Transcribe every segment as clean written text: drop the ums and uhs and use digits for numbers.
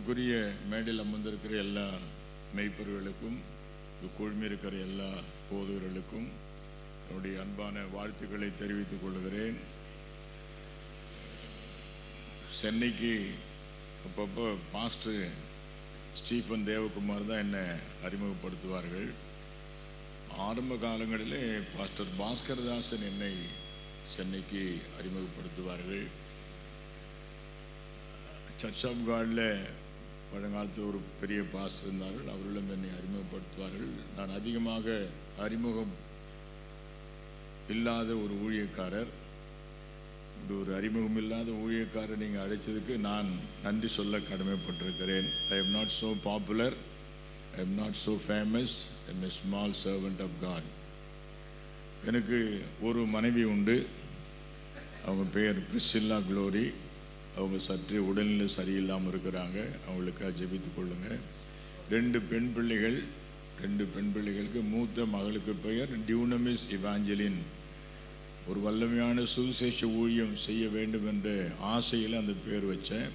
அன்புக்குரிய மேடையில் அமர்ந்திருக்கிற எல்லா மெய்ப்பர்களுக்கும் குழுமியிருக்கிற எல்லா போதகர்களுக்கும் என்னுடைய அன்பான வாழ்த்துக்களை தெரிவித்துக் கொள்கிறேன். சென்னைக்கு அப்பப்போ பாஸ்டர் ஸ்டீஃபன் தேவகுமார் தான் என்னை அறிமுகப்படுத்துவார்கள். ஆரம்ப காலங்களிலே பாஸ்டர் பாஸ்கரதாசன் என்னை சென்னைக்கு அறிமுகப்படுத்துவார்கள். சர்ச் ஆஃப் காடில் பழங்காலத்தில் ஒரு பெரிய பாஸ்டர் இருந்தார்கள், அவர்களும் என்னை அறிமுகப்படுத்துவார்கள். நான் அதிகமாக அறிமுகம் இல்லாத ஒரு ஊழியக்காரர். இப்படி ஒரு அறிமுகம் இல்லாத ஊழியக்காரர் நீங்கள் அழைச்சதுக்கு நான் நன்றி சொல்ல கடமைப்பட்டிருக்கிறேன். I am not so popular, I am not so famous, I am a small servant of God. எனக்கு ஒரு மனைவி உண்டு. அவங்க பேர் பிரிஸ்சில்லா க்ளோரி. அவங்க சற்று உடல்நிலை சரியில்லாமல் இருக்கிறாங்க. அவங்களுக்காக ஜெபித்து கொள்ளுங்கள். 2 பெண் பிள்ளைகள். 2 பெண் பிள்ளைகளுக்கு மூத்த மகளுக்கு பெயர் டியூனமிஸ் இவாஞ்சலின். ஒரு வல்லமையான சுவிசேஷ ஊழியம் செய்ய வேண்டும் என்ற ஆசையில் அந்த பேர் வச்சேன்.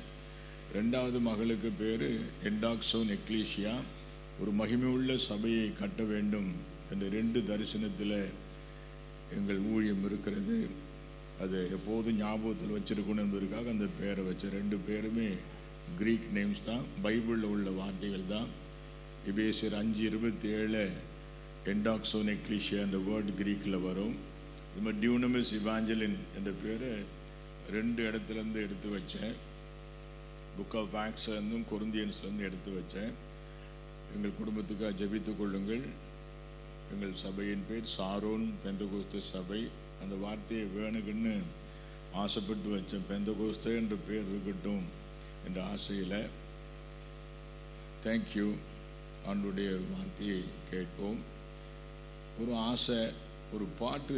2வது மகளுக்கு பேர் எண்டாக்சோன் எக்லீஷியா. ஒரு மகிமையுள்ள சபையை கட்ட வேண்டும் என்ற 2 தரிசனத்தில் எங்கள் ஊழியம் இருக்கிறது. அது எப்போதும் ஞாபகத்தில் வச்சிருக்கணும் என்பதற்காக அந்த பேரை வச்ச. 2 பேருமே கிரீக் நேம்ஸ் தான், பைபிளில் உள்ள வார்த்தைகள் தான். எபேசியர் 5:27 எண்டாக்சோன் எக்லீஷியா அந்த வேர்டு கிரீக்கில் வரும். இது மாதிரி டியூனமிஸ் இவாஞ்சலின் என்ற பேரை 2 இடத்துலேருந்து எடுத்து வச்சேன். புக் ஆஃப் ஆக்ஸ்லேருந்தும் கொரிந்தியன்ஸ்லேருந்து எடுத்து வச்சேன். எங்கள் குடும்பத்துக்காக ஜெபித்து கொள்ளுங்கள். எங்கள் சபையின் பேர் சாரோன் பெந்தகோஸ்தே சபை. அந்த வார்த்தையை வேணுக்குன்னு ஆசைப்பட்டு வச்சேன். பெந்தகோஸ்தே என்ற பேர் இருக்கட்டும் என்ற ஆசையில். தேங்க்யூ. ஆண்டுடைய வார்த்தையை கேட்போம். ஒரு ஆசை, ஒரு பாட்டு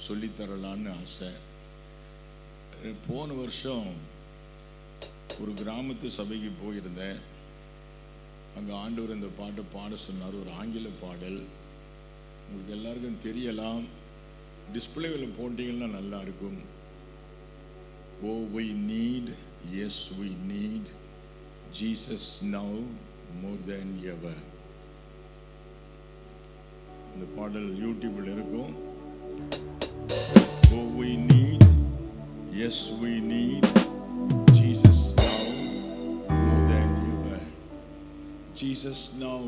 சொல்லித்தரலான்னு ஆசை. போன வருஷம் ஒரு கிராமத்து சபைக்கு போயிருந்தேன். அங்கே ஆண்டவர் இந்த பாட்டை பாட சொன்னார். ஒரு ஆங்கில பாடல். உங்களுக்கு எல்லாருக்கும் தெரியலாம். டிஸ்பிளேவில் போட்டிங்கன்னா நல்லா இருக்கும். Oh, we need, yes we need Jesus now more than ever. இந்த பாடல் யூடியூபில் இருக்கும். Oh, we need, yes we need Jesus now more than ever. Jesus now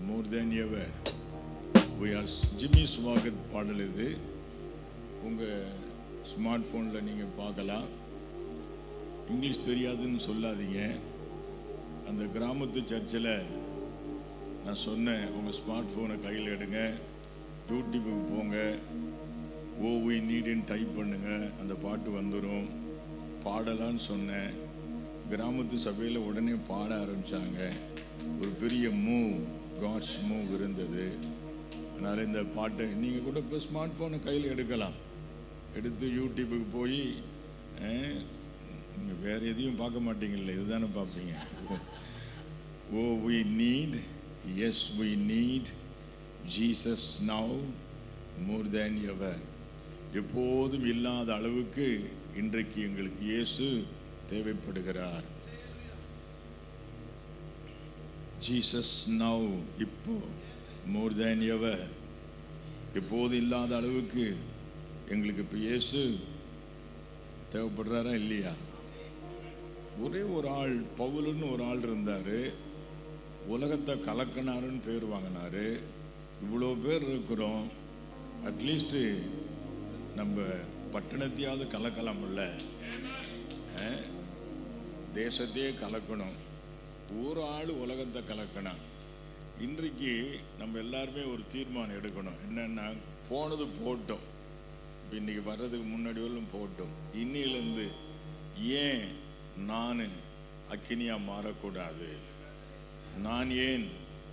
more than ever. We are Jimmy Swagath பாடல் இது. உங்கள் ஸ்மார்ட் ஃபோனில் நீங்கள் பார்க்கலாம். இங்கிலீஷ் தெரியாதுன்னு சொல்லாதீங்க. அந்த கிராமத்து சர்ச்சில் நான் சொன்னேன், உங்கள் ஸ்மார்ட் ஃபோனை கையில் எடுங்க, யூடியூபுக்கு போங்க, ஓவி நீடுன்னு டைப் பண்ணுங்க, அந்த பாட்டு வந்துடும். பாடலான்னு சொன்னேன். கிராமத்து சபையில் உடனே பாட ஆரம்பித்தாங்க. ஒரு பெரிய காட்ஸ் மூவ் இருந்தது. அதனால் இந்த பாட்டை நீங்கள் கூட இப்போ ஸ்மார்ட் ஃபோனை கையில் எடுக்கலாம். எடுத்து யூடியூபுக்கு போய் நீங்கள் வேறு எதையும் பார்க்க மாட்டீங்கல்ல, இதுதானே பார்ப்பீங்க. ஓ we need, yes we need Jesus now more than ever. எப்போதும் இல்லாத அளவுக்கு இன்றைக்கு எங்களுக்கு இயேசு தேவைப்படுகிறார். Jesus now, இப்போ more than ever, எப்போதும் இல்லாத அளவுக்கு எங்களுக்கு இப்போ இயேசு தேவைப்படுறாரா இல்லையா? ஒரே ஒரு ஆள், பவுலுன்னு ஒரு ஆள் இருந்தார். உலகத்தை கலக்கினாருன்னு பேர் வாங்கினார். இவ்வளோ பேர் இருக்கிறோம். அட்லீஸ்ட்டு நம்ம பட்டணத்தையாவது கலக்கலாம்ல, தேசத்தையே கலக்கணும். ஒரு ஆள் உலகத்தை கலக்கணும். இன்றைக்கு நம்ம எல்லாருமே ஒரு தீர்மானம் எடுக்கணும். என்னென்னா, போனது போட்டோம், இப்போ இன்றைக்கி வர்றதுக்கு முன்னாடி வரலும் போட்டோம். இன்னிலேருந்து ஏன் நான் அக்கினியாக மாறக்கூடாது? நான் ஏன்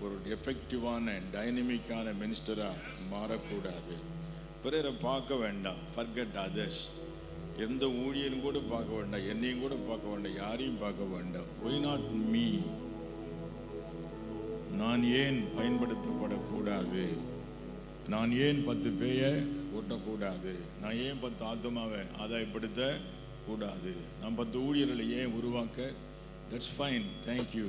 ஒரு எஃபெக்டிவான டைனமிக்கான மினிஸ்டராக மாறக்கூடாது? பிறரை பார்க்க வேண்டாம், ஃபர்கெட் அதர்ஸ். எந்த ஊழியரும் கூட பார்க்க வேண்டாம், என்னையும் கூட பார்க்க வேண்டாம், யாரையும் பார்க்க வேண்டாம். Why not me? நான் ஏன் பயன்படுத்தப்படக்கூடாது? நான் ஏன் 10 பேயை ஓட்டக்கூடாது? நான் ஏன் 10 ஆத்மாவை ஆதாயப்படுத்த கூடாது? நான் 10 ஊழியர்களை ஏன் உருவாக்க That's fine. Thank you.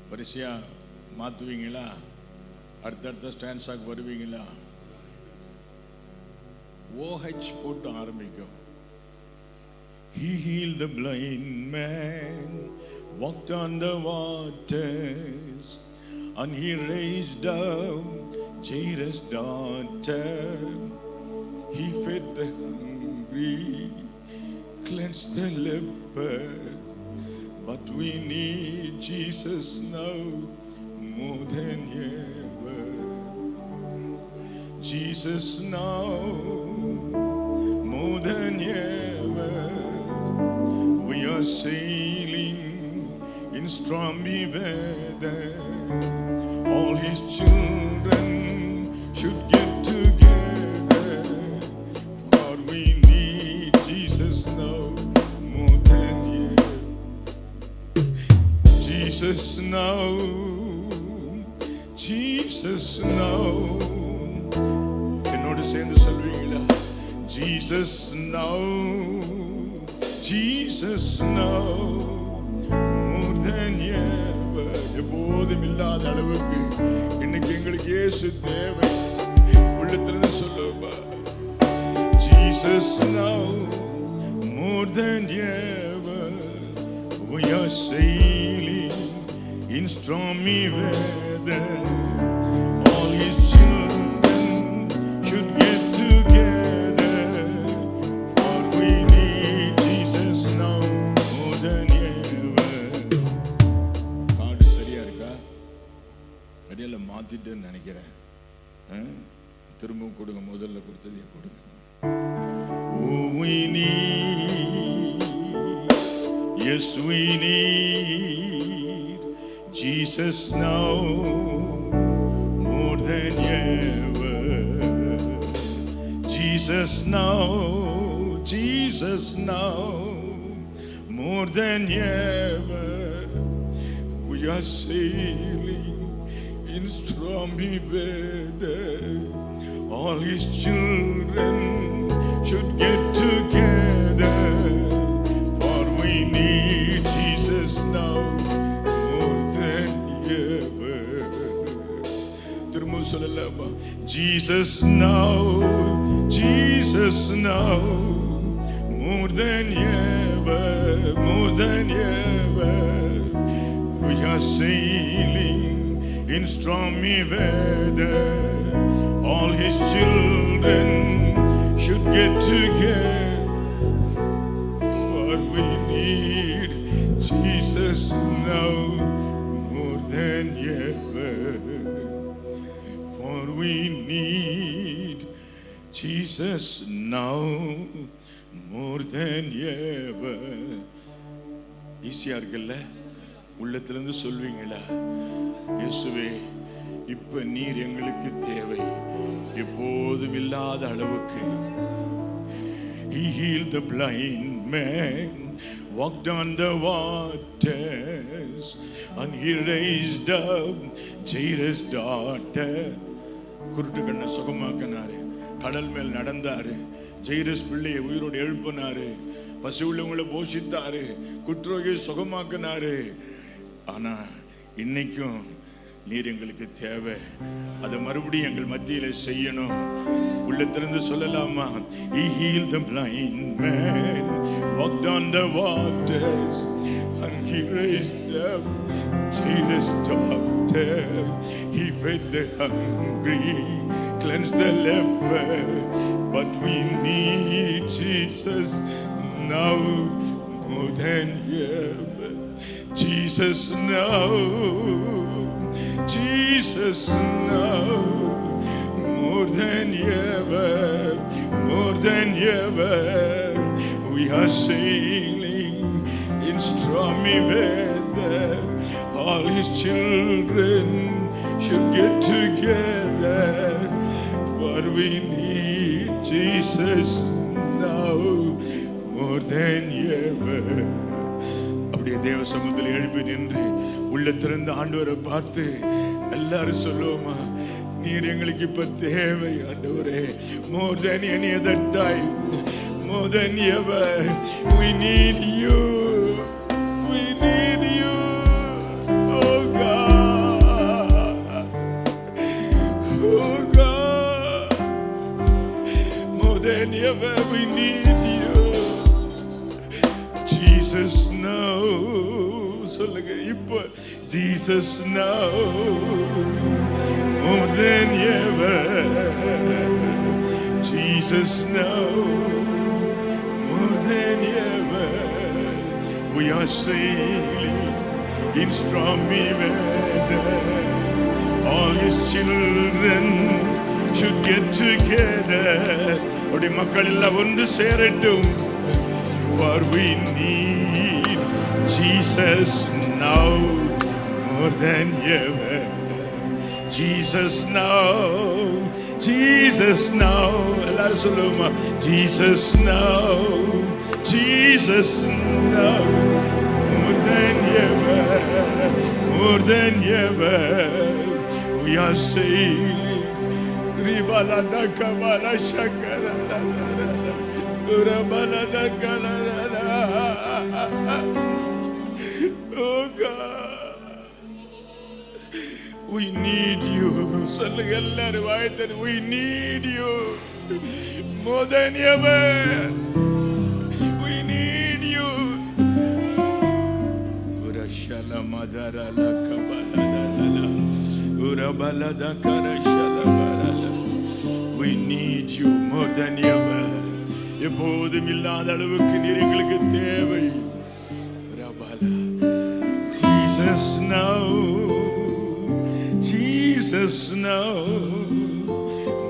வரிசையா மாத்துவீங்களா? அடுத்தடுத்த ஸ்டான்ஸாக்கு வருவீங்களா? OH போட்டு ஆரம்பிக்கும். He healed the blind man, walked on the waters, and he raised up Jairus' daughter. He fed the hungry, cleansed the leper. But we need Jesus now more than ever. Jesus now more than ever. We are sailing in stormy weather. All his children should get together, for we need Jesus now more than ever. Jesus now, Jesus now. என்னோடு சேர்ந்து சொல்வீங்களா? Jesus now, Jesus now more than ever. எப்போதும் இல்லாத அளவுக்கு இன்னைக்கு எங்களுக்கு இயேசு தேவை. உள்ளத்திலிருந்து சொல்லுவா. Jesus now more than ever. We are sailing in stormy weather. All his children should get together, for we need Jesus now more than ever. காடு சரியா இருக்கா? அடியில மாத்திட்டேன்னு நினைக்கிறேன். திரும்பவும் கொடுங்க. முதல்ல கொடுத்ததே கொடுங்க. Oh, we need, yes we need Jesus now more than ever. Jesus now, Jesus now more than ever. We are sailing in stormy weather. All his children should get together, for we need Jesus now more than ever. திரும்ப சொல்லலாமா? Jesus now, Jesus now more than ever, more than ever. We are sailing in stormy weather. All his children should get together, for we need Jesus now more than ever. For we need Jesus now more than ever. ஈஸியா இருக்குல்ல? உள்ளத்திலிருந்து சொல்வீங்களா? இயேசுவே, இப்ப நீர் எங்களுக்கு தேவை. எப்போதும் இல்லாத அளவுக்கு. He healed the blind man, walked on the waters, and he raised up Jairus' daughter. குருட்டு கண்ணை சுகமாக்கினாரு. கடல் மேல் நடந்தாரு. ஜெயிரஸ் பிள்ளையை உயிரோடு எழுப்பினாரு. பசி உள்ளவங்களை போஷித்தாரு. குற்றோகியை சுகமாக்கினாரு. ஆனா இன்னைக்கும் நீர் எங்களுக்கு தேவை. அதை மறுபடியும் எங்கள் மத்தியில செய்யணும். உள்ளத்திலிருந்து சொல்லலாமா? He healed the blind man, walked on the waters, and he raised up Jairus' daughter. He fed the hungry, cleansed the leper. But we need Jesus now more than ever. Jesus now, Jesus now more than ever, more than ever. We are sailing in stormy weather. All his children should get together, for we need Jesus now more than ever. அப்படியே தேவ சமூகத்தில் எழுப்பி நின்று உள்ளத்திலிருந்து ஆண்டவரை பார்த்து எல்லாரும் சொல்லுவோமா? நீர் எங்களுக்கு இப்ப தேவை ஆண்டவரே. More than any other time, more than ever. We need you. We need you. Oh God. Oh God. More than ever we need you. Jesus now. சொல்லுங்க இப்போ. Jesus now. More than ever. Jesus now. More than ever. We are sailing in stormy weather. All his children should get together. அவருடைய மக்கள் எல்லாம் ஒன்று சேரட்டும். For we need Jesus now more than ever. Jesus now. Jesus now. எல்லாரும் சொல்லுமா. Jesus now. Jesus now. More than ever. More than ever. We are sailing. Ribalada kabala shakara. Urabalada kalala. Oh God. We need you. சொல்லுங்க எல்லாரும் வாய்த்தது. We need you more than ever. We need you. Urashala madara la kabala la. Urabalada karashala barala. We need you more than ever. எப்போதும் இல்லாத அளவுக்கு நீர் எங்களுக்கு தேவை. Jesus now. Jesus now.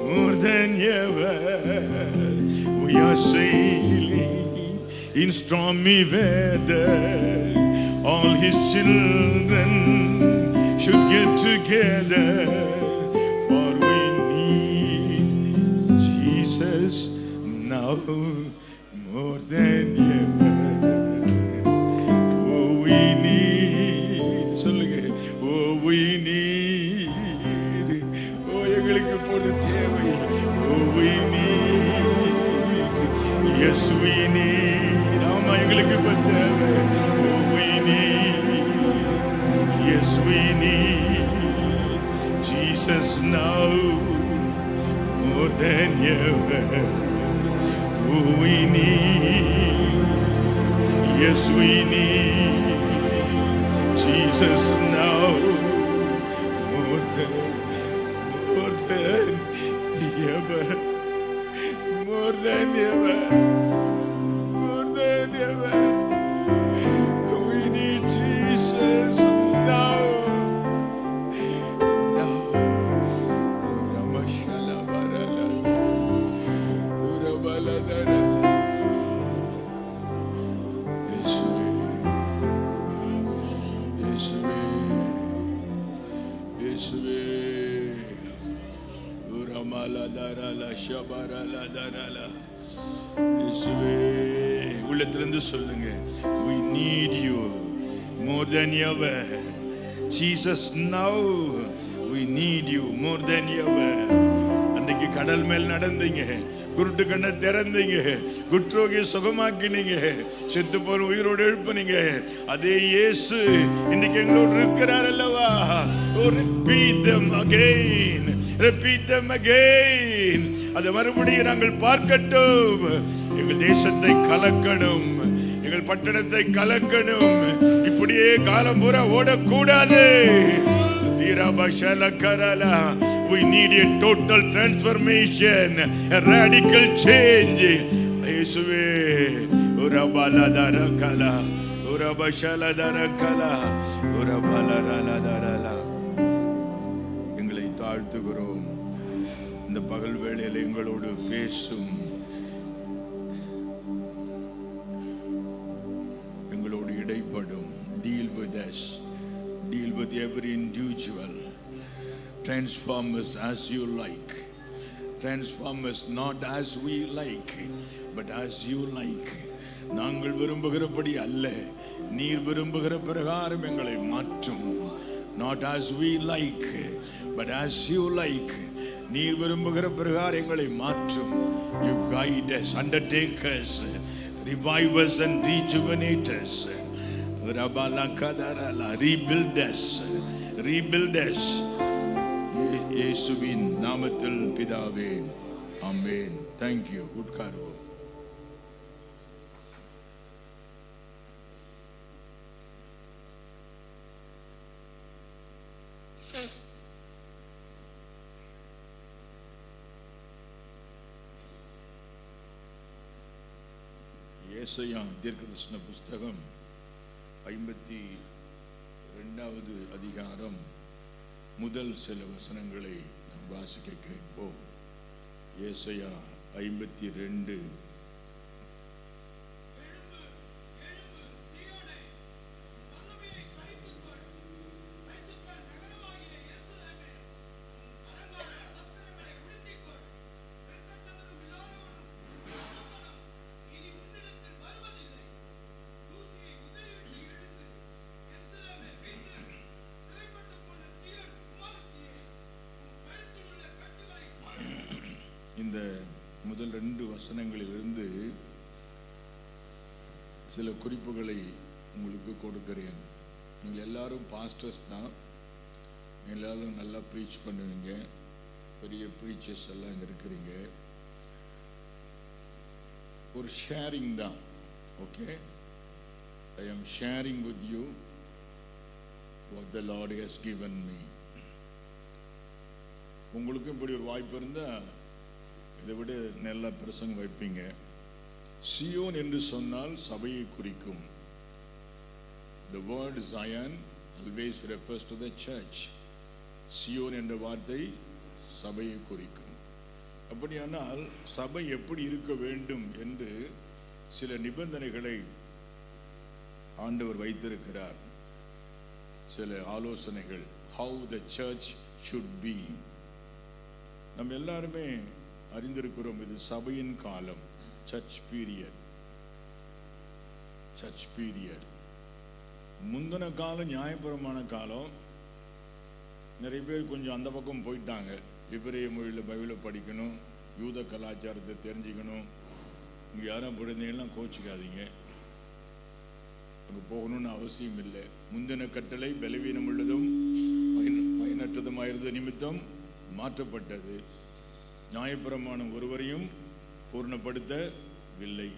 More than ever. We are sailing in stormy weather. All his children should get together. For we need Jesus now more than ever. Oh, we need. சொல்லுங்க. Oh, we need. Oh, எங்களுக்கு போது தேவை. Oh, we need. Yes, we need. ஆமா எங்களுக்கு இப்ப தேவை. Oh, we need. Yes, we need. Jesus now more than ever. Oh, we need. Yes, we need. Jesus now more than ever. More than ever. More than ever. We need Jesus now. Now. Uramashala barala. Urabaladara. Yeshua. Yeshua. Yeshua. Uramaladara la shabarala darala. Yeshua. உள்ளத்திலிருந்து சொல்லுங்க. We need you more than ever. Jesus now. We need you more than ever. அன்னைக்கு கடல் மேல் நடந்தீங்க. குருட்டு கண்ணை திறந்தீங்க. குற்றோகிய சுகமாக்கினீங்க. செத்து போன உயிரோடு எழுப்பினீங்க. அதே இயேசு இன்னைக்கு எங்களோடு இருக்கிறார் அல்லவா? Oh, repeat them again. Repeat them again. அதை மறுபடியும் நாங்கள் பார்க்கட்டும். எங்கள் தேசத்தை கலக்கணும். எங்கள் பட்டணத்தை கலக்கணும். இப்படியே காலம் பூரா ஓடக்கூடாது. We need a total transformation, a radical change. இயேசுவே உரபலதரகல உரபஷலதரகல உரபலரலதரல. எங்களை தாழ்த்துகிறோம். இந்த பகல் வேளையில் எங்களோடு பேசும். எங்களோடு இடைப்படும். Deal with us. Deal with every individual. Transform us as you like. Transform us not as we like, but as you like. நாங்கள் விரும்புகிறபடி அல்ல, நீர் விரும்புகிற பிரகாரம் எங்களை மாற்றும். Not as we like, but as you like. நீர் விரும்புகிற பிரகாரங்களை மாற்றும். You guide us, undertake us, revive us and rejuvenate us. Rebuild us, rebuild us. இயேசுவின் நாமத்தில் பிதாவே, ஆமென். Thank you. உட்காருவோம். ஏசாயா தீர்க்கதரிசன புஸ்தகம் 52வது அதிகாரம் முதல் சில வசனங்களை நாம் வாசிக்க கேட்போம். ஏசாயா 52. இந்த முதல் 2 வசனங்களிலிருந்து சில குறிப்புகளை உங்களுக்கு கொடுக்கிறேன். நீங்கள் எல்லாரும் பாஸ்டர்ஸ் தான், எல்லாரும் நல்லா ப்ரீச் பண்ணுவீங்க, பெரிய ப்ரீச்சர்ஸ் எல்லாம் இங்கே இருக்கிறீங்க. ஒரு ஷேரிங் தான். ஓகே, ஐ ஆம் sharing with you what the Lord has given me. உங்களுக்கும் இப்படி ஒரு வாய்ப்பு இருந்தால் இதை விட நல்லா பிரசங்கம் வைப்பீங்க. சியோன் என்று சொன்னால் சபையை குறிக்கும். The word Zion always refers to the church. Zion என்ற வார்த்தை சபையை குறிக்கும். அப்படியானால் சபை எப்படி இருக்க வேண்டும் என்று சில நிபந்தனைகளை ஆண்டவர் வைத்திருக்கிறார். சில ஆலோசனைகள், how the church should be. நம்ம எல்லாருமே அறிந்திருக்கிறோம், இது சபையின் காலம், சர்ச் பீரியட். சர்ச் பீரியட் முந்தின காலம் நியாயபுரமான காலம். நிறைய பேர் கொஞ்சம் அந்த பக்கம் போயிட்டாங்க. எபிரேய மொழியில் பைபிளை படிக்கணும், யூத கலாச்சாரத்தை தெரிஞ்சுக்கணும். இங்கே யாரும் பிறந்தீங்கன்னா கோச்சிக்காதீங்க, அங்கே போகணும்னு அவசியம் இல்லை. முந்தின கட்டளை பலவீனம் உள்ளதும் பயனற்றதுமாயிருந்த நிமித்தம் மாற்றப்பட்டது. நியாயப்பிரமாணம் ஒருவரையும் பூர்ணப்படுத்தவில்லை.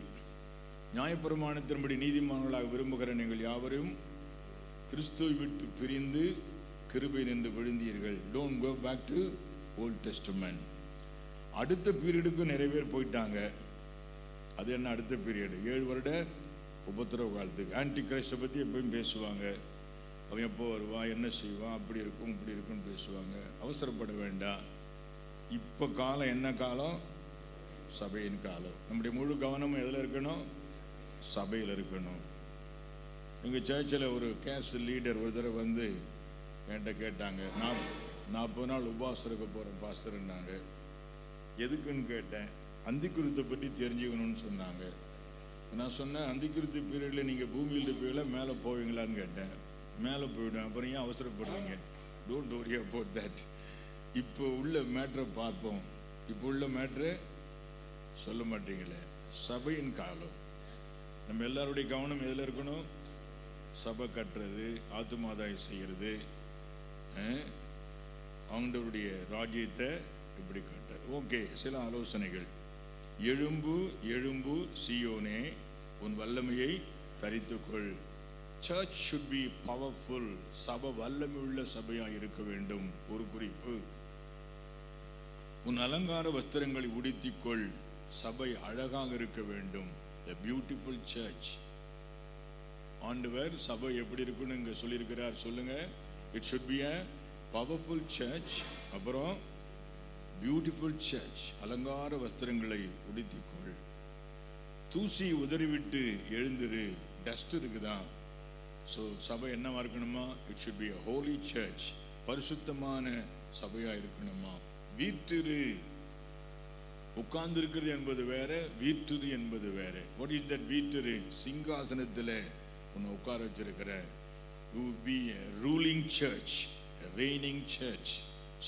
நியாயப்பிரமாணத்தின்படி நீதிமான்களாக விரும்புகிற நீங்கள் யாவரும் கிறிஸ்துவை விட்டு பிரிந்து கிருபை நின்று விழுந்தீர்கள். Don't go back to old testament. அடுத்த பீரியடுக்கு நிறைய பேர் போயிட்டாங்க. அது என்ன அடுத்த பீரியடு? 7 வருட உபத்திரவ காலத்துக்கு. ஆன்டி கிரைஸ்டை பற்றி எப்பயும் பேசுவாங்க. அவன் எப்போ வருவான், என்ன செய்வான், அப்படி இருக்கும் இப்படி இருக்குன்னு பேசுவாங்க. அவசரப்பட வேண்டாம். இப்போ காலம் என்ன காலம்? சபையின் காலம். நம்முடைய முழு கவனமும் எதில் இருக்கணும்? சபையில் இருக்கணும். எங்கள் சர்ச்சில் ஒரு கேஸ் லீடர் ஒரு தடவை வந்து என்கிட்ட கேட்டாங்க, 40 நாள் உபவாசம் இருக்க போகிறேன் பாஸ்டர்னாங்க. எதுக்குன்னு கேட்டேன். அந்திக்குருத்தை பற்றி தெரிஞ்சுக்கணும்னு சொன்னாங்க. நான் சொன்னேன், அந்திக்குருத்து பீரியடில் நீங்கள் பூமியில் இருப்பீங்களா மேலே போவீங்களான்னு கேட்டேன். மேலே போயிடுவேன். அப்புறம் ஏன் அவசரப்படுறீங்க? Don't worry about that. இப்போ உள்ள மேட்ரை பார்ப்போம். இப்போ உள்ள மேட்ரு சொல்ல மாட்டீங்களே. சபையின் காலம். நம்ம எல்லாருடைய கவனம் எதில் இருக்கணும்? சபை கட்டுறது, ஆத்துமாதாயம் செய்கிறது, ஆண்டவருடைய ராஜ்யத்தை இப்படி கட்டுறது. ஓகே, சில ஆலோசனைகள். எழும்பு எழும்பு சியோனே, உன் வல்லமையை தரித்துக்கொள். Church should be powerful. சபை வல்லமை உள்ள சபையாக இருக்க வேண்டும். ஒரு குறிப்பு, உன் அலங்கார வஸ்திரங்களை உடுத்திக்கொள். சபை அழகாக இருக்க வேண்டும். A beautiful church. ஆண்டவர் சபை எப்படி இருக்குன்னு இங்க சொல்லியிருக்கிறார். சொல்லுங்க. It should be a powerful church. அப்புறம் பியூட்டிஃபுல் சர்ச். அலங்கார வஸ்திரங்களை உடுத்திக்கொள். தூசி உதறிவிட்டு எழுந்திரு. டஸ்ட் இருக்குதான். ஸோ சபை என்னவா இருக்கணுமா? It should be a holy church. பரிசுத்தமான சபையா இருக்கணுமா? வீற்றிரு. உட்கார்ந்து இருக்கிறது என்பது வேற, வீற்றிரு என்பது வேற. வாட் இஸ் தட் வீற்றிரு? சிங்காசனத்தில் உன்னை உட்கார வச்சிருக்கிற. You be a ruling church, a reigning church.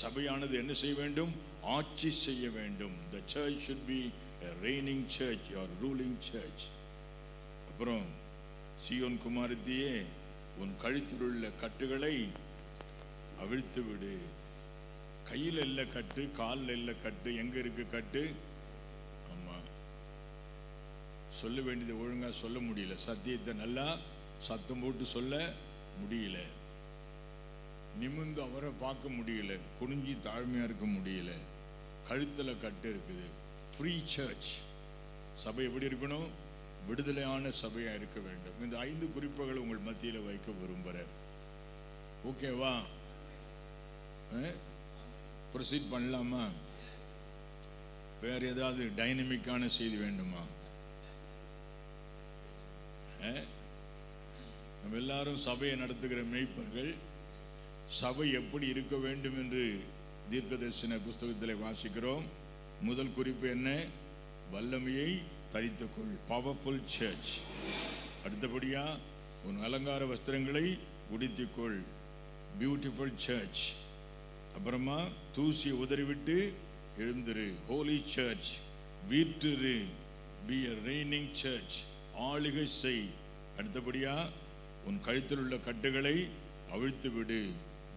சபையானது என்ன செய்ய வேண்டும்? ஆட்சி செய்ய வேண்டும். The church should be a reigning church or ruling church. அப்புறம் சீயோன் குமாரத்தியே, உன் கழுத்தில் உள்ள கட்டுகளை அவிழ்த்து விடு. கையில் இல்ல கட்டு, காலில் இல்ல கட்டு, எங்க இருக்கு கட்டு? ஆமா, சொல்ல வேண்டியதை ஒழுங்கா சொல்ல முடியல, சத்தியத்தை நல்லா சத்தம் போட்டு சொல்ல முடியல, நிமிர்ந்து அவரை பார்க்க முடியல, குனிஞ்சி தாழ்மையா இருக்க முடியல, கழுத்துல கட்டு இருக்குது. ஃப்ரீ சர்ச் சபை எப்படி இருக்கணும்? விடுதலையான சபையா இருக்க வேண்டும். இந்த 5 குறிப்புகளை உங்கள் மத்தியில் வைக்க விரும்புகிறேன். ஓகேவா? ப்ரொசீட் பண்ணலாமா? வேற ஏதாவது டைனமிக்கான செய்தி வேண்டுமா? நம்ம எல்லாரும் சபையை நடத்துகிற மேய்ப்பர்கள். சபை எப்படி இருக்க வேண்டும் என்று தீர்க்கதரிசன புஸ்தகத்தில் வாசிக்கிறோம். முதல் குறிப்பு என்ன? வல்லமையை தரித்துக்கொள், பவர்ஃபுல் சர்ச். அடுத்தபடியா உன் அலங்கார வஸ்திரங்களை உடுத்திக்கொள், பியூட்டிஃபுல் சர்ச். அப்புறமா தூசி உதறிவிட்டு எழுந்திரு, ஹோலி சர்ச். வீற்றிரு, பி எ ரெய்னிங் சர்ச், ஆளுகை செய். அடுத்தபடியா உன் கழுத்தில் உள்ள கட்டுகளை அவிழ்த்து விடு,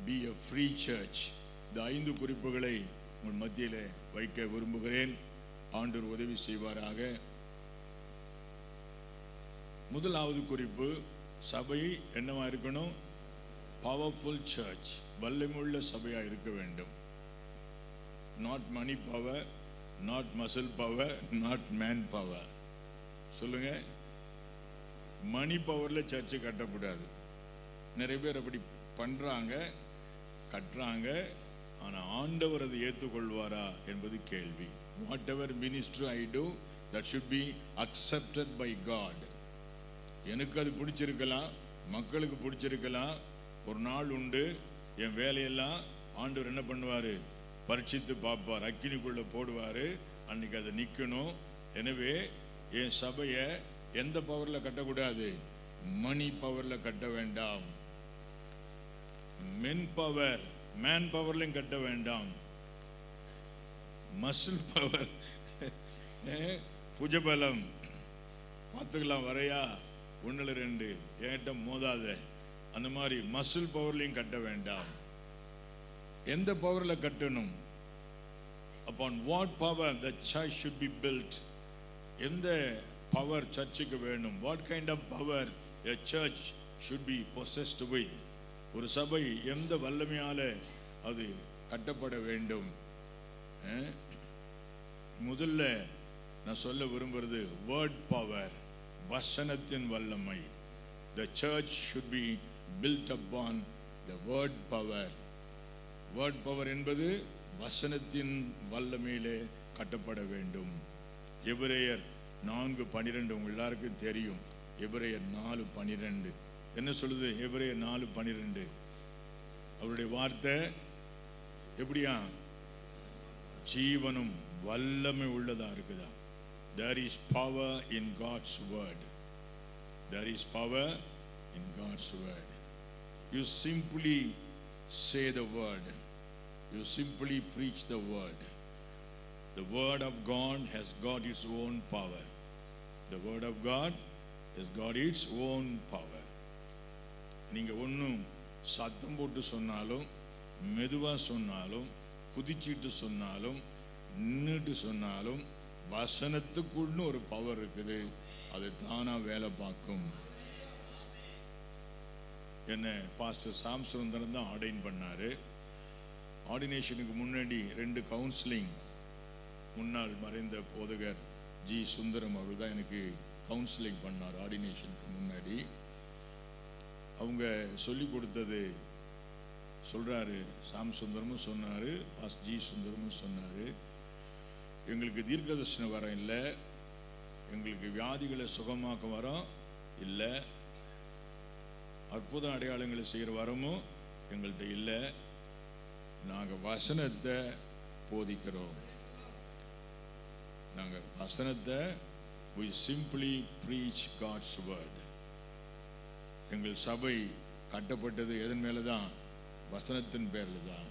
பி எ ஃப்ரீ சர்ச். இந்த 5 குறிப்புகளை உங்கள் மத்தியில் வைக்க விரும்புகிறேன். ஆண்டவர் உதவி செய்வாராக. முதலாவது குறிப்பு, சபை என்னவா இருக்கணும்? பவர்ஃபுல் சர்ச், வல்லமையுள்ள சபையா இருக்க வேண்டும். Not money power, not muscle power, not man power. சொல்லுங்க, மணி பவர்ல சர்ச்சை கட்டக்கூடாது. நிறைய பேர் அப்படி பண்றாங்க, கட்டுறாங்க. ஆனால் ஆண்டவர் அதை ஏற்றுக்கொள்வாரா என்பது கேள்வி. Whatever ministry I do, that should be accepted by God. எனக்கு அது பிடிச்சிருக்கலாம், மக்களுக்கு பிடிச்சிருக்கலாம். ஒரு நாள் உண்டு, என் வேலையெல்லாம் ஆண்டவர் என்ன பண்ணுவார்? பரீட்சித்து பார்ப்பார், அக்கினிக்குள்ள போடுவார். அன்னைக்கு அதை நிற்கணும். எனவே என் சபையை எந்த பவரில் கட்டக்கூடாது? மணி பவரில் கட்ட வேண்டாம், மென் பவர், மேன் பவர்லையும் கட்ட வேண்டாம், மசில் பவர், புஜபலம் பார்த்துக்கலாம் வரையா, 1 2 ஏட்ட மோதாத, அந்த மாதிரி மசில் பவர்லையும் கட்ட வேண்டாம். எந்த பவரில் கட்டணும்? upon what power the church should be built. எந்த பவர் சர்ச்சுக்கு வேணும்? what kind of power a church should be possessed with. ஒரு சபை எந்த வல்லமையால அது கட்டப்பட வேண்டும்? முதல்ல நான் சொல்ல விரும்புறது வேர்ட் பவர், வசனத்தின் வல்லமை. the church should be built upon the word power. word power என்பது வசனத்தின் வல்லமையிலே கட்டப்பட வேண்டும். எபிரேயர் 4:12 உங்க எல்லாருக்கும் தெரியும். எபிரேயர் 4:12 என்ன சொல்லுது? எபிரேயர் 4:12 அவருடைய வார்த்தை எப்படியா? ஜீவனும் வல்லமை உள்ளதா இருக்குதா? there is power in God's word. there is power in God's word. you simply say the word, you simply preach the word. The word of God has got its own power. The word of God has got its own power. நீங்க ஒன்றும் சத்தம் போட்டு சொன்னாலும், மெதுவா சொன்னாலும், குதிச்சிட்டு சொன்னாலும், நின்றுட்டு சொன்னாலும், வசனத்துக்குன்னு ஒரு பவர் இருக்குது. அது தானா வேலை பார்க்கும். என்ன பாஸ்டர் சாம்சுந்தரம் தான் ஆர்டைன் பண்ணாரு. ஆர்டினேஷனுக்கு முன்னாடி 2 கவுன்சிலிங் முன்னாள் மறைந்த போதகர் ஜி சுந்தரம் அவர்கள் தான் எனக்கு கவுன்சிலிங் பண்ணார். ஆர்டினேஷனுக்கு முன்னாடி அவங்க சொல்லி கொடுத்தது சொல்றாரு. சாம் சுந்தரமும் சொன்னாரு, பாஸ் ஜி சுந்தரமும் சொன்னாரு, எங்களுக்கு தீர்க்கதரிசன வரம் இல்லை, எங்களுக்கு வியாதிகளை சுகமாக்க வரம் இல்லை, அற்புத அடையாளங்களை செய்கிற வரமும் எங்கள்கிட்ட இல்லை, நாங்கள் வசனத்தை போதிக்கிறோம். நாங்கள் வசனத்தை we simply preach God's word. எங்கள் சபை கட்டப்பட்டது எதன் மேலே தான்? வசனத்தின் பேரில் தான்.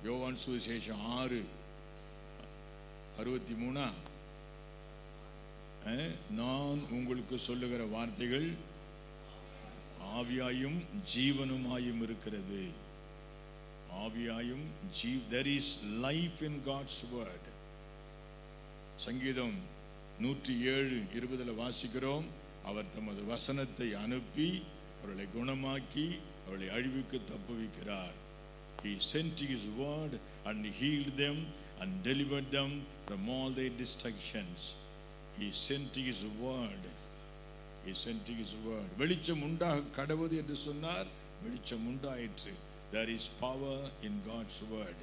யோவான் சுவிசேஷம் 63 நான் உங்களுக்கு சொல்லுகிற வார்த்தைகள் ஆவியாயும் ஜீவனுமாயும் இருக்கிறது. ஆவியாயும் there is life in God's word. சங்கீதம் 107:20 வாசிக்கிறோம், அவர் தமது வசனத்தை அனுப்பி அவர்களை குணமாக்கி அவர்களை அழிவுக்கு தப்புவிக்கிறார். He sent his word and healed them and delivered them from all their destructions. He sent his word. He sent his word. வெளிச்சம் உண்டாக கடவுது என்று சொன்னார், வெளிச்சம் உண்டாயிற்று. There is power in God's word.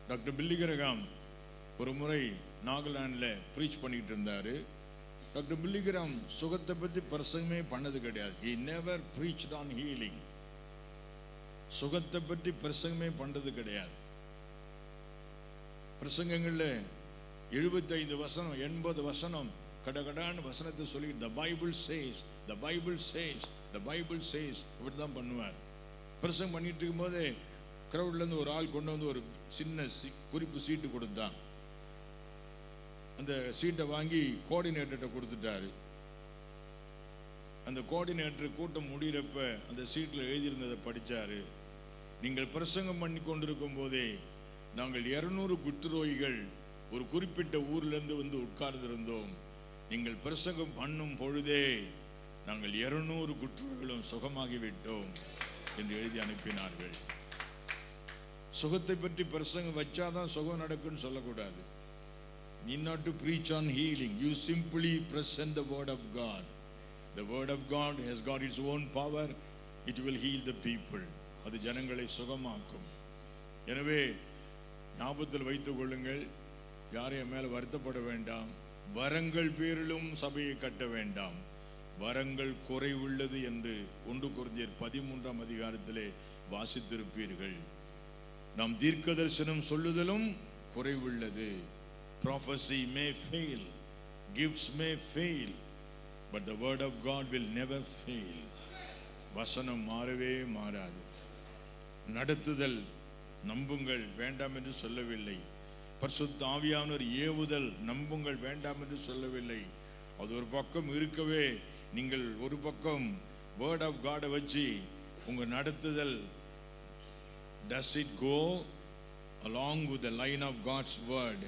Doctor Billy Graham ஒரு முறை நாகாலாண்டில் preach பண்ணிட்டு இருந்தாரு. டாக்டர் பில்லி கிரஹாம் சுகத்தை பற்றி பிரசங்கமே பண்ணது கிடையாது. He never preached on healing. சுகத்தை பற்றி பிரசங்கமே பண்ணது கிடையாது. பிரசங்கங்களில் 75 வசனம் 80 வசனம் கடகடான்னு வசனத்தை சொல்லி the Bible says, the Bible says, the Bible says இப்படி தான் பண்ணுவார். பிரசங்கம் பண்ணிட்டு இருக்கும்போதே க்ரௌட்லேருந்து ஒரு ஆள் கொண்டு வந்து ஒரு சின்ன குறிப்பு சீட்டு கொடுத்தான். அந்த சீட்டை வாங்கி கோஆர்டினேட்டர்கிட்ட கொடுத்துட்டாரு. அந்த கோஆர்டினேட்டர் கூட்டம் முடிகிறப்ப அந்த சீட்டில் எழுதியிருந்ததை படித்தார். நீங்கள் பிரசங்கம் பண்ணி கொண்டிருக்கும் போதே நாங்கள் 200 குற்றுநோய்கள் ஒரு குறிப்பிட்ட ஊர்லேருந்து வந்து உட்கார்ந்திருந்தோம். நீங்கள் பிரசங்கம் பண்ணும் பொழுதே நாங்கள் 200 குற்றுநோய்களும் சுகமாகிவிட்டோம் என்று எழுதி அனுப்பினார்கள். சுகத்தை பற்றி பிரசங்கம் வச்சாதான் சுகம் நடக்குன்னு சொல்லக்கூடாது. Need not to preach on healing. You simply present the word of God. The word of God has got its own power. It will heal the people. அது ஜனங்களை சுகமாக்கும். எனவே ஞாபகத்தில் வைத்துக் கொள்ளுங்கள், யாரையும் மேல் வருத்தப்பட வேண்டாம். வரங்கள் பேரிலும் சபையை கட்ட வேண்டாம். வரங்கள் குறைவுள்ளது என்று 1 கொரிந்தியர் 13ஆம் அதிகாரத்திலே வாசித்திருப்பீர்கள். நாம் தீர்க்க தரிசனம் சொல்லுதலும் குறைவுள்ளது. Prophecy may fail, gifts may fail, but the word of God will never fail. வசனம் மாறவே மாறாது. நடத்துதல் நம்புங்கள் வேண்டாம் என்று சொல்லவில்லை. பரிசுத்த ஆவியானவர் ஏவுதல் நம்புங்கள் வேண்டாம் என்று சொல்லவில்லை. அது ஒரு பக்கம் இருக்கவே, நீங்கள் ஒரு பக்கம் வேர்ட் ஆஃப் காடை வச்சு உங்க நடத்துதல் does it go along with the line of God's word?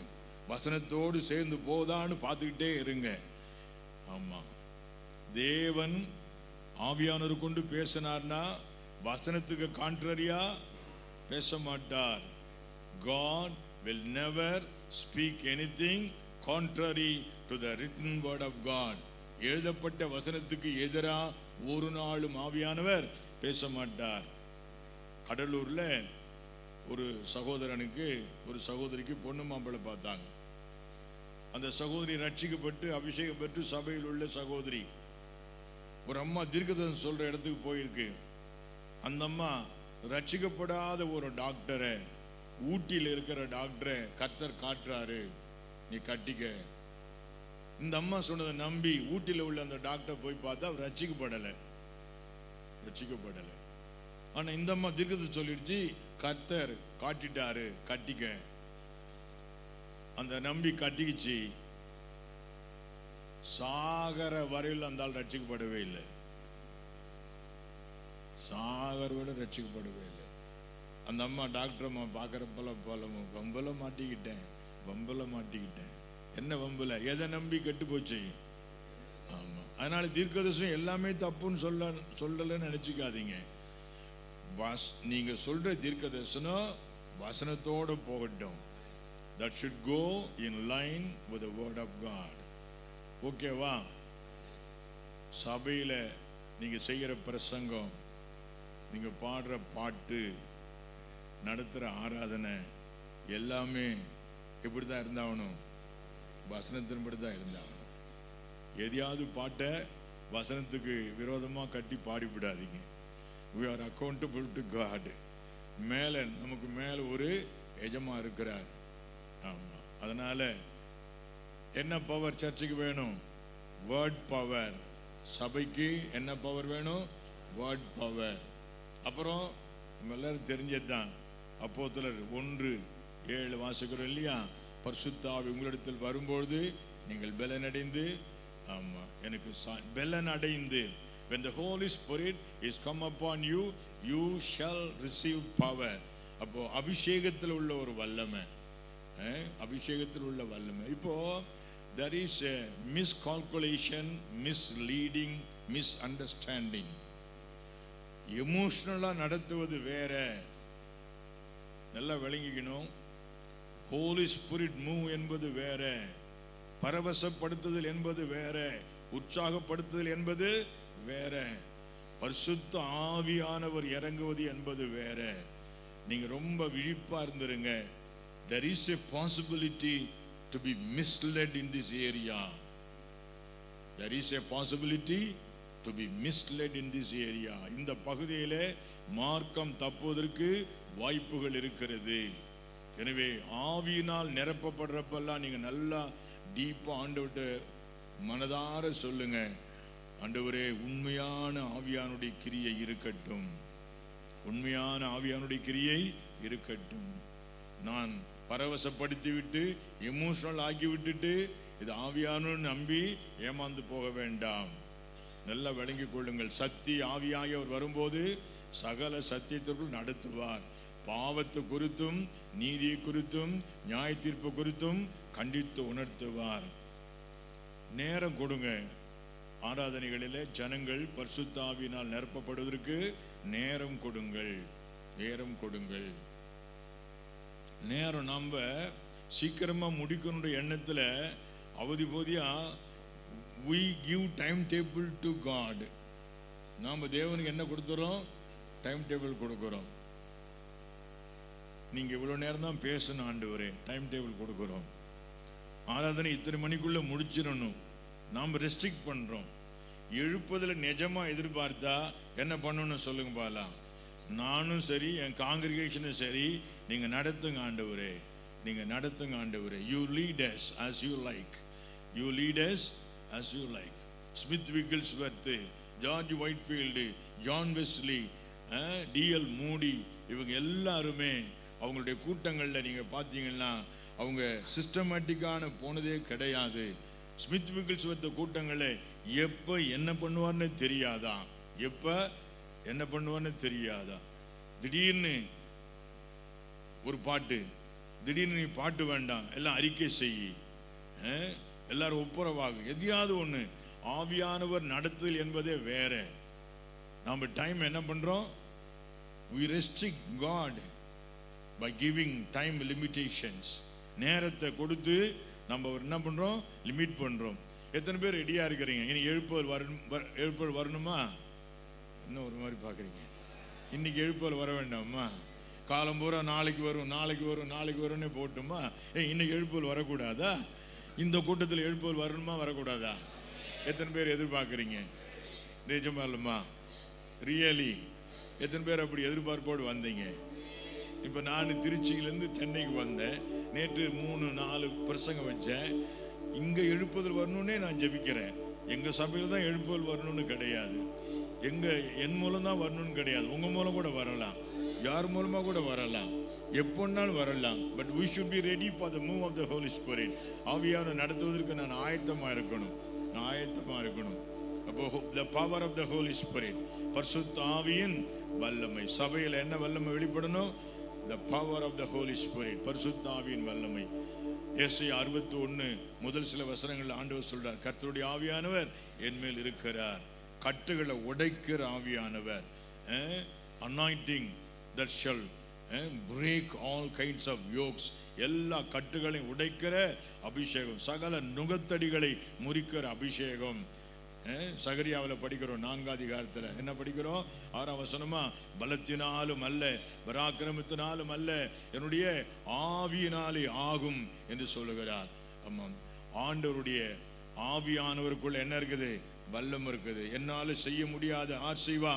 வசனத்தோடு சேர்ந்து போதான்னு பார்த்துக்கிட்டே இருங்க. ஆமா, தேவன் ஆவியானவர் கொண்டு பேசினார்னா வசனத்துக்கு கான்ட்ரரியா பேச மாட்டார். God will never speak anything contrary to the written word of God. எழுதப்பட்ட வசனத்துக்கு எதிராக ஒரு நாளும் ஆவியானவர் பேச மாட்டார். கடலூர்ல ஒரு சகோதரனுக்கு ஒரு சகோதரிக்கு பொண்ணு மாப்பிள்ளை பார்த்தாங்க. அந்த சகோதரி ரட்சிக்கப்பட்டு அபிஷேகம் பெற்று சபையில் உள்ள சகோதரி. ஒரு அம்மா தீர்க்கதரிசனம் சொல்ற இடத்துக்கு போயிருக்கு. அந்த அம்மா ரட்சிக்கப்படாத ஒரு டாக்டரை, ஊட்டியில் இருக்கிற டாக்டரை கர்த்தர் காட்டுறாரு, நீ கட்டிக்க. இந்த அம்மா சொன்னதை நம்பி ஊட்டியில் உள்ள அந்த டாக்டர் போய் பார்த்தா அவர் ரட்சிக்கப்படலை. ஆனா இந்த அம்மா தீர்க்கதரிசனம் சொல்லிடுச்சு, கர்த்தர் காட்டிட்டாரு, கட்டிக்க. அந்த நம்பி கட்டிக்கிச்சு. சாகர வரையில் அந்த ஆள் ரட்சிக்கப்படவே இல்லை. சாகர வரை ரட்சிக்கப்படவே இல்லை. அந்த அம்மா டாக்டர் அம்மா பார்க்குறப்பெல்லாம் வம்பல மாட்டிக்கிட்டேன். என்ன வம்பல? எதை நம்பி கெட்டு போச்சு. ஆமா, அதனால தீர்க்கதரிசனம் எல்லாமே தப்புன்னு சொல்லலன்னு நினைச்சுக்காதீங்க. நீங்க சொல்ற தீர்க்கதரிசனம் வசனத்தோடு போகட்டும். That should go in line with the word of God. ஓகேவா? சபையில் நீங்க செய்கிற பிரசங்கம், நீங்க பாடுற பாட்டு, நடத்துகிற ஆராதனை எல்லாமே எப்படி தான் இருந்தாகணும்? வசனத்தின்படி தான் இருந்தாகணும். எதையாவது பாட்டை வசனத்துக்கு விரோதமாக கட்டி பாடிவிடாதீங்க. We are accountable to God. மேலே நமக்கு மேலே ஒரு எஜமா இருக்கிறார். ஆமா, அதனால என்ன பவர் சர்ச்சுக்கு வேணும்? Word power. சபைக்கு என்ன பவர் வேணும்? Word power. அப்புறம் நம்ம எல்லாரும் தெரிஞ்சது தான், அப்போஸ்தலர் 1 7 வாசிக்கிறோம் இல்லையா? பரிசுத்த ஆவி உங்களிடத்தில் வரும்பொழுது நீங்கள் பலனடைந்து, ஆமா, எனக்கு பலனடைந்து, when the Holy Spirit is come upon you, you shall receive power. அப்போ அபிஷேகத்தில் உள்ள ஒரு வல்லமை, அபிஷேகத்தில் உள்ள வல்லமை. இப்போ there is a miscalculation, misleading, misunderstanding. எமோஷனலா நடத்துவது வேற, நல்லா விளங்கிக்கணும். ஹோலி ஸ்பிரிட் மூவ் என்பது வேற, பரவசப்படுத்துதல் என்பது வேற, உற்சாகப்படுத்துதல் என்பது வேற, பரிசுத்த ஆவியானவர் இறங்குவது என்பது வேற. நீங்க ரொம்ப விழிப்பா இருந்துருங்க. there is a possibility to be misled in this area. there is a possibility to be misled in this area. இந்த பகுதியிலே மார்க்கம் தப்புவதற்கு வாய்ப்புகள் இருக்கிறது. எனவே ஆவியினால் நிரப்பப்படுறப்பெல்லாம் நீங்க நல்லா டீப்பா ஆண்டவர்கிட்ட மனதார சொல்லுங்க, ஆண்டவரே உண்மையான ஆவியானுடைய கிரியை இருக்கட்டும், உண்மையான ஆவியானுடைய கிரியை இருக்கட்டும். நான் பரவசப்படுத்தி விட்டு எமோஷனல் ஆக்கி விட்டுட்டு இது ஆவியானு நம்பி ஏமாந்து போக வேண்டாம். நல்லா விளங்கிக் கொள்ளுங்கள். சக்தி ஆவியாகி அவர் வரும்போது சகல சத்தியத்திற்குள் நடத்துவார். பாவத்தை குறித்தும் நீதியை குறித்தும் நியாய தீர்ப்பு குறித்தும் கண்டித்து உணர்த்துவார். நேரம் கொடுங்க. ஆராதனைகளிலே ஜனங்கள் பரிசுத்த ஆவியினால் நிரப்பப்படுவதற்கு நேரம் கொடுங்கள், நேரம் கொடுங்கள். நேரம் நம்ம சீக்கிரமா முடிக்கணுன்ற எண்ணத்துல அவதி போதியா we give timetable to God. நாம தேவனுக்கு என்ன கொடுத்துறோம்? டைம் டேபிள் கொடுக்கிறோம். நீங்க இவ்வளவு நேரம் தான் பேசணும் ஆண்டவரே, டைம் டேபிள் கொடுக்கிறோம். ஆராதனை இத்தனை மணிக்குள்ள முடிச்சிடணும், நாம் ரெஸ்ட்ரிக்ட் பண்றோம். எழுப்பதில் நிஜமா எதிர்பார்த்தா என்ன பண்ணணும் சொல்லுங்க பாலாம். நானும் சரி, என் காங்கிரிகேஷனும் சரி, நீங்க நடத்துங்க ஆண்டவரே, நீங்க நடத்துங்க ஆண்டவரே. You lead us as you like, you lead us as you like. Smith Wigglesworth, George Whitefield, John Wesley, DL Moody, இவங்க எல்லாருமே அவங்களுடைய கூட்டங்களில் நீங்க பார்த்தீங்கன்னா அவங்க சிஸ்டமேட்டிக்கான போனதே கிடையாது. ஸ்மித் விக்கிள்ஸ்வர்த் கூட்டங்களை எப்ப என்ன பண்ணுவார்னு தெரியாதா, எப்ப என்ன பண்ணுவான்னு தெரியாதா. திடீர்னு ஒரு பாட்டு, திடீர்னு நீ பாட்டு வேண்டாம், எல்லாம் அறிக்கை செய்யி, எல்லாரும் ஒப்புரவாகும், எதையாவது ஒண்ணு. ஆவியானவர் நடத்துதல் என்பதே வேற. நாம டைம் என்ன பண்றோம்? we restrict God by giving time limitations. நேரத்தை கொடுத்து நம்ம என்ன பண்றோம்? லிமிட் பண்றோம். எத்தனை பேர் ரெடியா இருக்கிறீங்க? இனி எழுப்புதல் வரணுமா? இன்னும் ஒரு மாதிரி பாக்குறீங்க. இன்னைக்கு எழுப்புதல் வர வேண்டாமா? காலம் பூரா நாளைக்கு வரும், நாளைக்கு வரும், நாளைக்கு வரும்னு போட்டுமா? இன்னைக்கு எழுப்புதல் வரக்கூடாதா? இந்த கூட்டத்தில் எழுப்புதல் வரணுமா வரக்கூடாதா? எத்தனை பேர் எதிர்பார்க்குறீங்க? நிஜமா இல்லைம்மா? ரியலி எத்தனை பேர் அப்படி எதிர்பார்ப்போடு வந்தீங்க? இப்போ நான் திருச்சியிலேருந்து சென்னைக்கு வந்தேன். நேற்று 3-4 பிரசங்கம் வச்சேன். இங்கே எழுப்புதல் வரணுன்னே நான் ஜெபிக்கிறேன். எங்கள் சபையில் தான் எழுப்புதல் வரணும்னு கிடையாது, என் மூலம் தான் வரணும்னு கிடையாது. உங்கள் மூலம் கூட வரலாம், யார் மூலமாக கூட வரலாம், எப்போன்னாலும் வரலாம். But we should be ready for the move of the Holy Spirit. ஆவியான நடத்துவதற்கு நான் ஆயத்தமாக இருக்கணும், ஆயத்தமாக இருக்கணும். அப்போ the power of the Holy Spirit, பரிசுத்த ஆவியின் வல்லமை. சபையில் என்ன வல்லமை வெளிப்படணும்? the power of the Holy Spirit, பரிசுத்த ஆவியின் வல்லமை. ஏசாயா 61 முதல் சில வசனங்கள் ஆண்டவர் சொல்றார், கர்த்தருடைய ஆவியானவர் என் மேல் இருக்கிறார், கட்டுகளை உடைக்கிற ஆவியானவர். anointing that shall break all kinds of yokes. எல்லா கட்டுகளையும் உடைக்கிற அபிஷேகம், சகல நுகத்தடிகளை முறிக்கிற அபிஷேகம். சகரியாவில் படிக்கிறோம் 4ஆம் அதிகாரத்தில் என்ன படிக்கிறோம்? 6ஆம் வசனமா, பலத்தினாலும் அல்ல பராக்கிரமத்தினாலும் அல்ல என்னுடைய ஆவியினாலே ஆகும் என்று சொல்லுகிறார். ஆமாம், ஆண்டவருடைய ஆவியானவருக்குள்ள என்ன இருக்குது? வல்லம் இருக்குது. என்னால செய்ய முடியாத ஆர் செய்வா.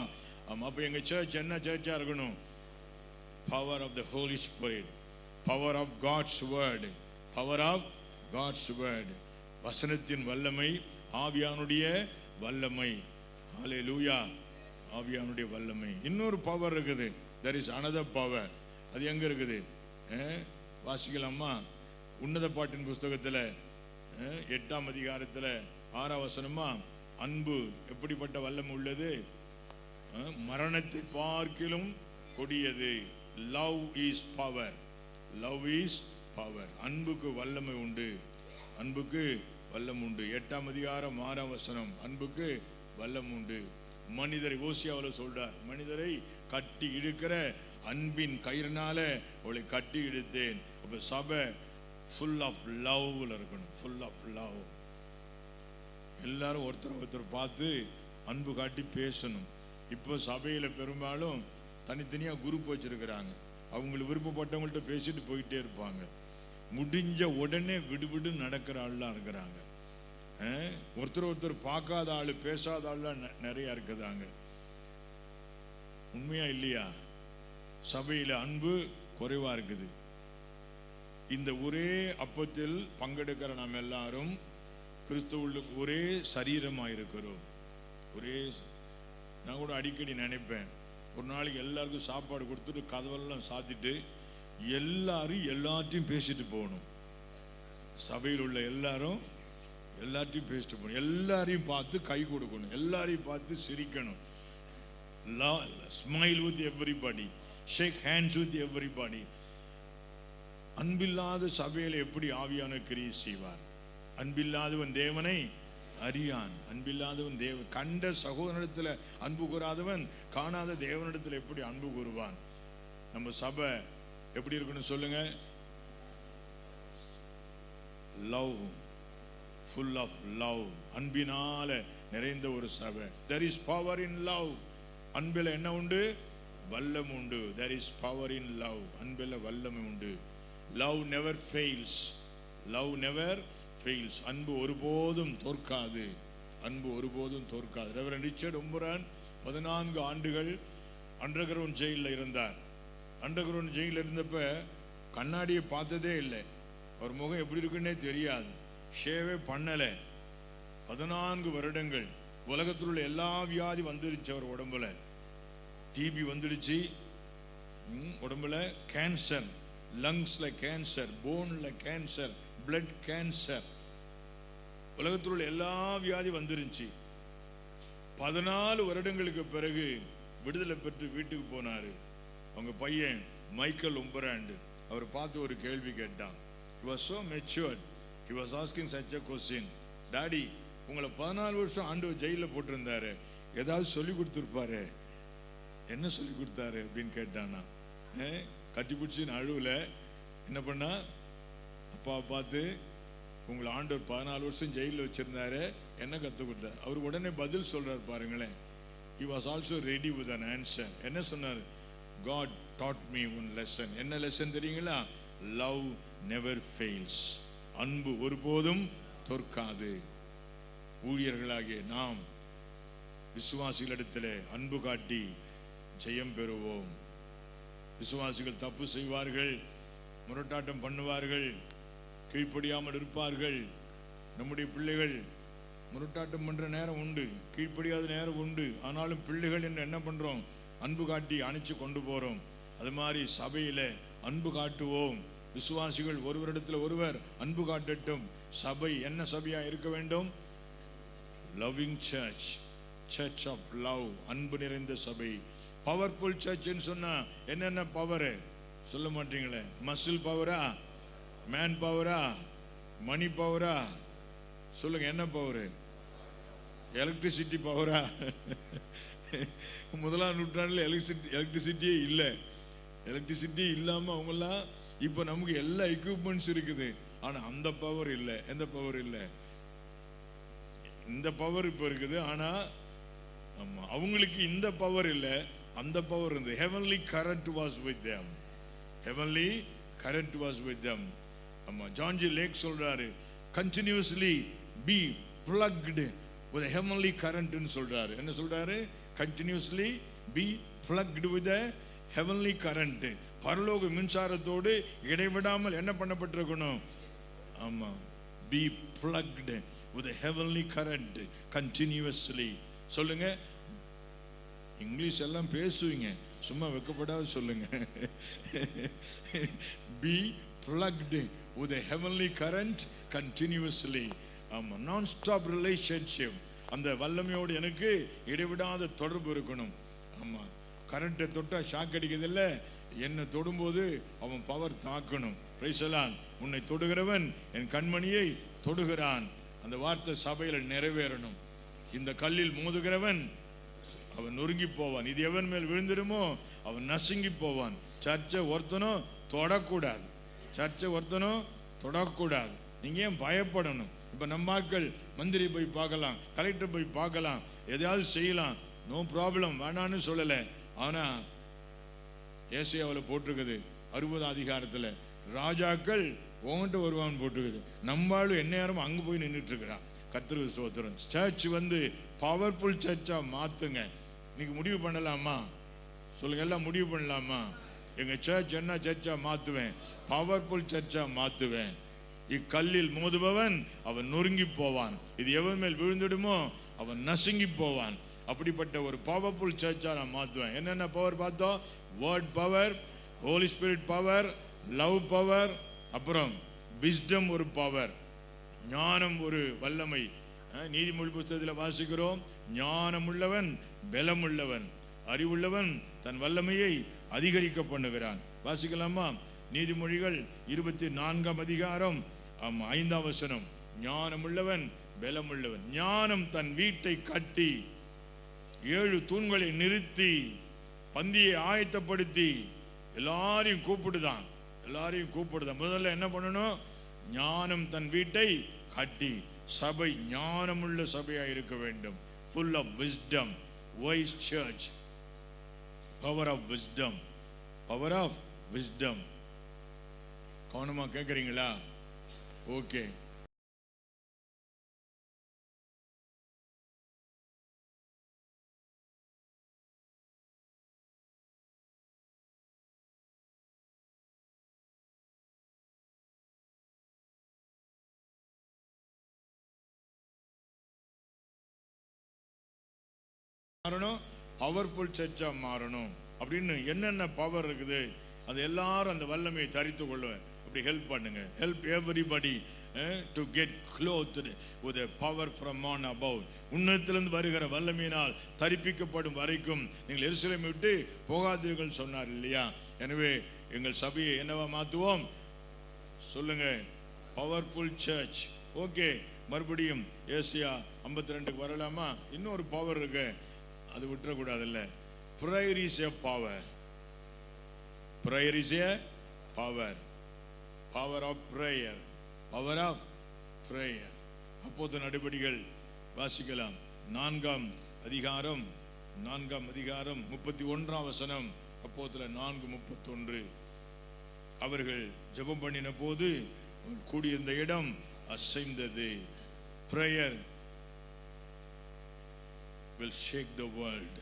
அப்ப எங்க சர்ச் என்ன சர்ச்சா இருக்கணும்? power of the Holy Spirit, power of God's word, power of God's word. வசனத்தின் வல்லமை, ஆவியானுடைய வல்லமை. ஹல்லேலூயா, ஆவியானுடைய வல்லமை. இன்னொரு பவர் இருக்குது, there is another power. அது எங்க இருக்குது? வாசிக்கலாமா? உன்னத பாட்டின் புஸ்தகத்தில் 8ஆம் அதிகாரத்தில் 6ஆம் வசனமா, அன்பு எப்படிப்பட்ட வல்லமை உள்ளது, மரணத்தை பார்க்கிலும் கொடியது. Love is power, love is power. அன்புக்கு வல்லமை உண்டு, அன்புக்கு வல்லம் உண்டு. 8ஆம் அதிகாரம் 6ஆம் வசனம், அன்புக்கு வல்லம் உண்டு. மனிதரை ஓசியாவில் சொல்றார், மனிதரை கட்டி இழுக்கிற அன்பின் கயிறுனால அவளை கட்டி இழுத்தேன். அப்ப சபை ஃபுல் ஆஃப் லவ்ல இருக்கணும், ஃபுல் ஆஃப் லவ். எல்லாரும் ஒருத்தர் ஒருத்தர் பார்த்து அன்பு காட்டி பேசணும். இப்போ சபையில் பெரும்பாலும் தனித்தனியாக குரூப் வச்சிருக்கிறாங்க. அவங்களுக்கு விருப்பப்பட்டவங்கள்ட்ட பேசிட்டு போயிட்டே இருப்பாங்க. முடிஞ்ச உடனே விடுவிடு நடக்கிற ஆள்லாம் இருக்கிறாங்க. ஒருத்தர் ஒருத்தர் பார்க்காத ஆள், பேசாத ஆள்லாம் நிறையா இருக்குதாங்க. உண்மையா இல்லையா? சபையில் அன்பு குறைவா இருக்குது. இந்த ஒரே அப்பத்தில் பங்கெடுக்கிற நாம் எல்லாரும் கிறிஸ்துவுக்கு ஒரே சரீரமாக இருக்கிறோம். ஒரே, நான் கூட அடிக்கடி நினைப்பேன், ஒரு நாளைக்கு எல்லாருக்கும் சாப்பாடு கொடுத்துட்டு கதவெல்லாம் சாத்திட்டு எல்லாரும் எல்லாத்தையும் பேசிட்டு போகணும். சபையில் உள்ள எல்லாரும் எல்லாத்தையும் பேசிட்டு போகணும். எல்லாரையும் பார்த்து கை கொடுக்கணும், எல்லாரையும் பார்த்து சிரிக்கணும். Smile with everybody, shake hands with everybody. அன்பில்லாத சபையில் எப்படி ஆவியான கிரியை செய்வார்? அன்பில்லாதவன் தேவனை அறியான். அன்பில்லாதவன் கண்ட சகோதரனிடத்தில் அன்பு கூறாதவன் காணாத தேவனிடத்தில் எப்படி அன்பு கூறுவான்? நம்ம சபை எப்படி இருக்குன்னு சொல்லுங்க. லவ், ஃபுல் ஆஃப் லவ், அன்பினால நிறைந்த ஒரு சபை. there is power in love. அன்பில் என்ன உண்டு? வல்லம் உண்டு. there is power in love. அன்பில் வல்லமை உண்டு. love never fails, love never fails. அன்பு ஒருபோதும் தோற்காது, அன்பு ஒருபோதும் தோற்காது. ரெவரண்ட் ரிச்சர்ட் உம்பரான் 14 ஆண்டுகள் அண்டர் கிரவுண்ட் ஜெயிலில் இருந்தார். அண்டர் கிரவுண்ட் ஜெயிலில் இருந்தப்ப கண்ணாடியை பார்த்ததே இல்லை. அவர் முகம் எப்படி இருக்குன்னே தெரியாது, ஷேவே பண்ணலை. 14 வருடங்கள் உலகத்தில் உள்ள எல்லா வியாதி வந்துருச்சு அவர் உடம்புல. டிபி வந்துடுச்சு உடம்புல, கேன்சர், லங்ஸ்ல கேன்சர், போன்ல கேன்சர், பிளட் கேன்சர், உலகத்தில் உள்ள எல்லா வியாதி வந்துருச்சு. 14 வருடங்களுக்கு பிறகு விடுதலை பெற்று வீட்டுக்கு போனாரு. அவங்க பையன் மைக்கேல் உம்பராண்ட் அவர் பார்த்து ஒரு கேள்வி கேட்டான். He was so matured. He was asking such a question. Daddy, உங்களை 14 வருஷம் ஆண்டவர் ஜெயிலில் போட்டிருந்தாரு, ஏதாவது சொல்லி கொடுத்துருப்பாரு, என்ன சொல்லி கொடுத்தாரு அப்படின்னு கேட்டானா. கட்டி பிடிச்சி அழுவில் என்ன பண்ணா, அப்பாவை பார்த்து, உங்களை ஆண்டவர் 14 வருஷம் ஜெயிலில் வச்சிருந்தாரு, என்ன கற்றுக் கொடுத்தாரு? அவர் உடனே பதில் சொல்றாரு பாருங்களேன். He was also ready with an answer. என்ன சொன்னார்? God taught me one lesson. என்ன லெசன் தெரியுங்களா? Love never fails. அன்பு ஒருபோதும் தோற்காது. ஊழியர்களாகிய நாம் விசுவாசிகளிடத்தில் அன்பு காட்டி ஜெயம் பெறுவோம். விசுவாசிகள் தப்பு செய்வார்கள், முரட்டாட்டம் பண்ணுவார்கள், கீழ்ப்படியாமல் இருப்பார்கள். நம்முடைய பிள்ளைகள் முரட்டாட்டம் பண்ற நேரம் உண்டு, கீழ்ப்படியாத நேரம் உண்டு. ஆனாலும் பிள்ளைகள் என்று என்ன பண்றோம்? அன்பு காட்டி அணைச்சு கொண்டு போறோம். அது மாதிரி சபையில அன்பு காட்டுவோம். விசுவாசிகள் ஒருவரிடத்தில் ஒருவர் அன்பு காட்டட்டும். சபை என்ன சபையா இருக்க வேண்டும்? Loving church, church of love, அன்பு நிறைந்த சபை. பவர்ஃபுல் சர்ச்னு சொன்னா என்னென்ன பவர் சொல்ல மாட்டீங்களே? மசில் பவரா, மேன் பவரா, மணி பவரா? சொல்லுங்க, என்ன பவர்? எலக்ட்ரிசிட்டி பவரா? முதலாம் நூற்றாண்டில் எலக்ட்ரிசிட்டியே இல்லை. எலக்ட்ரிசிட்டி இல்லாமல் அவங்கெல்லாம் இப்போ நமக்கு எல்லா எக்யூப்மெண்ட்ஸ் இருக்குது, ஆனால் அந்த பவர் இல்லை. எந்த பவர் இல்லை? இந்த பவர் இப்போ இருக்குது, ஆனால் ஆமாம் அவங்களுக்கு இந்த பவர் இல்லை, அந்த பவர் இருந்தது. Heavenly current was with them, heavenly current was with them. ஆமாம், ஜான் ஜி லேக் சொல்றாரு, continuously be plugged with heavenly கரண்ட்னு சொல்றாரு. என்ன சொல்றாரு? Continuously be plugged with heavenly current. பரலோக மின்சாரத்தோடு இடைவிடாமல் என்ன பண்ணப்பட்டிருக்கணும்? ஆமா, be plugged with heavenly current continuously. சொல்லுங்க, இங்கிலீஷ் எல்லாம் பேசுவீங்க, சும்மா வெக்கப்படாது சொல்லுங்க. Be plugged with a heavenly current continuously. Non-stop relationship. அந்த வல்லமையோடு எனக்கு இடைவிடாத தொடர்பு இருக்கணும். ஆமா, கரண்ட்டை தொட்டா ஷாக் அடிக்கிறதில்ல, என்னை தொடும்போது அவன் பவர் தாக்கணும். Praise the Lord. உன்னை தொடுகிறவன் என் கண்மணியை தொடுகிறான். அந்த வார்த்தை சபையில் நிறைவேறணும். இந்த கல்லில் மோதுகிறவன் அவன் நொறுங்கி போவான், இது எவன் மேல் விழுந்துடுமோ அவன் நசுங்கி போவான். சர்ச்சை ஒருத்தனும் தொடக்கூடாது, சர்ச்சை ஒருத்தனும் தொடக்கூடாது. நீங்க ஏன் பயப்படணும்? இப்ப நம்ம ஆட்கள் மந்திரி போய் பார்க்கலாம், கலெக்டர் போய் பார்க்கலாம், எதையாவது செய்யலாம், நோ ப்ராப்ளம், வேணான்னு சொல்லலை. ஆனா ஏசாயாவில் போட்டிருக்குது 60 அதிகாரத்தில், ராஜாக்கள் உங்கள்கிட்ட வருவான்னு போட்டிருக்குது. நம்மளும் எந்நேரம் அங்கே போய் நின்றுட்டு இருக்கிறான். கர்த்தருக்கு ஸ்தோத்திரம். சர்ச் வந்து பவர்ஃபுல் சர்ச்சா மாத்துங்க. இன்னைக்கு முடிவு பண்ணலாமா? சொல்லுங்க, எல்லாம் முடிவு பண்ணலாமா? எங்க சர்ச் என்ன சர்ச்சா மாத்துவேன்? பவர்ஃபுல் சர்ச்சா மாத்துவேன். இக்கல்லில் மோதுபவன் அவன் நொறுங்கி போவான், இது எவன் மேல் விழுந்துடுமோ அவன் நசுங்கி போவான். அப்படிப்பட்ட ஒரு பவர்ஃபுல் சர்ச்சா நான் மாத்துவேன். என்னென்ன பவர் பார்த்தோம்? Word power, holy spirit power, love power, அப்புறம் விஸ்டம் ஒரு பவர், ஞானம் ஒரு வல்லமை. நீதிமொழி புத்தகத்தில் வாசிக்கிறோம், ஞானம் உள்ளவன் பலம் உள்ளவன், அறிவுள்ளவன் தன் வல்லமையை அதிகரிக்க பண்ணுகிறான். வாசிக்கலாமா? நீதிமொழிகள் 24 அதிகாரம் 5 வசனம். ஞானம் உள்ளவன் பலம் உள்ளவன். ஞானம் தன் வீட்டை கட்டி 7 தூண்களை நிறுத்தி பந்தியை ஆயத்தப்படுத்தி எல்லாரையும் கூப்பிடுதான், எல்லாரையும் கூப்பிடுதான். முதல்ல என்ன பண்ணணும்? ஞானம் தன் வீட்டை கட்டி. சபை ஞானமுள்ள சபையா இருக்க வேண்டும். full of wisdom, wise church, power of wisdom, power of wisdom. கவனமா கேட்குறீங்களா? ஓகே. மாறணும், பவர்ஃபுல் சர்ச்சா மாறணும். அப்படின்னு என்னென்ன பவர் இருக்குது அது எல்லாரும் அந்த வல்லமையை தரித்து கொள்ளுவேன். அப்படி ஹெல்ப் பண்ணுங்க. Help everybody to get clothed with a power from on above. உன்னதத்திலிருந்து வருகிற வல்லமையினால் தரிப்பிக்கப்படும் வரைக்கும் நீங்கள் எருசலேமை விட்டு போகாதீர்கள் சொன்னார் இல்லையா? எனவே எங்கள் சபையை என்னவா மாற்றுவோம்? சொல்லுங்க, பவர்ஃபுல் சர்ச். ஓகே, மறுபடியும் ஏசியா 52 வரலாமா? இன்னொரு பவர் இருக்கு, அது விட்டுறக்கூடாதுல்ல. prayer is a power, prayer is a power, power of prayer, power of prayer. அப்போது நடபடிகள் வாசிக்கலாம் 4 அதிகாரம் 31 வசனம். அப்போதுல 4:31. அவர்கள் ஜெபம் பண்ணின போது கூடியிருந்த இடம் அசைந்தது. prayer will shake the world.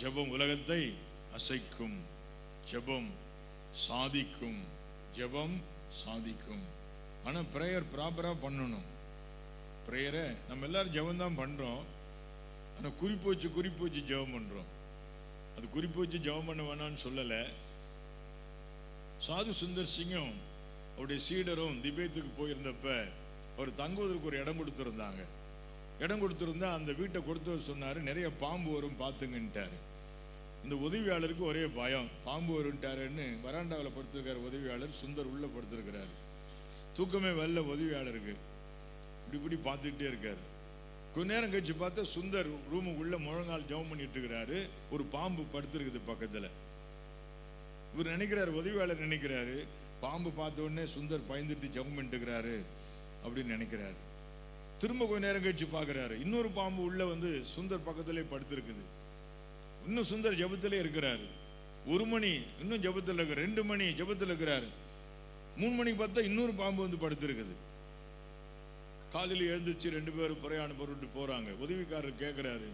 ஜெபம் உலகத்தை அசைக்கும், ஜெபம் சாதிக்கும், ஜெபம் சாதிக்கும். ஆனா பிரேயர் ப்ராப்பரா பண்ணணும். பிரேயரை நம்ம எல்லாரும் ஜெபம் தான் பண்றோம், ஆனா குறிப்பு வச்சு ஜெபம் பண்றோம். அது குறிப்பு வச்சு ஜெபம் பண்ண வேணான்னு சொல்லலை. சாது சுந்தர் சிங்கும் அவருடைய சீடரும் திபேத்துக்கு போயிருந்தப்ப அவர் தங்குவதற்கு ஒரு இடம் கொடுத்துருந்தாங்க. இடம் கொடுத்துருந்தா அந்த வீட்டை கொடுத்தவர் சொன்னார், நிறைய பாம்பு வரும் பார்த்துங்கன்ட்டாரு. இந்த உதவியாளருக்கு ஒரே பயம், பாம்பு வரும்ட்டாருன்னு வராண்டாவில் படுத்திருக்காரு உதவியாளர். சுந்தர் உள்ள படுத்திருக்கிறார், தூக்கமே வரல உதவியாளருக்கு. இப்படி பார்த்துக்கிட்டே இருக்காரு. கொஞ்ச நேரம் கழிச்சு பார்த்தா சுந்தர் ரூமுக்குள்ள முழங்கால் ஜெபம் பண்ணிட்டு இருக்கிறாரு. ஒரு பாம்பு படுத்திருக்குது பக்கத்தில். இவர் நினைக்கிறாரு, உதவியாளர் நினைக்கிறாரு, பாம்பு பார்த்த உடனே சுந்தர் பயந்துட்டு ஜெபம் பண்ணிட்டு இருக்கிறாரு அப்படின்னு நினைக்கிறாரு. திரும்ப கொஞ்ச நேரம் கழிச்சு பார்க்கிறாரு, இன்னொரு பாம்பு உள்ள வந்து சுந்தர் பக்கத்திலே படுத்திருக்குது. இன்னும் சுந்தர் ஜெபத்திலே இருக்கிறாரு. 1 மணி இன்னும் ஜெபத்தில் இருக்கிற, 2 மணி ஜெபத்தில் இருக்கிறாரு. 3 மணிக்கு பார்த்தா இன்னொரு பாம்பு வந்து படுத்திருக்குது. காலையில் எழுந்துச்சு 2 பேரும் பிரயாணம் பொருட்டு போறாங்க. உதவிக்காரர் கேட்கிறாரு,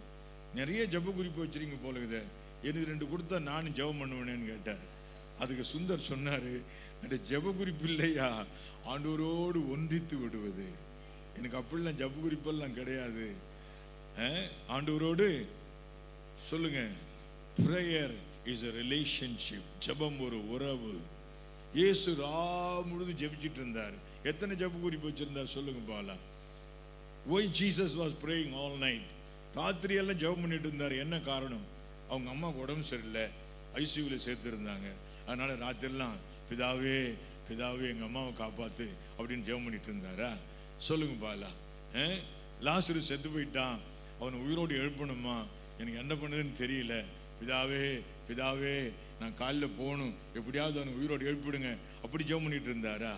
நிறைய ஜெப குறிப்பு வச்சிருங்க போல இருக்குது, எனக்கு 2 கொடுத்தா நானும் ஜெபம் பண்ணுவேனேன்னு கேட்டார். அதுக்கு சுந்தர் சொன்னாரு, அந்த ஜெப குறிப்பு இல்லையா, ஆண்டவரோடு ஒன்றித்து விடுவது. எனக்கு அப்படிலாம் ஜெப குறிப்பெல்லாம் கிடையாது. ஆண்டவரோடு சொல்லுங்க, prayer is a relationship. ஜெபம் ஒரு உறவு. இயேசு முழுது ஜெபிச்சிட்டு இருந்தார். எத்தனை ஜெப குறிப்பு வச்சிருந்தார் சொல்லுங்க பாலாம். Why Jesus was praying all night? ராத்திரி எல்லாம் ஜெபம் பண்ணிட்டு இருந்தார். என்ன காரணம்? அவங்க அம்மாவுக்கு உடம்பு சரியில்லை, ஐசியூவில் சேர்த்துருந்தாங்க. அதனால ராத்திரிலாம் பிதாவே பிதாவே எங்கள் அம்மாவை காப்பாத்து அப்படின்னு ஜெபம் பண்ணிட்டு இருந்தாரா? சொல்லுங்க பாலா. லாசரு செத்து போயிட்டான், அவனை உயிரோடு எழுப்பணுமா, எனக்கு என்ன பண்ணுதுன்னு தெரியல, பிதாவே பிதாவே நான் காலையில் போகணும், எப்படியாவது அவனை உயிரோடு எழுப்பிடுங்க, அப்படி ஜெபம் பண்ணிட்டு இருந்தாரா?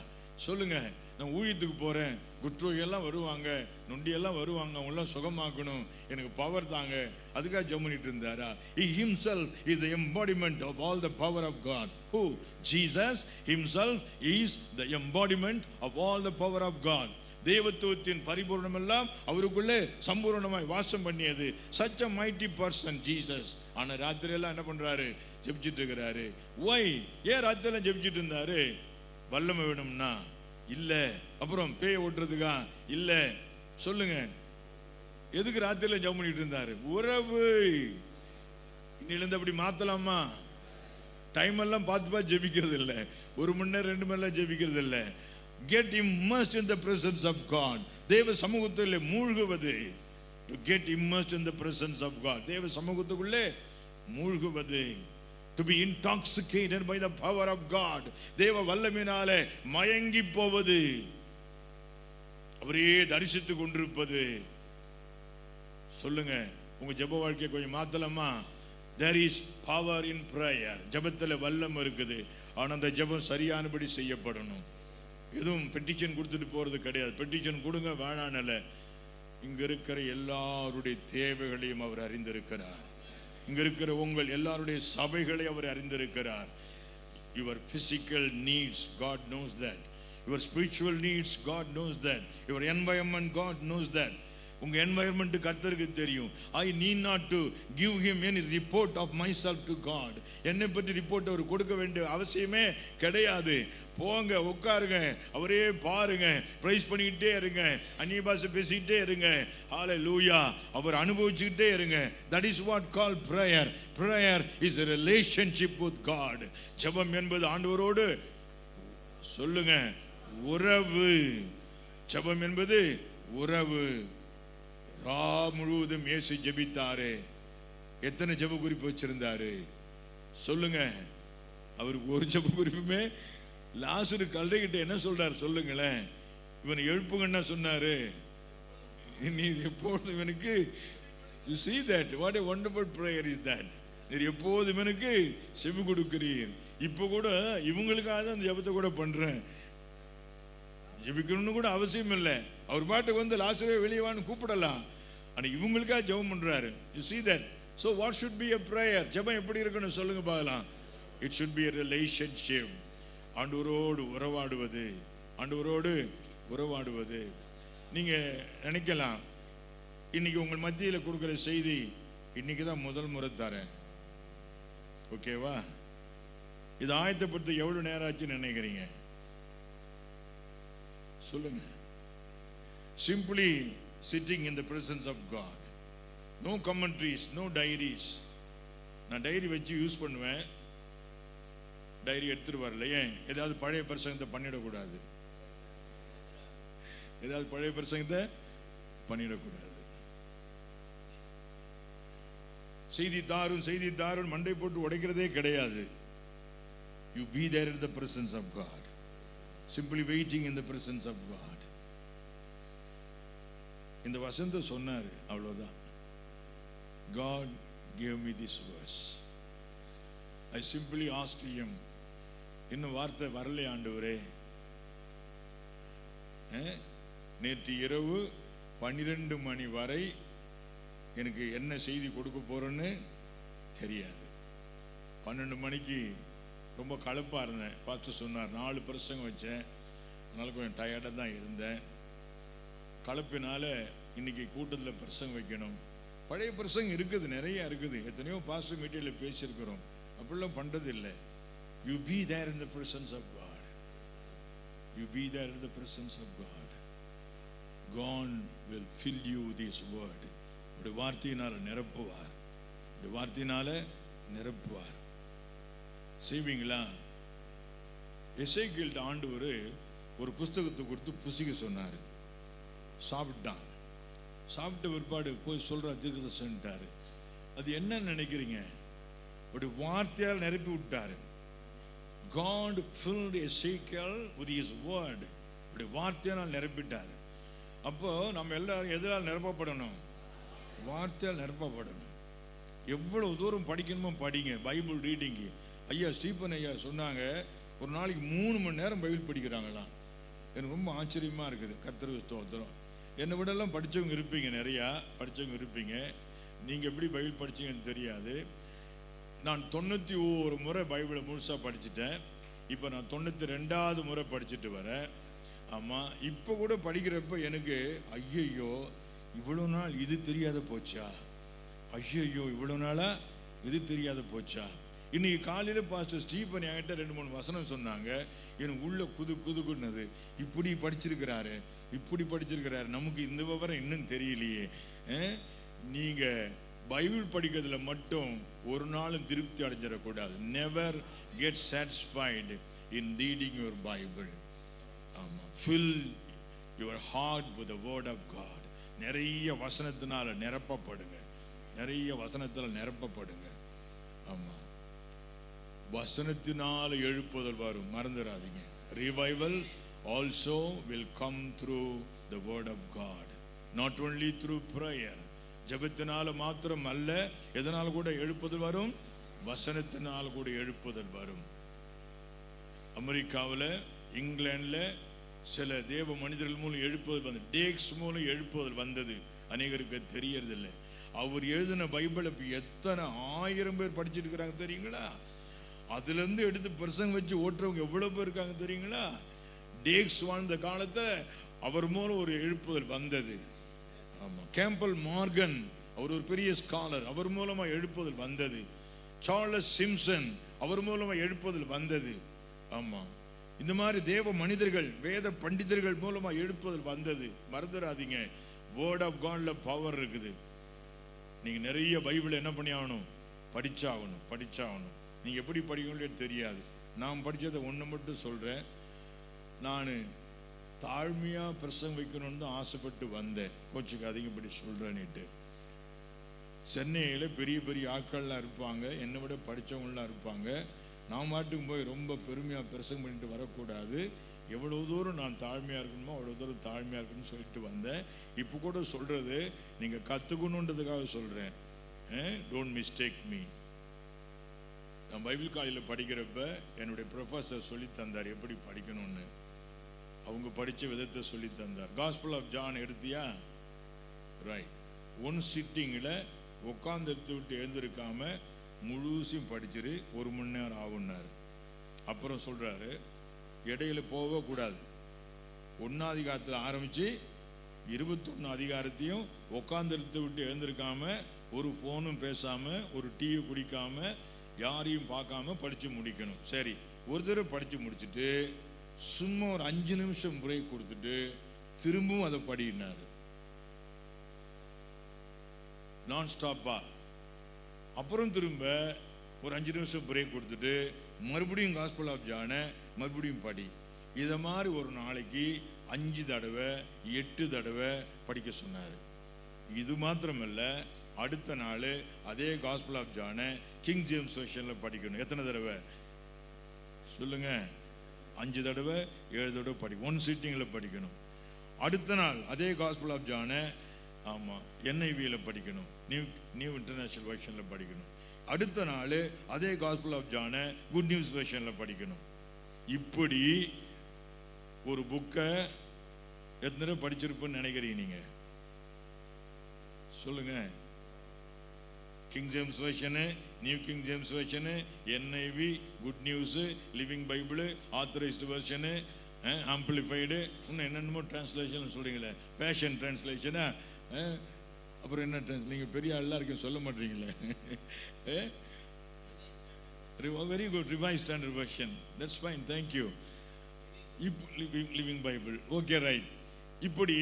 சொல்லுங்க. நான் ஊழியத்துக்கு போகிறேன், குற்றவையெல்லாம் வருவாங்க, நொண்டியெல்லாம் வருவாங்க, அவங்களாம் சுகமாக்கணும், எனக்கு பவர் தாங்க, அதுக்காக ஜெபம் பண்ணிட்டு இருந்தாரா? He himself is the embodiment of all the power of God. Who? Jesus himself is the embodiment of all the power of God. தேவத்துவத்தின் பரிபூர்ணம் எல்லாம் அவருக்குள்ளே சம்பூர்ணமாய் வாசம் பண்ணியது. such a mighty person Jesus. ஆனா ராத்திரி எல்லாம் என்ன பண்றாரு? ஜெபிச்சிட்டு இருக்கிறாரு. why? ஏன் ராத்திரி எல்லாம் ஜெபிச்சிட்டு இருந்தாரு? வல்லமை வேணும்னா இல்ல, அப்புறம் பேய ஓட்டுறதுக்கா இல்ல, சொல்லுங்க. எதுக்கு ராத்திரில ஜெபம் பண்ணிட்டு இருந்தாரு? உறவு. இன்னிலிருந்து அப்படி மாத்தலாமா? டைம் எல்லாம் பார்த்து ஜெபிக்கிறது இல்லை, 1 மணி நேரம் 2 மணி நேரம் ஜெபிக்கிறது இல்லை. Get immersed in the presence of God. தேவ சமூகத்தில் மூழ்குவது. To get immersed in the presence of God. தேவ சமூகத்துக்குள்ளே மூழ்குவது. To be intoxicated by the power of God. தேவ வல்லமையினாலே மயங்கி போவது, அவரையே தரிசித்துக் கொண்டிருப்பது. சொல்லுங்க. உங்க ஜெப வாழ்க்கையை கொஞ்சம் மாத்தலாமா? There is power in prayer. ஜெபத்தில் வல்லம் இருக்குது. ஆனால் அந்த ஜெபம் சரியானபடி செய்யப்படணும். எதுவும் பெட்டிஷன் கொடுத்துட்டு போறது கிடையாது. பெட்டிஷன் கொடுங்க வேணானல. இங்க இருக்கிற எல்லாருடைய தேவைகளையும் அவர் அறிந்திருக்கிறார். இங்க இருக்கிற உங்கள் எல்லாருடைய சபைகளை அவர் அறிந்திருக்கிறார். Your physical needs, God knows that. Your spiritual needs, God knows that. Your environment, God knows that. உங்க என்வாயர்மெண்ட் கர்த்தருக்கு தெரியும். I need not to give him any report of myself to God. என்னை பற்றி ரிப்போர்ட் அவர் கொடுக்க வேண்டிய அவசியமே கிடையாது. போங்க, உட்காருங்க, அவரே பாருங்க, பிரைஸ் பண்ணிக்கிட்டே இருங்க, அந்நிய பாஷை பேசிக்கிட்டே இருங்க. ஹல்லேலூயா. அவர் அனுபவிச்சுக்கிட்டே இருங்க. That is what called prayer. Prayer is a relationship with God. ஜெபம் என்பது ஆண்டவரோடு சொல்லுங்க உறவு. ஜெபம் என்பது உறவு. முழுவதும் இயேசு ஜெபித்தாரு. எத்தனை ஜெப குறிப்பு வச்சிருந்தாரு சொல்லுங்க. அவருக்கு ஒரு ஜெப குறிப்புமே. லாசரு கல்லைகிட்ட என்ன சொல்றாரு சொல்லுங்களேன். இவனை எழுப்புங்கன்னா சொன்னாரு, நீ எப்போதும் இவனுக்கு you see that what a wonderful prayer is that. நீர் எப்போதும் இவனுக்கு செவி கொடுக்கிறீர். இப்போ கூட இவங்களுக்காக தான் அந்த ஜெபத்தை கூட பண்றேன். ஜெபிக்கணும்னு கூட அவசியம் இல்லை. அவர் பாட்டுக்கு வந்து லாசரே வெளியவான்னு கூப்பிடலாம். ஆனா இவங்களுக்காக ஜெபம் பண்றாரு. You see that? So what should be a prayer? ஜெபம் எப்படி இருக்கணும் சொல்லுங்க பார்க்கலாம். It should be a relationship. ஆண்டவரோடு உறவாடுவது. ஆண்டவரோடு உறவாடுவது. நீங்க நினைக்கலாம், இன்னைக்கு உங்கள் மத்தியில் கொடுக்கிற செய்தி இன்னைக்கு தான் முதல் முறை தரேன், ஓகேவா? இது ஆயத்தப்படுத்த எவ்வளவு நேரம் ஆச்சுன்னு நினைக்கிறீங்க சொல்லுங்க. Simply sitting in the presence of God. No commentaries, no diaries. நான் டைரி வச்சு யூஸ் பண்ணுவேன், டைரி எடுத்துட்டு வரல. ஏன்? ஏதாவது பழைய பிரசங்கத்தை பண்ணிடக்கூடாது. ஏதாவது பழைய பிரசங்கத்தை பண்ணிடக்கூடாது. செய்தி தாரும் மண்டை போட்டு உடைக்கிறதே கிடையாது. You be there in the presence of God. Simply waiting in the presence of God. இந்த வசந்த சொன்னார், அவ்வளவுதான். God gave me this verse. I simply asked him, இன்னும் வார்த்தை வரல ஆண்டவரே. நேற்று இரவு 12 மணி வரை எனக்கு என்ன செய்தி கொடுக்க போறேன்னு தெரியாது. 12 மணிக்கு ரொம்ப களைப்பா இருந்தேன். பாஸ்டர் சொன்னார் 4 பிரசங்கம் வச்சேன், அதனால கொஞ்சம் டயர்டாக தான் இருந்தேன். கலப்பினால இன்னைக்கு கூட்டத்தில் பிரசங்கம் வைக்கணும். பழைய பிரசங்கம் இருக்குது, நிறைய இருக்குது. எத்தனையோ பாஸ்டர் மீட்டிங்கில் பேசியிருக்கிறோம். அப்படிலாம் பண்ணுறது இல்லை. You be there in the presence of God. You be there in the presence of God. God will fill you this word. ஒரு வார்த்தையினால நிரப்புவார். ஒரு வார்த்தையினால நிரப்புவார். செய்வீங்களா? எசேக்கியேல்ட்ட ஆண்டவர் ஒரு புஸ்தகத்தை கொடுத்து புசிக்க சொன்னார். சாப்பிட்டான். சாப்பிட்ட பிற்பாடு போய் சொல்ற தீர்க்கதரிசனம்ட்டாரு. அது என்னன்னு நினைக்கிறீங்க? ஒரு வார்த்தையால் நிரப்பி விட்டாரு. God filled Ezekiel with his word. ஒரு வார்த்தையால் நிரப்பிட்டாரு. அப்போ நம்ம எல்லாரும் எதனால் நிரப்பப்படணும்? வார்த்தையால் நிரப்பப்படணும். எவ்வளவு தூரம் படிக்கணுமோ படிங்க. பைபிள் ரீடிங்கு ஐயா ஸ்டீபன் ஐயா சொன்னாங்க, ஒரு நாளைக்கு 3 மணி நேரம் பைபிள் படிக்கிறாங்களாம். எனக்கு ரொம்ப ஆச்சரியமாக இருக்குது. கர்த்தருக்கு ஸ்தோத்திரம். என்னை விடலாம் படித்தவங்க இருப்பீங்க, நிறையா படித்தவங்க இருப்பீங்க. நீங்கள் எப்படி பைபிள் படித்தீங்கன்னு தெரியாது. நான் 91 முறை பைபிளை முழுசாக படிச்சுட்டேன். இப்போ நான் 92வது முறை படிச்சுட்டு வரேன். ஆமாம், இப்போ கூட படிக்கிறப்ப எனக்கு ஐயையோ இவ்வளோ நாள் இது தெரியாத போச்சா, ஐயையோ இவ்வளோ நாளாக இது தெரியாத போச்சா. இன்னைக்கு காலையில் பாஸ்டர் ஸ்டீபன் என்கிட்ட 2-3 வசனம் சொன்னாங்க. எனக்கு உள்ள குதுக்குன்னது. இப்படி படிச்சிருக்கிறாரு, இப்படி படிச்சிருக்கிறாரு, நமக்கு இந்த விவரம் இன்னும் தெரியலையே. நீங்கள் பைபிள் படிக்கிறதுல மட்டும் ஒரு நாளும் திருப்தி அடைஞ்சிடக்கூடாது. Never get satisfied in reading your Bible. ஆமாம், fill your heart with the word of God. நிறைய வசனத்தினால் நிரப்பப்படுங்க, நிறைய வசனத்தில் நிரப்பப்படுங்க. ஆமாம், வசனத்தினால் எழுப்புதல் வரும், மறந்துடாதீங்க. Revival also will come through the word of God, not only through prayer. ஜெபத்தினால மாத்திரம் அல்ல, எதனால் கூட எழுப்புதல் வரும்? வசனத்தினால் கூட எழுப்புதல் வரும். அமெரிக்காவில், இங்கிலாண்டில் சில தேவ மனிதர்கள் மூலம் எழுப்புதல் வந்தது. டேக்ஸ் மூலம் எழுப்புதல் வந்தது. அநேகருக்கு தெரியறதில்லை. அவர் எழுதின பைபிளை எத்தனை 1000 பேர் படிச்சுட்டு இருக்கிறாங்க தெரியுங்களா? அதுலேருந்து எடுத்து பிரசங்கம் வச்சு ஓட்டுறவங்க எவ்வளோ பேர் இருக்காங்க தெரியுங்களா? டேக்ஸ் வாழ்ந்த காலத்தை அவர் மூலம் ஒரு எழுப்புதல் வந்தது. ஆமாம், கேம்பல் மார்கன் அவர் ஒரு பெரிய ஸ்காலர், அவர் மூலமாக எழுப்புதல் வந்தது. சார்லஸ் சிம்சன் அவர் மூலமாக எழுப்புதல் வந்தது. ஆமாம், இந்த மாதிரி தேவ மனிதர்கள், வேத பண்டிதர்கள் மூலமாக எழுப்புதல் வந்தது. மறந்துடாதீங்க, வேர்ட் ஆஃப் காட்ல பவர் இருக்குது. நீங்கள் நிறைய பைபிள் என்ன பண்ணி ஆகணும்? படிச்சாகணும். நீங்கள் எப்படி படிக்கணும்னு தெரியாது. நான் படித்ததை ஒன்று மட்டும் சொல்கிறேன். நான் தாழ்மையாக பிரசங்கம் வைக்கணும்னு தான் ஆசைப்பட்டு வந்தேன். கோச்சுக்கு அதிகப்படி சொல்கிறேன்னுட்டு. சென்னையில் பெரிய பெரிய ஆட்கள்லாம் இருப்பாங்க, என்னை விட படித்தவங்களாம் இருப்பாங்க. நான் மாட்டுக்கும் போய் ரொம்ப பெருமையாக பிரசங்கம் பண்ணிட்டு வரக்கூடாது. எவ்வளோ தூரம் நான் தாழ்மையாக இருக்கணுமோ அவ்வளோ தூரம் தாழ்மையாக இருக்கணும்னு சொல்லிட்டு வந்தேன். இப்போ கூட சொல்கிறது நீங்கள் கற்றுக்கணுன்றதுக்காக சொல்கிறேன். Don't mistake me. நான் பைபிள் காலேஜில் படிக்கிறப்ப என்னுடைய ப்ரொஃபஸர் சொல்லி தந்தார் எப்படி படிக்கணும்னு. அவங்க படித்த விதத்தை சொல்லி தந்தார். காஸ்பல் ஆஃப் ஜான் எடுத்தியா? ரைட். ஒன் சிட்டிங்கில் உட்காந்து எடுத்து விட்டு எழுந்திருக்காம முழுசும் படிச்சிரு, 1 மணி நேரம் ஆகுன்னாரு. அப்புறம் சொல்கிறாரு, இடையில போகக்கூடாது. 1ஆம் அதிகாரத்தில் ஆரம்பித்து 21 அதிகாரத்தையும் உட்காந்து எடுத்து விட்டு எழுந்திருக்காம, ஒரு ஃபோனும் பேசாமல், ஒரு டீயை குடிக்காமல், யாரையும் பார்க்காம படித்து முடிக்கணும். சரி, ஒரு தடவை படித்து முடிச்சுட்டு சும்மா ஒரு 5 நிமிஷம் பிரேக் கொடுத்துட்டு திரும்பவும் அதை படினார். நான் ஸ்டாப்பா. அப்புறம் திரும்ப ஒரு 5 நிமிஷம் பிரேக் கொடுத்துட்டு மறுபடியும் காஸ்பல் ஆஃப் ஜானை மறுபடியும் படி. இதை மாதிரி ஒரு நாளைக்கு 5 தடவை 8 தடவை படிக்க சொன்னார். இது மாத்திரமல்ல, அடுத்த நாள் அதே காஸ்பல் ஆஃப் ஜானை கிங் ஜேம்ஸ் வெர்ஷனில் படிக்கணும். எத்தனை தடவை சொல்லுங்க? 5 தடவை 7 தடவை படிக்கணும். 1 சிட்டிங்கில் படிக்கணும். அடுத்த நாள் அதே காஸ்பல் ஆஃப் ஜானை ஆமாம் NIVயில் படிக்கணும், நியூ இன்டர்நேஷ்னல் வெர்ஷனில் படிக்கணும். அடுத்த நாள் அதே காஸ்பல் ஆஃப் ஜானை குட் நியூஸ் வெர்ஷனில் படிக்கணும். இப்படி ஒரு புக்கை எத்தனை தடவை படிச்சிருப்பேன்னு நினைக்கிறீங்க நீங்கள்? சொல்லுங்க. King James version, new king James version, NIV, good news, living Bible, authorised version, amplified, இன்னும் என்னென்னமோ டிரான்ஸ்லேஷன் சொல்கிறீங்களே, பேஷன் டிரான்ஸ்லேஷனா, அப்புறம் என்ன நீங்கள் பெரிய ஆள்லாம் இருக்க சொல்ல மாட்டீங்களே. Very good, revise standard version, that's fine, thank you. இப்போ லிவிங் பைபிள், ஓகே ரைட். இப்படி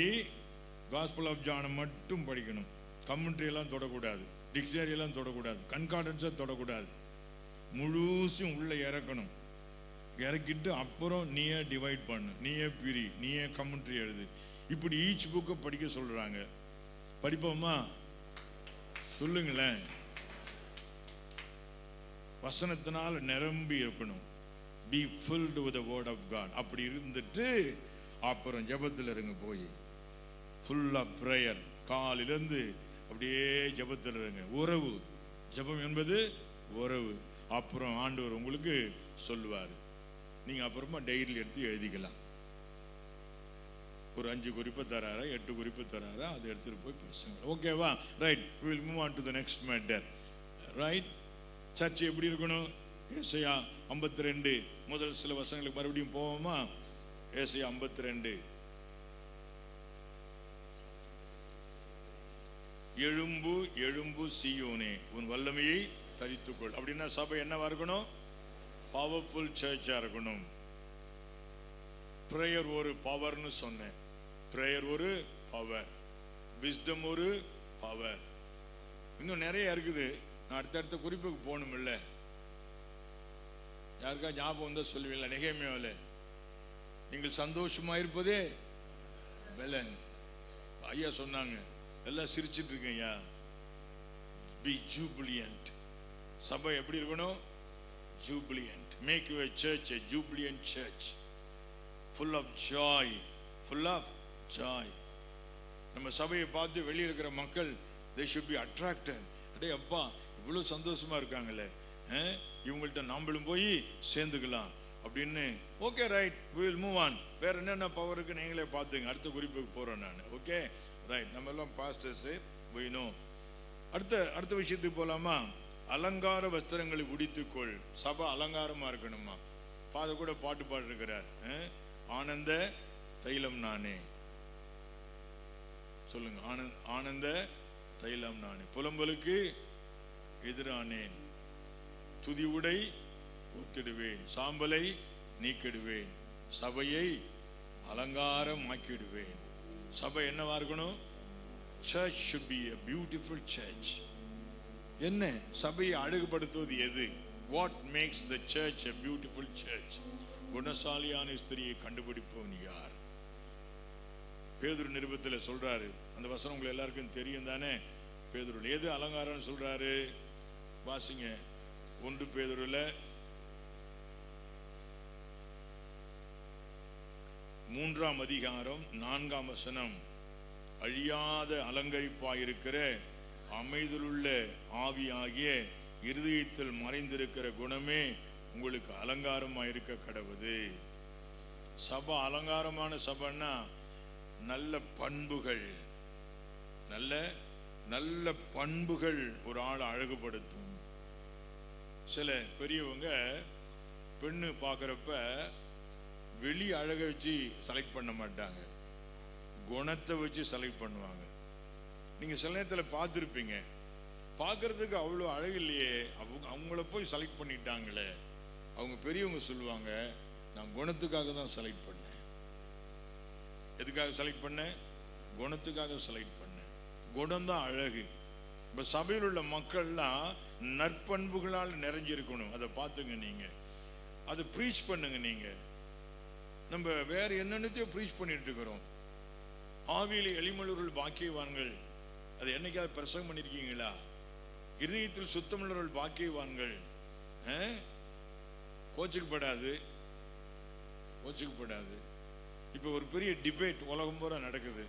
காஸ்பல் ஆஃப் ஜானை மட்டும் படிக்கணும். கமெண்ட்ரியெல்லாம் தொடக்கூடாது, டிக்ஷனரியெல்லாம் தொடக்கூடாது, கன்கார்டன்ஸை தொடக்கூடாது. முழுசும் உள்ளே இறக்கணும். இறக்கிட்டு அப்புறம் நீயே டிவைட் பண்ணு, நீயே பிரி, நீயே கமெண்ட்ரி எழுது. இப்படி ஈச் புக்கை படிக்க சொல்றாங்க. படிப்போமா? சொல்லுங்களேன். வசனத்தினால் நிரம்பி இருக்கணும். Be filled with the word of God. அப்படி இருந்துட்டு அப்புறம் ஜெபத்தில் இருங்க. போய் ஃபுல் ஆஃப் ப்ரேயர். காலிலிருந்து அப்படியே ஜெபத்தில் இருங்க. உறவு, ஜெபம் என்பது உறவு. அப்புறம் ஆண்டவர் உங்களுக்கு சொல்லுவார். நீங்கள் அப்புறமா டைரியில் எடுத்து எழுதிக்கலாம். ஒரு 5 குறிப்பு தராரா, 8 குறிப்பு தராரா, அதை எடுத்துகிட்டு போய் பிரசங்க. ஓகேவா? Right, we will move on to the next matter. Right, church எப்படி இருக்கணும்? ஏசாயா 52 முதல் சில வசனங்களுக்கு மறுபடியும் போவோமா? ஏசாயா 52. எழும்பு எழும்பு சீயோனே, உன் வல்லமையை தரித்துக்கொள். அப்படின்னா சபை என்னவா இருக்கணும்? பவர்ஃபுல் சர்ச்சா இருக்கணும். பிரேயர் ஒரு பவர்னு சொன்னேன். பிரேயர் ஒரு பவர், விஸ்டம் ஒரு பவர். இன்னும் நிறைய இருக்குது. நான் அடுத்தடுத்த குறிப்புக்கு போகணும். இல்லை, யாருக்கா ஞாபகம் வந்தா சொல்லுவீங்களா? நெகேமியாவில் நீங்கள் சந்தோஷமா இருப்பதே பெலன். ஐயா சொன்னாங்க, எல்லாம் சிரிச்சிட்டு இருக்கீங்க. Be jubilant. சபை எப்படி இருக்கணும்? Jubilant. Make your church a jubilant church, full of joy, full of joy. நம்ம சபையை பார்த்து வெளியே இருக்கிற மக்கள் they should be attracted. அடே அப்பா, இவ்வளோ சந்தோஷமா இருக்காங்களே, இவங்கள்ட்ட நாம்பளும் போய் சேர்ந்துக்கலாம் அப்படின்னு. Okay, right, we will move on. வேற என்னென்ன பவர் இருக்கு நீங்களே பார்த்துங்க. அடுத்த குறிப்புக்கு போறேன் நான். Okay, right. நம்ம எல்லாம் பாஸ்டர்ஸ், we know. அடுத்த விஷயத்துக்கு போலாமா? அலங்கார வஸ்திரங்களை உடித்துக்கொள். சபை அலங்காரமா இருக்கணுமா? பாத கூட பாட்டு பாடிருக்கிறார். ஆனந்த தைலம் நானே. சொல்லுங்க, ஆனந்த தைலம் நானே. புலம்பலுக்கு எதிரானேன். துதி உடை போத்திடுவேன். சாம்பலை நீக்கிடுவேன். சபையை அலங்காரம் ஆக்கிடுவேன். சபை என்னவா இருக்கணும்? Church should be a beautiful church. என்ன சபையை அழகுபடுத்துவது எது? What makes the church a beautiful church? குணசாலியான ஸ்திரியை கண்டுபிடிப்பவன் யார்? பேதுரு நிருபத்தில் சொல்றாரு. அந்த வசனம் உங்களுக்கு எல்லாருக்கும் தெரியும் தானே? பேதுரு எது அலங்காரம்னு சொல்றாரு? வாசிங்க. 1 பேதுருல 3ஆம் அதிகாரம் 4ஆம் வசனம். அழியாத அலங்கரிப்பாயிருக்கிற அமைதலுள்ள ஆவியாகிய இருதயத்தில் மறைந்திருக்கிற குணமே உங்களுக்கு அலங்காரமா இருக்க கடவுது. சபை அலங்காரமான சபைன்னா நல்ல பண்புகள், நல்ல பண்புகள் ஒரு ஆள் அழகுபடுத்தும். சில பெரியவங்க பெண்ணு பார்க்குறப்ப வெளி அழகை வச்சு செலக்ட் பண்ண மாட்டாங்க, குணத்தை வச்சு செலக்ட் பண்ணுவாங்க. நீங்கள் சில நேரத்தில் பார்த்துருப்பீங்க, பார்க்கறதுக்கு அவ்வளோ அழகு இல்லையே, அவங்கள போய் செலக்ட் பண்ணிட்டாங்களே. அவங்க பெரியவங்க சொல்லுவாங்க, நான் குணத்துக்காக தான் செலக்ட் பண்ணேன். எதுக்காக செலக்ட் பண்ணேன்? குணத்துக்காக செலக்ட் பண்ணேன். குணம் தான் அழகு. இப்போ சபையில் உள்ள மக்கள்லாம் நற்பண்புகளால் நிறைஞ்சிருக்கணும். அதை பார்த்துங்க. நீங்கள் அதை ப்ரீச் பண்ணுங்க. நீங்கள் நம்ம வேற என்னென்னத்தையும் ப்ரீச் பண்ணிட்டு இருக்கிறோம். ஆவியில் எளிமலுர்கள் பாக்கியவான்கள், அது என்னைக்காவது பிரசங்கம் பண்ணியிருக்கீங்களா? இருதயத்தில் சுத்தமுள்ளவர்கள் பாக்கியவான்கள். கோச்சுக்கப்படாது. இப்போ ஒரு பெரிய டிபேட் உலகம் பூரா நடக்குது.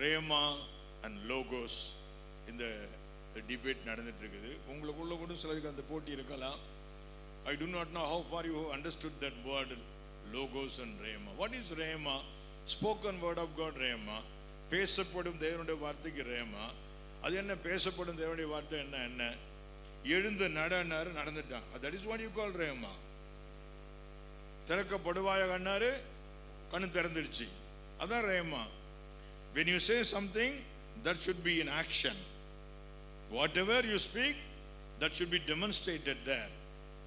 ரேமா அண்ட் லோகோஸ், இந்த டிபேட் நடந்துட்டு இருக்குது. உங்களுக்குள்ள கூட சிலருக்கு அந்த போட்டி இருக்கலாம். I do not know how far you have understood that word logos and rhema. What is rhema? Spoken word of God rhema. பேசப்படும் தேவனுடைய வார்த்தைக்கு ரேமா. அது என்ன? பேசப்படும் தேவனுடைய வார்த்தை என்ன? எழுந்து நடனாரு, நடந்துட்டான். that is what you call rhema. திறக்கப்படுவாய கண்ணாரு, கண்ணு திறந்துடுச்சு. அதான் rhema. when you say something, that should be in action. whatever you speak, that should be demonstrated there.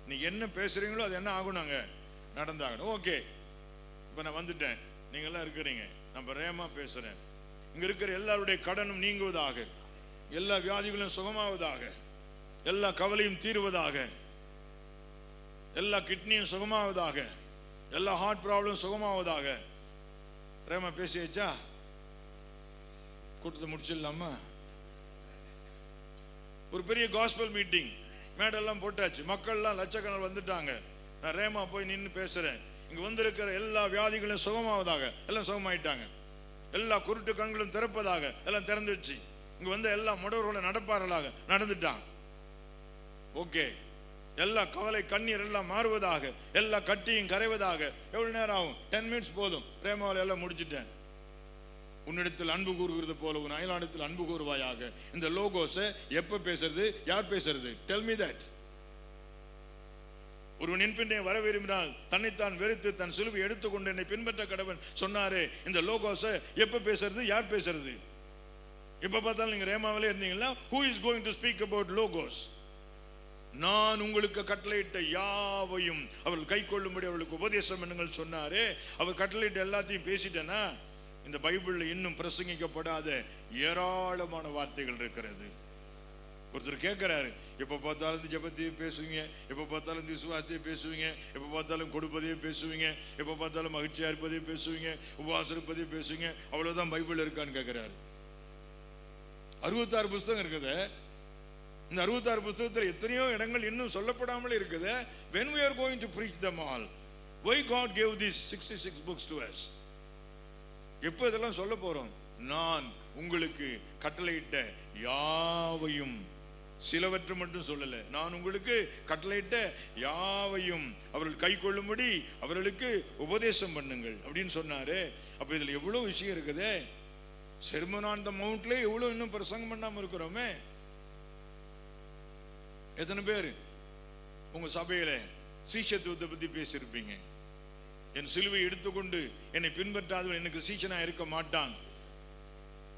நீ என்ன பேசுறீங்களோ அது என்ன ஆகணுங்க? நடந்தாகணும். ஓகே, இப்போ நான் வந்துட்டேன், நீங்கள்லாம் இருக்கிறீங்க, நம்ம ரேமா பேசுகிறேன். இங்கே இருக்கிற எல்லாருடைய கடனும் நீங்குவதாக, எல்லா வியாதிகளும் சுகமாவதாக, எல்லா கவலையும் தீருவதாக. எல்லா கிட்னியும் சுகமாவதாக, எல்லா ஹார்ட் ப்ராப்ளம் சுகமாவதாக. ரேமா பேசியாச்சா? கூட்டத்தை முடிச்சிடலாமா? ஒரு பெரிய காஸ்பல் மீட்டிங், மேடெல்லாம் போட்டாச்சு, மக்கள்லாம் லட்சக்கணக்கில் வந்துட்டாங்க. நான் ரேமா போய் நின்று பேசுறேன், இங்க வந்திருக்கிற எல்லா வியாதிகளும் சுகமாவதாக. எல்லாம் சுகமாயிட்டாங்க. எல்லா குருட்டு கண்களும் திறப்பதாக, எல்லாம் திறந்துடுச்சு. இங்க வந்து எல்லா முடவர்களும் நடப்பார்களாக, நடந்துட்டான். ஓகே. எல்லா கவலை கண்ணீர் எல்லாம் மாறுவதாக, எல்லா கட்டியும் கரைவதாக. எவ்வளவு நேரம் ஆகும்? 10 minutes போதும். ரேமாவில் எல்லாம் முடிச்சுட்டேன். உன்னிடத்தில் அன்பு கூறுகிறது போல உன் அயலானிடத்தில் அன்பு கூறுவாயாக. இந்த லோகோஸை எப்ப பேசுறது, யார் பேசுறது? Tell me that. ஒருவன் என் பின்னே வர விரும்பினால் தன்னைத்தான் வெறுத்து தன் சிலுவை எடுத்துக்கொண்டு என்னை பின்பற்ற கடவன் சொன்னாரே. இந்த லோகோஸை எப்ப பேசுறது, யார் பேசுறது? எப்ப பார்த்தாலும் நீங்க ரேமாவிலே இருந்தீங்கன்னா, who is going to speak about logos? நான் உங்களுக்கு கட்டளையிட்ட யாவையும் அவர்கள் கை கொள்ளும்படி அவர்களுக்கு உபதேசம் என்னங்கள் சொன்னாரே. அவர் கட்டளையிட்ட எல்லாத்தையும் பேசிட்டேன்னா, இந்த பைபிள்ல இன்னும் பிரசங்கிக்கப்படாத ஏராளமான வார்த்தைகள் இருக்கிறது. ஒருத்தர் கேட்கிறாரு, எப்ப பார்த்தாலும் ஜெபத்தையே பேசுவீங்க, எப்ப பார்த்தாலும் விசுவாசத்தையே பேசுவீங்க, எப்ப பார்த்தாலும் கொடுப்பதையே பேசுவீங்க, எப்ப பார்த்தாலும் மகிழ்ச்சியா இருப்பதையே பேசுவீங்க, உபவாசம் இருப்பதையே பேசுவீங்க, அவ்வளவுதான் பைபிள் இருக்கான்னு கேட்கிறாரு. 66 புஸ்தகம் இருக்குது. இந்த 66 புஸ்தகத்தில் எத்தனையோ இடங்கள் இன்னும் சொல்லப்படாமலே இருக்குது. When we are going to preach them all, why God gave these 66 books to us? எப்போ இதெல்லாம் சொல்ல போறோம்? நான் உங்களுக்கு கட்டளையிட்ட யாவையும், சிலவற்றை மட்டும் சொல்லல, நான் உங்களுக்கு கட்டளையிட்ட யாவையும் அவர்கள் கை கொள்ளும்படி அவர்களுக்கு உபதேசம் பண்ணுங்கள் அப்படின்னு சொன்னாரு. அப்ப இதுல எவ்வளவு விஷயம் இருக்குது. செர்மன் ஆன் தி மவுண்ட்ல எவ்வளவு இன்னும் பிரசங்கம் பண்ணாம இருக்கிறோமே. எத்தனை பேர் உங்க சபையில சீஷத்துவத்தை பத்தி பேசியிருப்பீங்க? என் சிலுவை எடுத்துக்கொண்டு என்னை பின்பற்றாதவன் எனக்கு சீஷனா இருக்க மாட்டான்.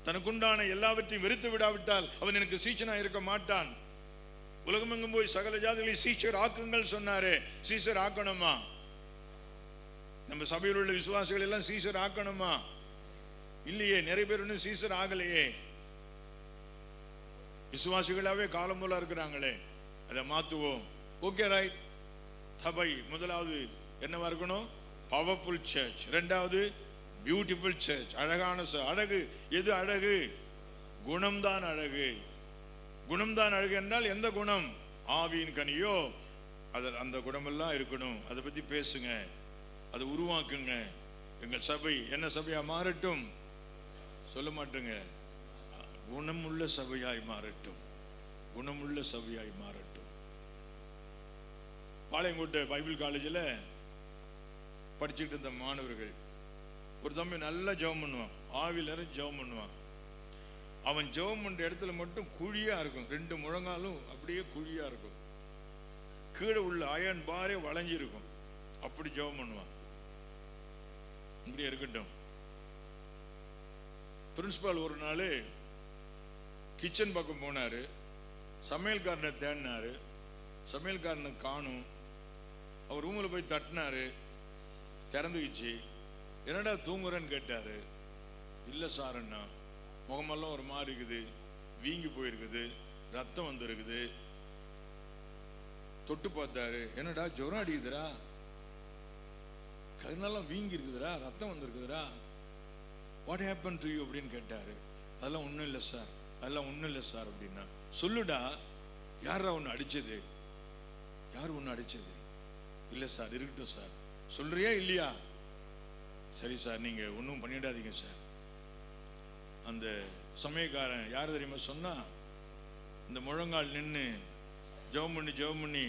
தனக்குண்டான எல்லாவற்றையும் வெறுத்து விடாவிட்டால் அவன் எனக்கு சீஷனா இருக்க மாட்டான். உலகமெங்கும் போய் சகல ஜாதிகளை சீஷர் ஆக்குங்கள் சொன்னாரே. சீஷர் ஆக்கணுமா? நம்ம சபையில் உள்ள விசுவாசிகள் எல்லாம் சீஷர் ஆக்கணுமா? இல்லையே. நிறைய பேர் இன்னும் சீஷர் ஆகலையே. விசுவாசிகளாவே காலம் போல இருக்கிறாங்களே. அதை மாத்துவோம். Okay, right. சபை முதலாவது என்னவா இருக்கணும்? Powerful church. இரண்டாவது பியூட்டிஃபுல் சர்ச். அழகான அழகு. எது அழகு? குணம்தான் அழகு. குணம்தான் அழகு என்றால் எந்த குணம்? ஆவியின் கனியோ, அந்த குணமெல்லாம் இருக்கணும். அதை பத்தி பேசுங்க, அதை உருவாக்குங்க. எங்கள் சபை என்ன சபையா மாறட்டும்? சொல்ல மாட்டேங்க. குணமுள்ள சபையாய் மாறட்டும். குணமுள்ள சபையாய் மாறட்டும். பாளையங்கோட்டை பைபிள் காலேஜில் படிச்சுட்டு இருந்த மாணவர்கள், ஒரு தம்பி நல்லா ஜெபம் பண்ணுவான், ஆவியில் நிறைய ஜெபம் பண்ணுவான். அவன் ஜெபம் பண்ற இடத்துல மட்டும் குழியா இருக்கும். 2 முழங்காலும் அப்படியே குழியா இருக்கும். கீழே உள்ள அயன் பாரே வளைஞ்சிருக்கும். அப்படி ஜெபம் பண்ணுவான். இப்படியே இருக்கட்டும். பிரின்சிபால் ஒரு நாள் கிச்சன் பக்கம் போனாரு. சமையல்காரனை தேடினாரு. சமையல்காரனை காணும். அவர் ரூமில் போய் தட்டினாரு. திறந்துக்கிச்சு. என்னடா தூங்குறேன்னு கேட்டாரு. இல்லை சார் அண்ணா, முகமெல்லாம் ஒரு மாதிரி இருக்குது, வீங்கி போயிருக்குது, ரத்தம் வந்துருக்குது. தொட்டு பார்த்தாரு. என்னடா ஜுரம் அடிக்குதுரா, கண்ணெல்லாம் வீங்கி இருக்குதுரா, ரத்தம் வந்துருக்குதுரா, வாட் ஹேப்பன் டு யூ அப்படின்னு கேட்டாரு. அதெல்லாம் ஒன்றும் இல்லை சார், அதெல்லாம் ஒன்றும் இல்லை சார் அப்படின்னா. சொல்லுடா, யாரா ஒன்று அடிச்சது? யார் ஒன்று அடிச்சது? இல்லை சார். இருக்கட்டும் சார். சொல்றியா இல்லையா? சரி சார், நீங்க ஒன்றும் பண்ணிடாதீங்க சார். அந்த சமயக்காரன் யார் தெரியுமா சொன்னா? இந்த முழங்கால் நின்று ஜெபம் பண்ணி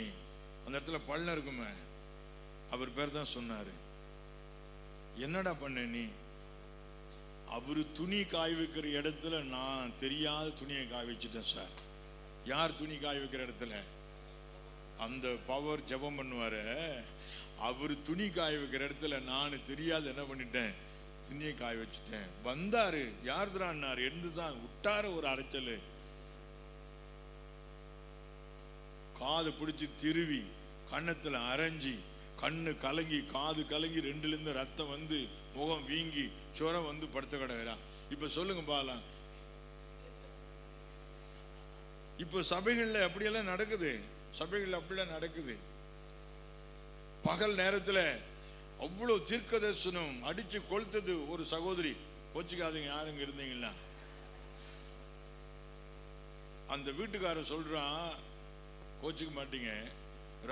அந்த இடத்துல பள்ளம் இருக்குமே, அவர் பேர் தான் சொன்னாரு. என்னடா பண்ண நீ? அவரு துணி காய வைக்கிற இடத்துல நான் தெரியாத துணியை காய வச்சுட்டேன் சார். யார் துணி காய வைக்கிற இடத்துல? அந்த பவர் ஜெபம் பண்ணுவாரு. அவர் துணி காய வைக்கிற இடத்துல நான் தெரியாத என்ன பண்ணிட்டேன்? துணியை காய வச்சுட்டேன். வந்தாரு. யார் தான்? எழுந்துதான் விட்டாரு. ஒரு அரைச்சல். காது பிடிச்சி திருவி கண்ணத்துல அரைஞ்சி கண்ணு கலங்கி காது கலங்கி 2லேருந்து ரத்தம் வந்து முகம் வீங்கி சுரம் வந்து படுத்த கிடக்குறான். இப்ப சொல்லுங்க பாலாம். இப்ப சபைகள்ல அப்படியெல்லாம் நடக்குது. சபைகள்ல அப்படியெல்லாம் நடக்குது. பகல் நேரத்தில் அவ்வளோ தீர்க்க தரிசனம் அடிச்சு கொளுத்தது ஒரு சகோதரி. கோச்சிக்காதீங்க யாருங்க இருந்தீங்களா. அந்த வீட்டுக்காரர் சொல்றான், கோச்சிக்க மாட்டீங்க,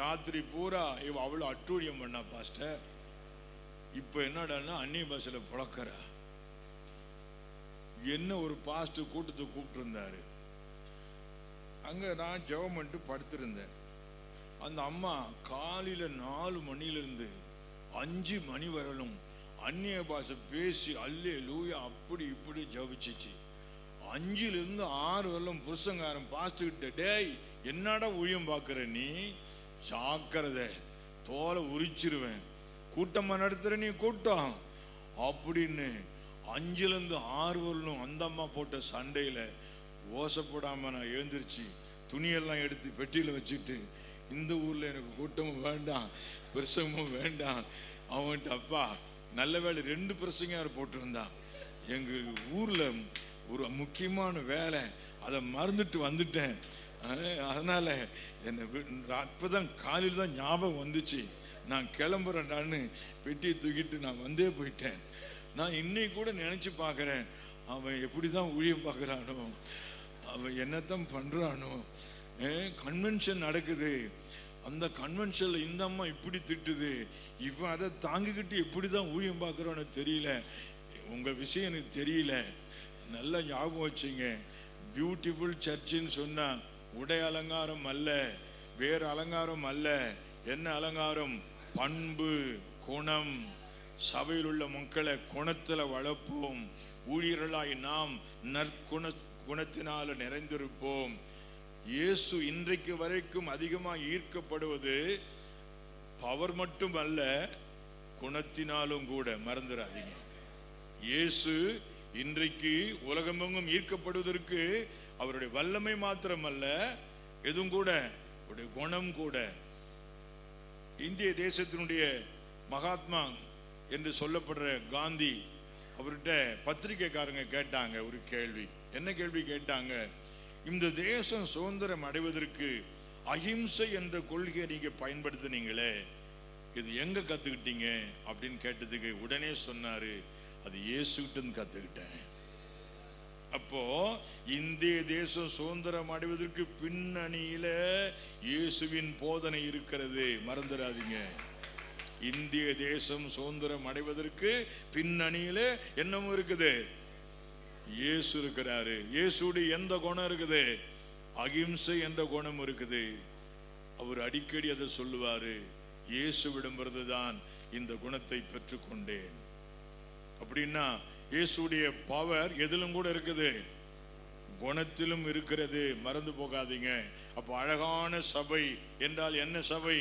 ராத்திரி பூரா இவ அவ்வளோ அட்டூழியம் பண்ணா பாஸ்டர், இப்போ என்னடான்னா அந்நிய பாஷையில் புழக்கிறா. என்ன ஒரு பாஸ்டர் கூட்டத்தை கூப்பிட்டு இருந்தாரு. அங்கே நான் ஜெபம் பண்ணிட்டு படுத்திருந்தேன். அந்த அம்மா காலையில் 4 மணிலிருந்து 5 மணி வரலும் அந்நிய பாஷை பேசி அல்லேலூயா அப்படி இப்படி ஜபிச்சிச்சு. 5லிருந்து 6 வரலும் புருஷங்காரன் பாஸ்டர்கிட்ட, டேய் என்னடா ஊழியம் பார்க்குற நீ, சாக்கிறத தோலை உரிச்சிருவேன், கூட்டமாக நடத்துகிற நீ கூட்டம் அப்படின்னு 5லிருந்து 6 வரலும் அந்த அம்மா போட்ட சண்டையில் ஓசப்படாமல் நான் எழுந்திரிச்சு துணியெல்லாம் எடுத்து பெட்டியில் வச்சுட்டு, இந்த ஊரில் எனக்கு கூட்டமும் வேண்டாம் பிரசங்கமும் வேண்டாம். அவன்கிட்ட அப்பா நல்ல வேலை 2 பிரசங்கம் போட்டிருந்தான். எங்கள் ஊரில் ஒரு முக்கியமான வேலை, அதை மறந்துட்டு வந்துட்டேன். அதனால் என்னை அப்போதான் காலையில் தான் ஞாபகம் வந்துச்சு, நான் கிளம்புறேன்டான்னு பெட்டியை தூக்கிட்டு நான் வந்தே போயிட்டேன். நான் இன்னைக்கு கூட நினச்சி பார்க்குறேன், அவன் எப்படி தான் ஊழியம் பார்க்குறானோ, அவன் என்னத்தான் பண்ணுறானோ. கன்வென்ஷன் நடக்குது, அந்த கன்வென்ஷனில் இந்த அம்மா இப்படி திட்டுது, இவன் அதை தாங்கிக்கிட்டு எப்படி தான் ஊழியம் பார்க்குறான்னு தெரியல. உங்கள் விஷயம் எனக்கு தெரியல. நல்லா ஞாபகம் வச்சுங்க, பியூட்டிஃபுல் சர்ச்சுன்னு சொன்னால் உடை அலங்காரம் அல்ல, வேறு அலங்காரம் அல்ல. என்ன அலங்காரம்? பண்பு, குணம். சபையில் உள்ள மக்களை குணத்தில் வளர்ப்போம். ஊழியர்களாய் நாம் குணத்தினால் நிறைந்திருப்போம். இயேசு இன்றைக்கு வரைக்கும் அதிகமாக ஈர்க்கப்படுவது பவர் மட்டும் அல்ல, குணத்தினாலும் கூட. மறந்துடாதீங்க, இயேசு இன்றைக்கு உலகமெங்கும் ஈர்க்கப்படுவதற்கு அவருடைய வல்லமை மாத்திரம் அல்ல, எதுவும் கூட, அவருடைய குணம் கூட. இந்திய தேசத்தினுடைய மகாத்மா என்று சொல்லப்படுற காந்தி, அவர்கிட்ட பத்திரிகைக்காரங்க கேட்டாங்க ஒரு கேள்வி. என்ன கேள்வி கேட்டாங்க? இந்த தேசம் சுதந்திரம் அடைவதற்கு அஹிம்சை என்ற கொள்கையை நீங்க பயன்படுத்தினீங்களே, இது எங்க கத்துக்கிட்டீங்க அப்படின்னு கேட்டதுக்கு உடனே சொன்னாரு, அது இயேசுகிட்ட கத்துக்கிட்டேன். அப்போ இந்திய தேசம் சுதந்திரம் அடைவதற்கு பின்னணியில இயேசுவின் போதனை இருக்கிறது, மறந்துடாதீங்க. இந்திய தேசம் சுதந்திரம் அடைவதற்கு பின்னணியில என்னமும் இருக்குது, இயேசு இருக்கிறாரு. இயேசுடைய எந்த குணம் இருக்குது? அகிம்சை என்ற குணம் இருக்குது. அவர் அடிக்கடி அதை சொல்லுவாரு, இயேசுவிடமிருந்து தான் இந்த குணத்தை பெற்றுக்கொண்டேன். அப்படின்னா இயேசுடைய பவர் எதிலும் கூட இருக்குது, குணத்திலும் இருக்கிறது, மறந்து போகாதீங்க. அப்போ அழகான சபை என்றால் என்ன சபை?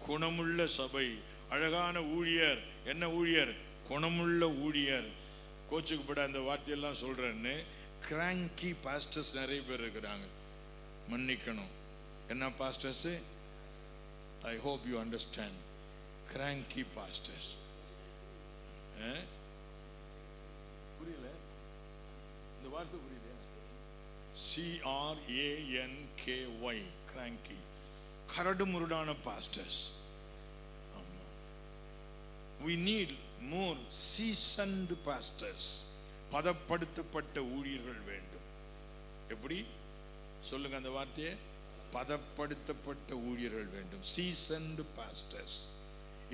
குணமுள்ள சபை. அழகான ஊழியர் என்ன ஊழியர்? குணமுள்ள ஊழியர். கோச்சுக்குப்பட அந்த வார்த்தையெல்லாம் சொல்றேன்னு கிராங்கி பாஸ்டர்ஸ் நிறைய பேர் இருக்கிறாங்க, மன்னிக்கணும். என்ன pastors? I hope you understand. கிராங்கி pastors. புரியல இந்த வார்த்தை? புரியல? CRANKY, கிராங்கி, கரடு முரடான pastors. We need more seasoned pastors. பதப்படுத்தப்பட்ட ஊழியர்கள் வேண்டும். எப்படி சொல்லுங்க அந்த வார்த்தையை? பதப்படுத்தப்பட்ட ஊழியர்கள் வேண்டும். seasoned pastors.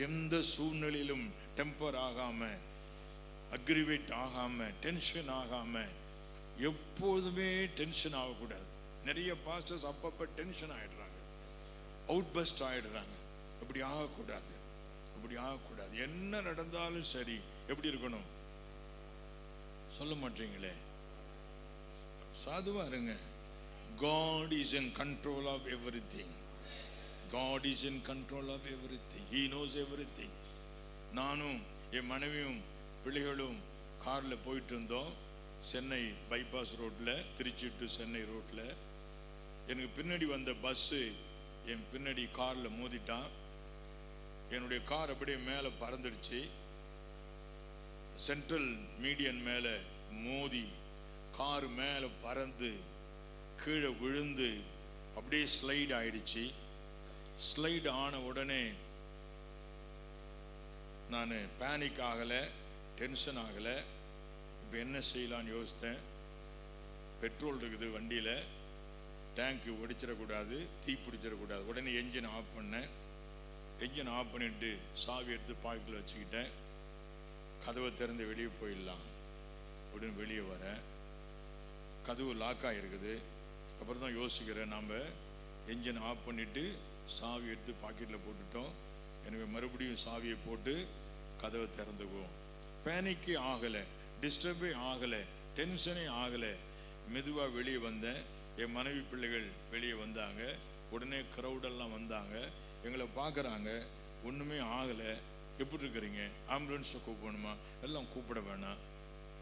எந்த சூழ்நிலையிலும் டெம்பர் ஆகாம, அக்ரிவேட் ஆகாம, டென்ஷன் ஆகாம, எப்போதுமே டென்ஷன் ஆகக்கூடாது. நிறைய பாஸ்டர்ஸ் அப்பப்போ டென்ஷன் ஆயிடுறாங்க, அவுட் பஸ்ட் ஆயிடுறாங்க. அப்படி ஆகக்கூடாது, அப்படி ஆகக்கூடாது. என்ன நடந்தாலும் சரி எப்படி இருக்கணும்? சொல்ல மாட்டீங்களே, சாதுவா இருங்க. God is in control of everything. God is in control of everything. He knows everything. நானும் என் மனைவியும் பிள்ளைகளும் காரில் போயிட்டு இருந்தோம், சென்னை பைபாஸ் ரோட்டில், திருச்சி டு சென்னை ரோட்டில். எனக்கு பின்னாடி வந்த பஸ்ஸு என் பின்னாடி காரில் மோதிட்டான். என்னுடைய கார் அப்படியே மேலே பறந்துடுச்சு. சென்ட்ரல் மீடியன் மேலே மோதி கார் மேலே பறந்து கீழே விழுந்து அப்படியே ஸ்லைடு ஆயிடுச்சு. ஸ்லைடு ஆன உடனே நான் பேனிக் ஆகலை, டென்ஷன் ஆகலை. இப்போ என்ன செய்யலான்னு யோசித்தேன். பெட்ரோல் இருக்குது வண்டியில், டேங்க்கு ஒடிச்சிடக்கூடாது, தீ பிடிச்சிடக்கூடாது. உடனே என்ஜின் ஆஃப் பண்ணேன். என்ஜின் ஆஃப் பண்ணிட்டு சாவி எடுத்து பாக்கெட்டில் வச்சுக்கிட்டேன். கதவை திறந்து வெளியே போயிடலாம் அப்படின்னு வெளியே வரேன். கதவு லாக் ஆகிருக்குது. அப்புறம் தான் யோசிக்கிறேன், நாம் என்ஜின் ஆஃப் பண்ணிவிட்டு சாவி எடுத்து பாக்கெட்டில் போட்டுட்டோம். எனவே மறுபடியும் சாவியை போட்டு கதவை திறந்துக்குவோம். பேனிக்கே ஆகலை, டிஸ்டர்பே ஆகலை, டென்ஷனே ஆகலை. மெதுவாக வெளியே வந்தேன். என் மனைவி பிள்ளைகள் வெளியே வந்தாங்க. உடனே க்ரௌடெல்லாம் வந்தாங்க, எங்களை பார்க்குறாங்க. ஒன்றுமே ஆகலை. எப்படி இருக்கிறீங்க? ஆம்புலன்ஸை கூப்பிடணுமா? எல்லாம் கூப்பிட வேணாம்.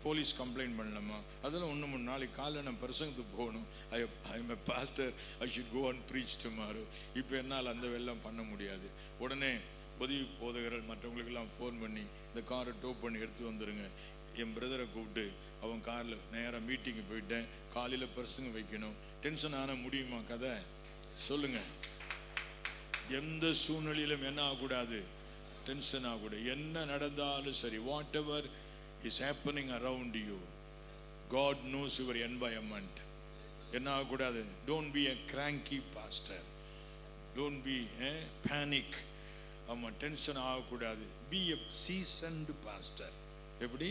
போலீஸ் கம்ப்ளைண்ட் பண்ணலாமா? அதெல்லாம் ஒன்று 3 நாளைக்கு காலையில் நான் பிரசங்கத்துக்கு போகணும். I am a pastor, I should go and preach tomorrow. இப்போ என்னால் அந்த வெள்ளம் பண்ண முடியாது. உடனே உதவி போதகர்கள் மற்றவங்களுக்கெல்லாம் ஃபோன் பண்ணி இந்த காரை டோ பண்ணி எடுத்து வந்துடுங்க. என் பிரதரை கூப்பிட்டு அவன் காரில் நேராக மீட்டிங்கு போயிட்டேன். காலையில் பிரசங்க வைக்கணும். டென்ஷன் ஆனால் முடியுமா? கதை சொல்லுங்கள். எந்த சூழ்நிலையிலும் என்ன ஆகக்கூடாது? டென்ஷன் ஆகக்கூடாது. என்ன நடந்தாலும் சரி, what ever is happening around you, God knows your environment. என்ன ஆகக்கூடாது? Don't be a cranky pastor, don't be a panic. ஆமா, டென்ஷன் ஆகக்கூடாது. Be a seasoned pastor. எப்படி?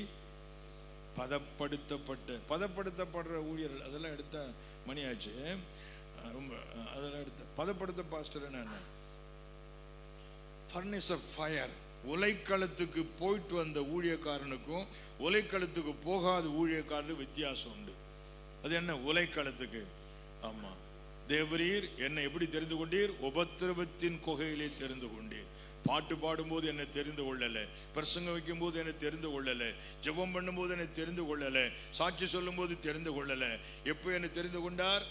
பதப்படுத்தப்படுற ஊழியர்கள். அதெல்லாம் எடுத்த மணி ஆச்சு. ரொம்ப அதெல்லாம் எடுத்த பதப்படுத்த பாஸ்டர் என்ன? furnace of fire. உலைக்களத்துக்கு போயிட்டு வந்த ஊழியக்காரனுக்கும் உலைக்களத்துக்கு போகாத ஊழியக்காரனுக்கு வித்தியாசம் உண்டு. அது என்ன? உலைக்களத்துக்கு, ஆமா, தேவரீர் என்னை எப்படி தெரிந்து கொண்டீர்? உபத்திரவத்தின் குகையிலே தெரிந்து கொண்டீர். பாட்டு பாடும்போது என்னை தெரிந்து கொள்ளலை, பிரசங்கம் வைக்கும் போது என்னை தெரிந்து கொள்ளலை, ஜெபம் பண்ணும்போது என்னை தெரிந்து கொள்ளலை, சாட்சி சொல்லும் போது தெரிந்து கொள்ளலை. எப்போ என்னை தெரிந்து கொண்டார்?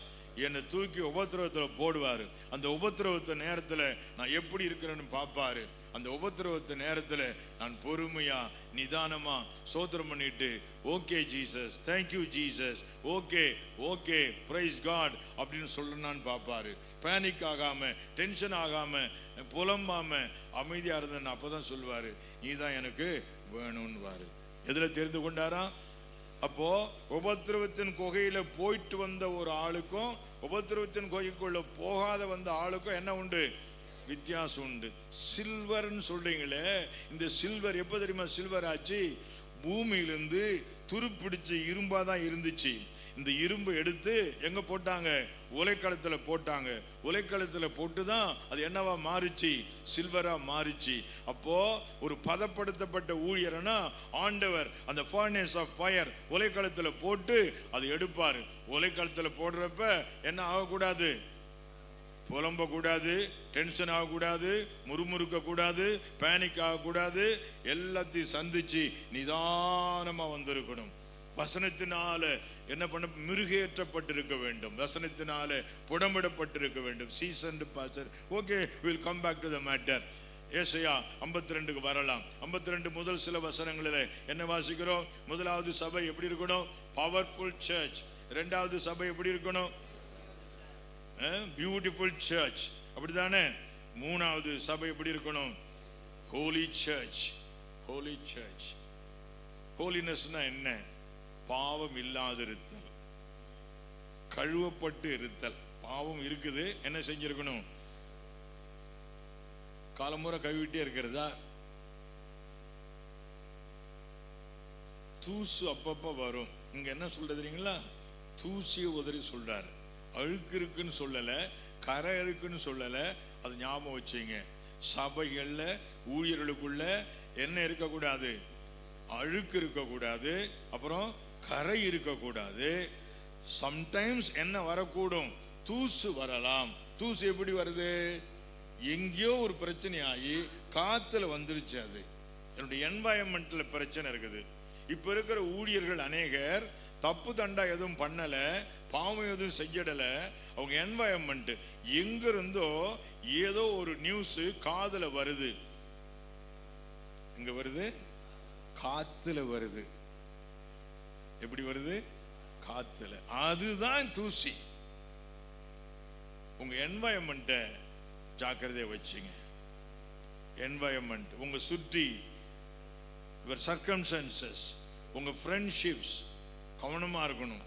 என்னை தூக்கி உபத்திரவத்தில் போடுவார். அந்த உபத்திரவத்தை நேரத்தில் நான் எப்படி இருக்கிறேன்னு பார்ப்பாரு. அந்த உபத்திரவத்து நேரத்தில் நான் பொறுமையா நிதானமா சோத்திரம் பண்ணிட்டு, okay Jesus, thank you Jesus, okay okay praise God அப்படின்னு சொல்லணும்னு பார்ப்பாரு. பேனிக் ஆகாம, டென்ஷன் ஆகாம, புலம்பாம அமைதியா இருந்தேன். அப்போதான் சொல்லுவாரு, நீ தான் எனக்கு வேணும்னுவாரு. எதுல தெரிந்து கொண்டாரா? அப்போ உபத்திரவத்தின் குகையில போயிட்டு வந்த ஒரு ஆளுக்கும் உபத்திரவத்தின் குகைக்குள்ள போகாத வந்த ஆளுக்கும் என்ன உண்டு? வித்தியாசம் உண்டு. சில்வர்னு சொல்றீங்களே, இந்த சில்வர் எப்போ தெரியுமா சில்வர் ஆச்சு? பூமியிலிருந்து துருப்பிடிச்ச இரும்பா தான் இருந்துச்சு. இந்த இரும்பு எடுத்து எங்க போட்டாங்க? உலைக்களத்துல போட்டாங்க. உலைக்களத்துல போட்டு தான் அது என்னவா மாறிச்சு? சில்வரா மாறிச்சு. அப்போ ஒரு பதப்படுத்தப்பட்ட ஊழியர்னா ஆண்டவர் அந்த furnace of fire உலைக்களத்துல போட்டு அதை எடுப்பாரு. உலைக்களத்துல போடுறப்ப என்ன ஆகக்கூடாது? புலம்ப கூடாது, டென்ஷன் ஆகக்கூடாது, முறுமுறுக்க கூடாது, பேனிக் ஆகக்கூடாது. எல்லாத்தையும் சந்திச்சு நிதானமா வந்திருக்கணும். வசனத்தினால என்ன பண்ண? மிருகேற்றப்பட்டிருக்க வேண்டும். வசனத்தினால புடமிடப்பட்டிருக்க வேண்டும். Seasoned pastor. Okay, will come back to the matter. ஏசாயா 52க்கு வரலாம். 52 முதல் சில வசனங்களில் என்ன வாசிக்கிறோம்? முதலாவது சபை எப்படி இருக்கணும்? Powerful church. இரண்டாவது சபை எப்படி இருக்கணும்? Beautiful church. அப்படிதானே? மூணாவது சபை எப்படி இருக்கணும்? Holy church. Holy church. ஹோலினஸ்னா என்ன? பாவம் இல்லாதிருத்தல், கழுவப்பட்டு இருத்தல். பாவம் இருக்குது, என்ன செஞ்சிருக்கணும்? காலமுறை கழுவிட்டே இருக்கிறதா? தூசு அப்பப்ப வரும். இங்க என்ன சொல்றது தெரியுங்களா? தூசியை உதறி சொல்றாரு. அழுக்கு இருக்குன்னு சொல்லல, கரை இருக்குன்னு சொல்லல. அது ஞாபகம் வச்சுங்க. சபைகள்ல ஊழியர்களுக்குள்ள என்ன இருக்கக்கூடாது? அழுக்கு இருக்கக்கூடாது, அப்புறம் கரை இருக்கக்கூடாது. சம்டைம்ஸ் என்ன வரக்கூடும்? தூசு வரலாம். தூசு எப்படி வருது? எங்கேயோ ஒரு பிரச்சனை ஆகி காத்துல வந்துருச்சு. அது என்னுடைய என்வாயன்மெண்ட்ல பிரச்சனை இருக்குது. இப்ப இருக்கிற ஊழியர்கள் அநேகர் தப்பு தண்டா எதுவும் பண்ணல, பாவம் எதுவும் செய்யடல. அவங்க என்வாயன்மெண்ட் எங்க இருந்தோ ஏதோ ஒரு நியூஸ் காதுல வருது. எங்க வருது? காத்துல வருது. எப்படி வருது? காத்துல. அதுதான் தூசி. உங்க என்வாயன்மெண்ட்டை ஜாக்கிரதையா வச்சுங்க. என்வாயன்மெண்ட் உங்க சுற்றி your circumstances, உங்க ஃப்ரெண்ட்ஷிப்ஸ் கவனமா இருக்கணும்,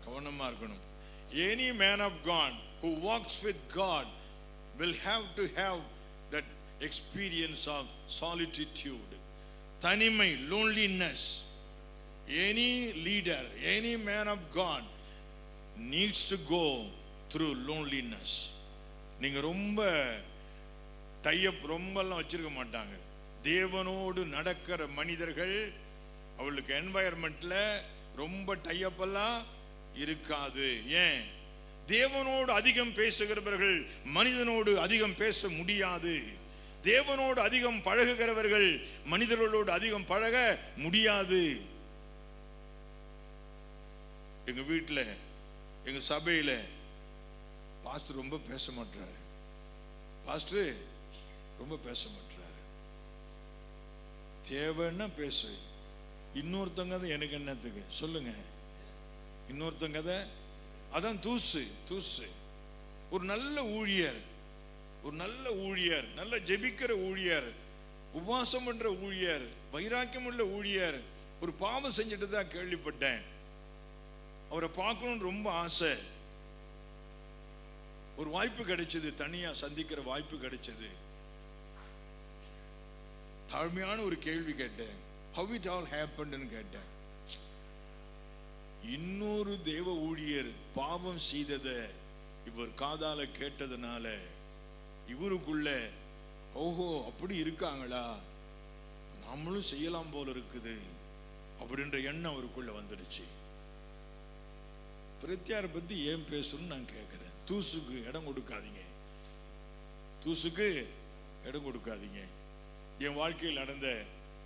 கவனமா இருக்கணும். Any man of God who walks with God will have to have that experience of solitude, தனிமை, loneliness. Any leader, any man of God needs to go through loneliness. நீங்க ரொம்ப type ரொம்பலாம் வச்சிருக்க மாட்டாங்க. தேவனோடு நடக்கிற மனிதர்கள் அவளுக்கு என்வாயர்மெண்ட்ல ரொம்ப டைப்பெல்லாம் இருக்காது. ஏன்? தேவனோடு அதிகம் பேசுகிறவர்கள் மனிதனோடு அதிகம் பேச முடியாது. தேவனோடு அதிகம் பழகுகிறவர்கள் மனிதர்களோடு அதிகம் பழக முடியாது. எங்க வீட்டில், எங்க சபையில் பாஸ்டர் ரொம்ப பேச மாட்டாரு. பாஸ்டர் ரொம்ப பேச மாட்டாரு. தேவைன்னா பேசு. இன்னொருத்தங்க தான் எனக்கு என்னத்துக்கு சொல்லுங்க. இன்னொருத்தங்க தான் அதான் தூசு தூசு. ஒரு நல்ல ஊழியர், ஒரு நல்ல ஊழியர், நல்ல ஜெபிக்கிற ஊழியர், உபவாசம் பண்ற ஊழியர், வைராக்கியம் உள்ள ஊழியர் ஒரு பாவம் செஞ்சுட்டு தான் கேள்விப்பட்டேன். அவரை பார்க்கணும்னு ரொம்ப ஆசை. ஒரு வாய்ப்பு கிடைச்சது, தனியா சந்திக்கிற வாய்ப்பு கிடைச்சது. தாழ்மையான ஒரு கேள்வி கேட்டேன். How it all happened ன்னு கேட்டேன். இன்னொரு தேவ ஊழியர் பாவம் செய்ததை இவர் காதால கேட்டதுனால இவருக்குள்ள ஓஹோ அப்படி இருக்காங்களா, நம்மளும் செய்யலாம் போல இருக்குது அப்படின்ற எண்ணம் அவருக்குள்ள வந்துடுச்சு. பிரத்யாரை பத்தி ஏன் பேசணும்னு நான் கேட்கிறேன். தூசுக்கு இடம் கொடுக்காதீங்க, தூசுக்கு இடம் கொடுக்காதீங்க. என் வாழ்க்கையில் நடந்த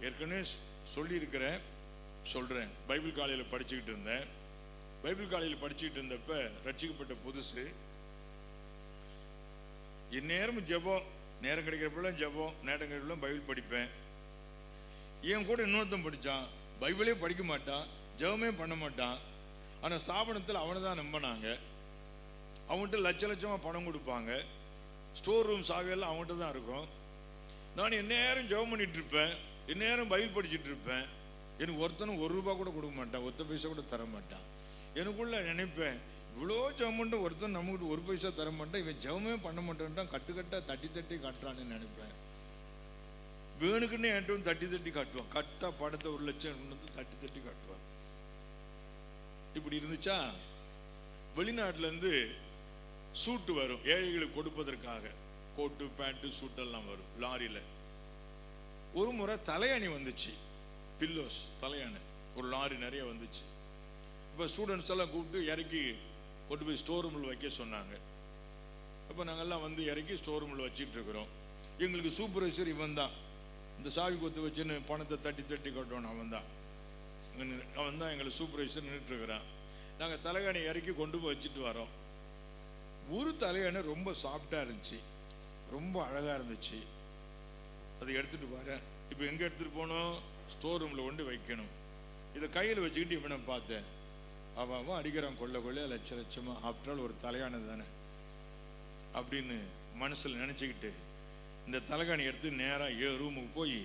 ஏற்கனவே சொல்லியிருக்கிறேன், சொல்றேன். பைபிள் காலையில் படிச்சுக்கிட்டு இருந்தேன். பைபிள் காலையில் படிச்சுக்கிட்டு இருந்தப்ப ரட்சிக்கப்பட்ட புதுசு. இந்நேரம் ஜெபம், நேரம் கிடைக்கிறப்பெல்லாம் ஜெபம், நேரம் கிடைக்கிறப்பெல்லாம் பைபிள் படிப்பேன். என் கூட இன்னொருத்தன் படித்தான், பைபிளே படிக்க மாட்டான், ஜெபமே பண்ண மாட்டான். ஆனால் ஸ்தாபனத்தில் அவனை தான் நம்பினாங்க. அவன்கிட்ட லட்ச லட்சமாக பணம் கொடுப்பாங்க. ஸ்டோர் ரூம் சாவியெல்லாம் அவன்கிட்ட தான் இருக்கும். நான் எந்நேரம் ஜெபம் பண்ணிட்டு இருப்பேன், எந்நேரம் பைபிள் படிச்சுட்டு இருப்பேன். எனக்கு ஒருத்தனும் ₹1 கூட கொடுக்க மாட்டான், 1 பைசா கூட தர மாட்டான். எனக்குள்ள நினைப்பேன், இவ்வளோ ஜெபம் பண்ணிட்டு ஒருத்தன் நம்மகிட்ட 1 பைசா தர மாட்டான், இவன் ஜெபமே பண்ண மாட்டேன்ட்டான், கட்டுக்கட்டாக தட்டி தட்டி காட்டுறான்னு நினைப்பேன். வேணுக்குன்னு என்கிட்ட தட்டி தட்டி காட்டுவான். கட்டா படத்தை 1 லட்சம் வந்து தட்டி தட்டி காட்டுவான். இப்படி இருந்துச்சா, வெளிநாட்டிலேருந்து சூட்டு வரும் ஏழைகளுக்கு கொடுப்பதற்காக. கோட்டு பேண்ட்டு சூட்டெல்லாம் வரும் லாரியில். ஒரு முறை தலையணி வந்துச்சு, பில்லோஸ் தலையணை ஒரு லாரி நிறைய வந்துச்சு. இப்போ ஸ்டூடெண்ட்ஸ் எல்லாம் கூப்பிட்டு இறக்கி கொண்டு போய் ஸ்டோர் ரூமில் வைக்க சொன்னாங்க. இப்போ நாங்கள்லாம் வந்து இறக்கி ஸ்டோர் ரூமில் வச்சுட்டு இருக்கிறோம். எங்களுக்கு சூப்பர்வைசர் இவன் தான். இந்த சாவி கொத்து வச்சுன்னு பணத்தை தட்டி தட்டி கட்டணும் அவன் தான். எங்களுக்கு சூப்பர்வைசர் நின்றுட்டுருக்கிறான். நாங்கள் தலையணை இறக்கி கொண்டு போய் வச்சுட்டு வரோம். ஒரு தலையணை ரொம்ப சாஃப்டாக இருந்துச்சு, ரொம்ப அழகாக இருந்துச்சு. அதை எடுத்துகிட்டு வரேன். இப்போ எங்கே எடுத்துகிட்டு போகணும்? ஸ்டோர் ரூமில் கொண்டு வைக்கணும். இதை கையில் வச்சுக்கிட்டு இவனை பார்த்தேன். அவன் அடிக்கிறான் கொள்ள கொள்ள லட்ச லட்சமாக. ஆஃப்டர் ஆல் ஒரு தலையானது தானே அப்படின்னு மனசில் நினச்சிக்கிட்டு இந்த தலைகாணி எடுத்து நேராக ரூமுக்கு போய்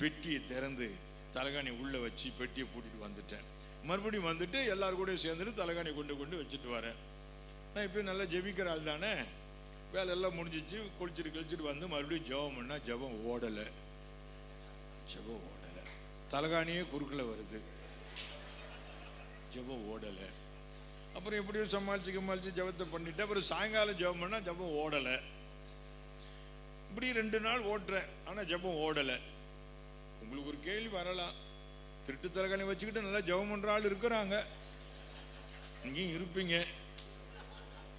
பெட்டியை திறந்து தலைகாணி உள்ளே வச்சு பெட்டியை பூட்டிட்டு வந்துட்டேன். மறுபடியும் வந்துட்டு எல்லாரும் கூட சேர்ந்துட்டு தலைகாணி கொண்டு வச்சுட்டு வரேன். நான் இப்போ நல்லா ஜெபிக்கிற ஆள் தானே, வேலையெல்லாம் முடிஞ்சிச்சு. குளிச்சுட்டு வந்து மறுபடியும் ஜெபம் பண்ணால் ஜெபம் ஓடலை. ஜெபம் ஓடலை, தலைகாணியே குறுக்கில் வருது, ஜெபம் ஓடலை. அப்புறம் எப்படியும் சமாளிச்சு ஜெபத்தை பண்ணிட்டு அப்புறம் சாயங்காலம் ஜெபம் பண்ணால் ஜெபம் ஓடலை. இப்படி 2 நாள் ஓட்டுறேன், ஆனால் ஜெபம் ஓடலை. உங்களுக்கு ஒரு கேள்வி வரலாம், திருட்டு தலைகாணி வச்சுக்கிட்டு நல்லா ஜெபம் பண்ணுற ஆள் இருக்கிறாங்க, இங்கேயும் இருப்பீங்க.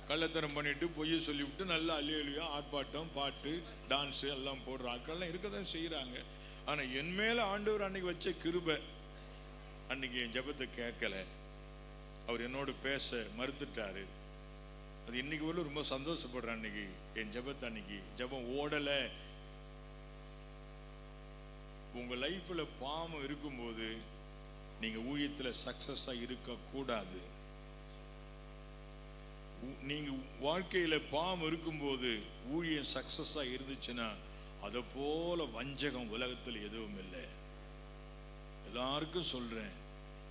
கள்ளத்தனம் பண்ணிட்டு பொய்யை சொல்லிவிட்டு நல்லா அல்லேலூயா ஆர்ப்பாட்டம் பாட்டு டான்ஸு எல்லாம் போடுற ஆட்கள்லாம் இருக்க தான் செய்கிறாங்க. ஆனால் என் மேலே ஆண்டவர் அன்னைக்கு வச்ச கிருபை, அன்னைக்கு என் ஜெபத்தை கேட்கல, அவர் என்னோடு பேச மறுத்துட்டாரு. அது இன்னைக்கு வரலும் ரொம்ப சந்தோஷப்படுறேன். அன்னைக்கு என் ஜெபத்தை, அன்னைக்கு ஜெபம் ஓடலை. உங்கள் லைஃப்பில் பாவம் இருக்கும்போது நீங்கள் ஊழியத்தில் சக்ஸஸாக இருக்கக்கூடாது. நீங்கள் வாழ்க்கையில் பாவம் இருக்கும்போது ஊழியம் சக்ஸஸாக இருந்துச்சுன்னா அதை போல வஞ்சகம் உலகத்தில் எதுவும் இல்லை. எல்லாருக்கும் சொல்றேன்,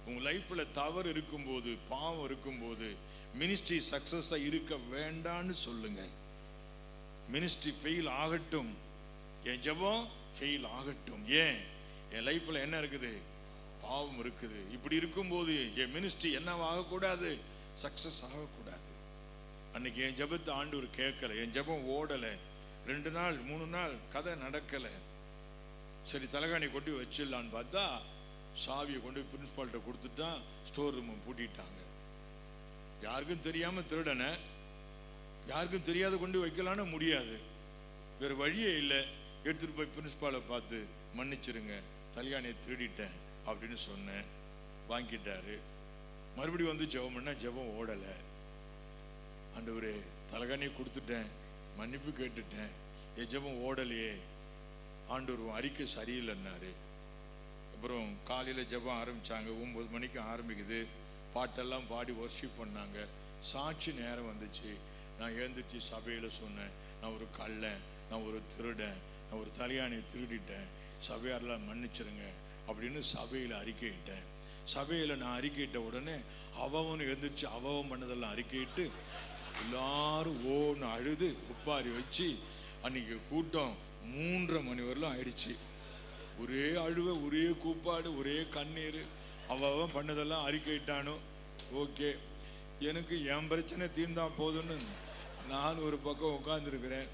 உங்க லைஃப்ல தவறு இருக்கும்போது, பாவம் இருக்கும்போது, மினிஸ்ட்ரி சக்சஸா இருக்க வேண்டான்னு சொல்லுங்க. மினிஸ்ட்ரி ஃபெயில் ஆகட்டும், என் ஜெபம் ஃபெயில் ஆகட்டும். ஏன்? என் லைஃப்ல என்ன இருக்குது? பாவம் இருக்குது. இப்படி இருக்கும்போது என் மினிஸ்ட்ரி என்னவாகக்கூடாது? சக்சஸ் ஆகக்கூடாது. அன்னைக்கு என் ஜெபத்தை ஆண்டவர் கேட்கல, என் ஜெபம் ஓடல. 2 நாள் 3 நாள் கதை நடக்கல. சரி, தலகாணி கொண்டு வச்சிடலான்னு பார்த்தா சாவியை கொண்டு பிரின்சிபால்கிட்ட கொடுத்துட்டா, ஸ்டோர் ரூம் பூட்டிட்டாங்க. யாருக்கும் தெரியாம திருடன, யாருக்கும் தெரியாத கொண்டு வைக்கலான்னு முடியாது, வேற வழியே இல்லை. எடுத்துட்டு போய் பிரின்சிபாலை பார்த்து, மன்னிச்சிருங்க, தலகாணியை திருடிட்டேன் அப்படின்னு சொன்னேன். வாங்கிட்டாரு. மறுபடியும் வந்து ஜெபம் பண்ண, ஜெபம் ஓடலை. ஆண்டவரே, தலகாணியை கொடுத்துட்டேன், மன்னிப்பு கேட்டுட்டேன், என் ஜெபம் ஓடலையே. ஆண்டவர் அறிக்கை சரியில்லைன்னாரு. அப்புறம் காலையில் ஜெபம் ஆரம்பித்தாங்க. 9 மணிக்கு ஆரம்பிக்குது. பாட்டெல்லாம் பாடி வர்ஷிப் பண்ணாங்க. சாட்சி நேரம் வந்துச்சு. நான் எழுந்திரிச்சு சபையில் சொன்னேன், நான் ஒரு கள்ளன், நான் ஒரு திருடன், நான் ஒரு தலகாணியை திருடிட்டேன், சபையாரெல்லாம் மன்னிச்சிருங்க அப்படின்னு சபையில் அறிக்கையிட்டேன். சபையில் நான் அறிக்கையிட்ட உடனே அவன் எழுந்திரிச்சு அவன் பண்ணதெல்லாம் அறிக்கையிட்டு எல்லாரும் ஓன்னு அழுது உப்பாரி வச்சு அன்னைக்கு கூட்டம் 3:30 மணி வரலாம் ஆயிடுச்சு. ஒரே அழுவ, ஒரே கூப்பாடு, ஒரே கண்ணீர். அவன் பண்ணதெல்லாம் அறிக்கையிட்டானோ. ஓகே, எனக்கு என் பிரச்சனை தீர்ந்தா போதும்னு நான் ஒரு பக்கம் உட்காந்துருக்கிறேன்.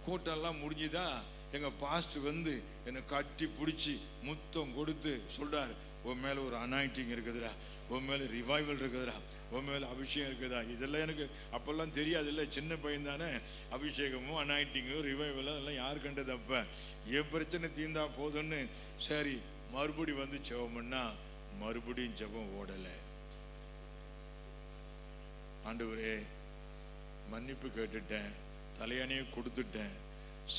கூட்டம்லாம் முடிஞ்சுதான் எங்கள் பாஸ்டர் வந்து என்னை கட்டி பிடிச்சி முத்தம் கொடுத்து சொல்கிறார், உன் மேலே ஒரு அனாயிண்டிங் இருக்குதுடா, உன் மேலே ரிவைவல் இருக்குதுடா, உன் மேலே அபிஷேகம் இருக்குதா. இதெல்லாம் எனக்கு அப்போல்லாம் தெரியாது, இல்லை, சின்ன பையன் தானே. அபிஷேகமும் அனாயிண்டிங்கும் ரிவைவலும் அதெல்லாம் யார் கண்டது? அப்போ என் பிரச்சனை தீர்ந்தா போதும்னு சரி மறுபடி வந்து ஜெபம் பண்ணா, மறுபடியும் ஜெபம் ஓடலை. ஆண்டவரே, மன்னிப்பு கேட்டுட்டேன், தலையணையை கொடுத்துட்டேன்,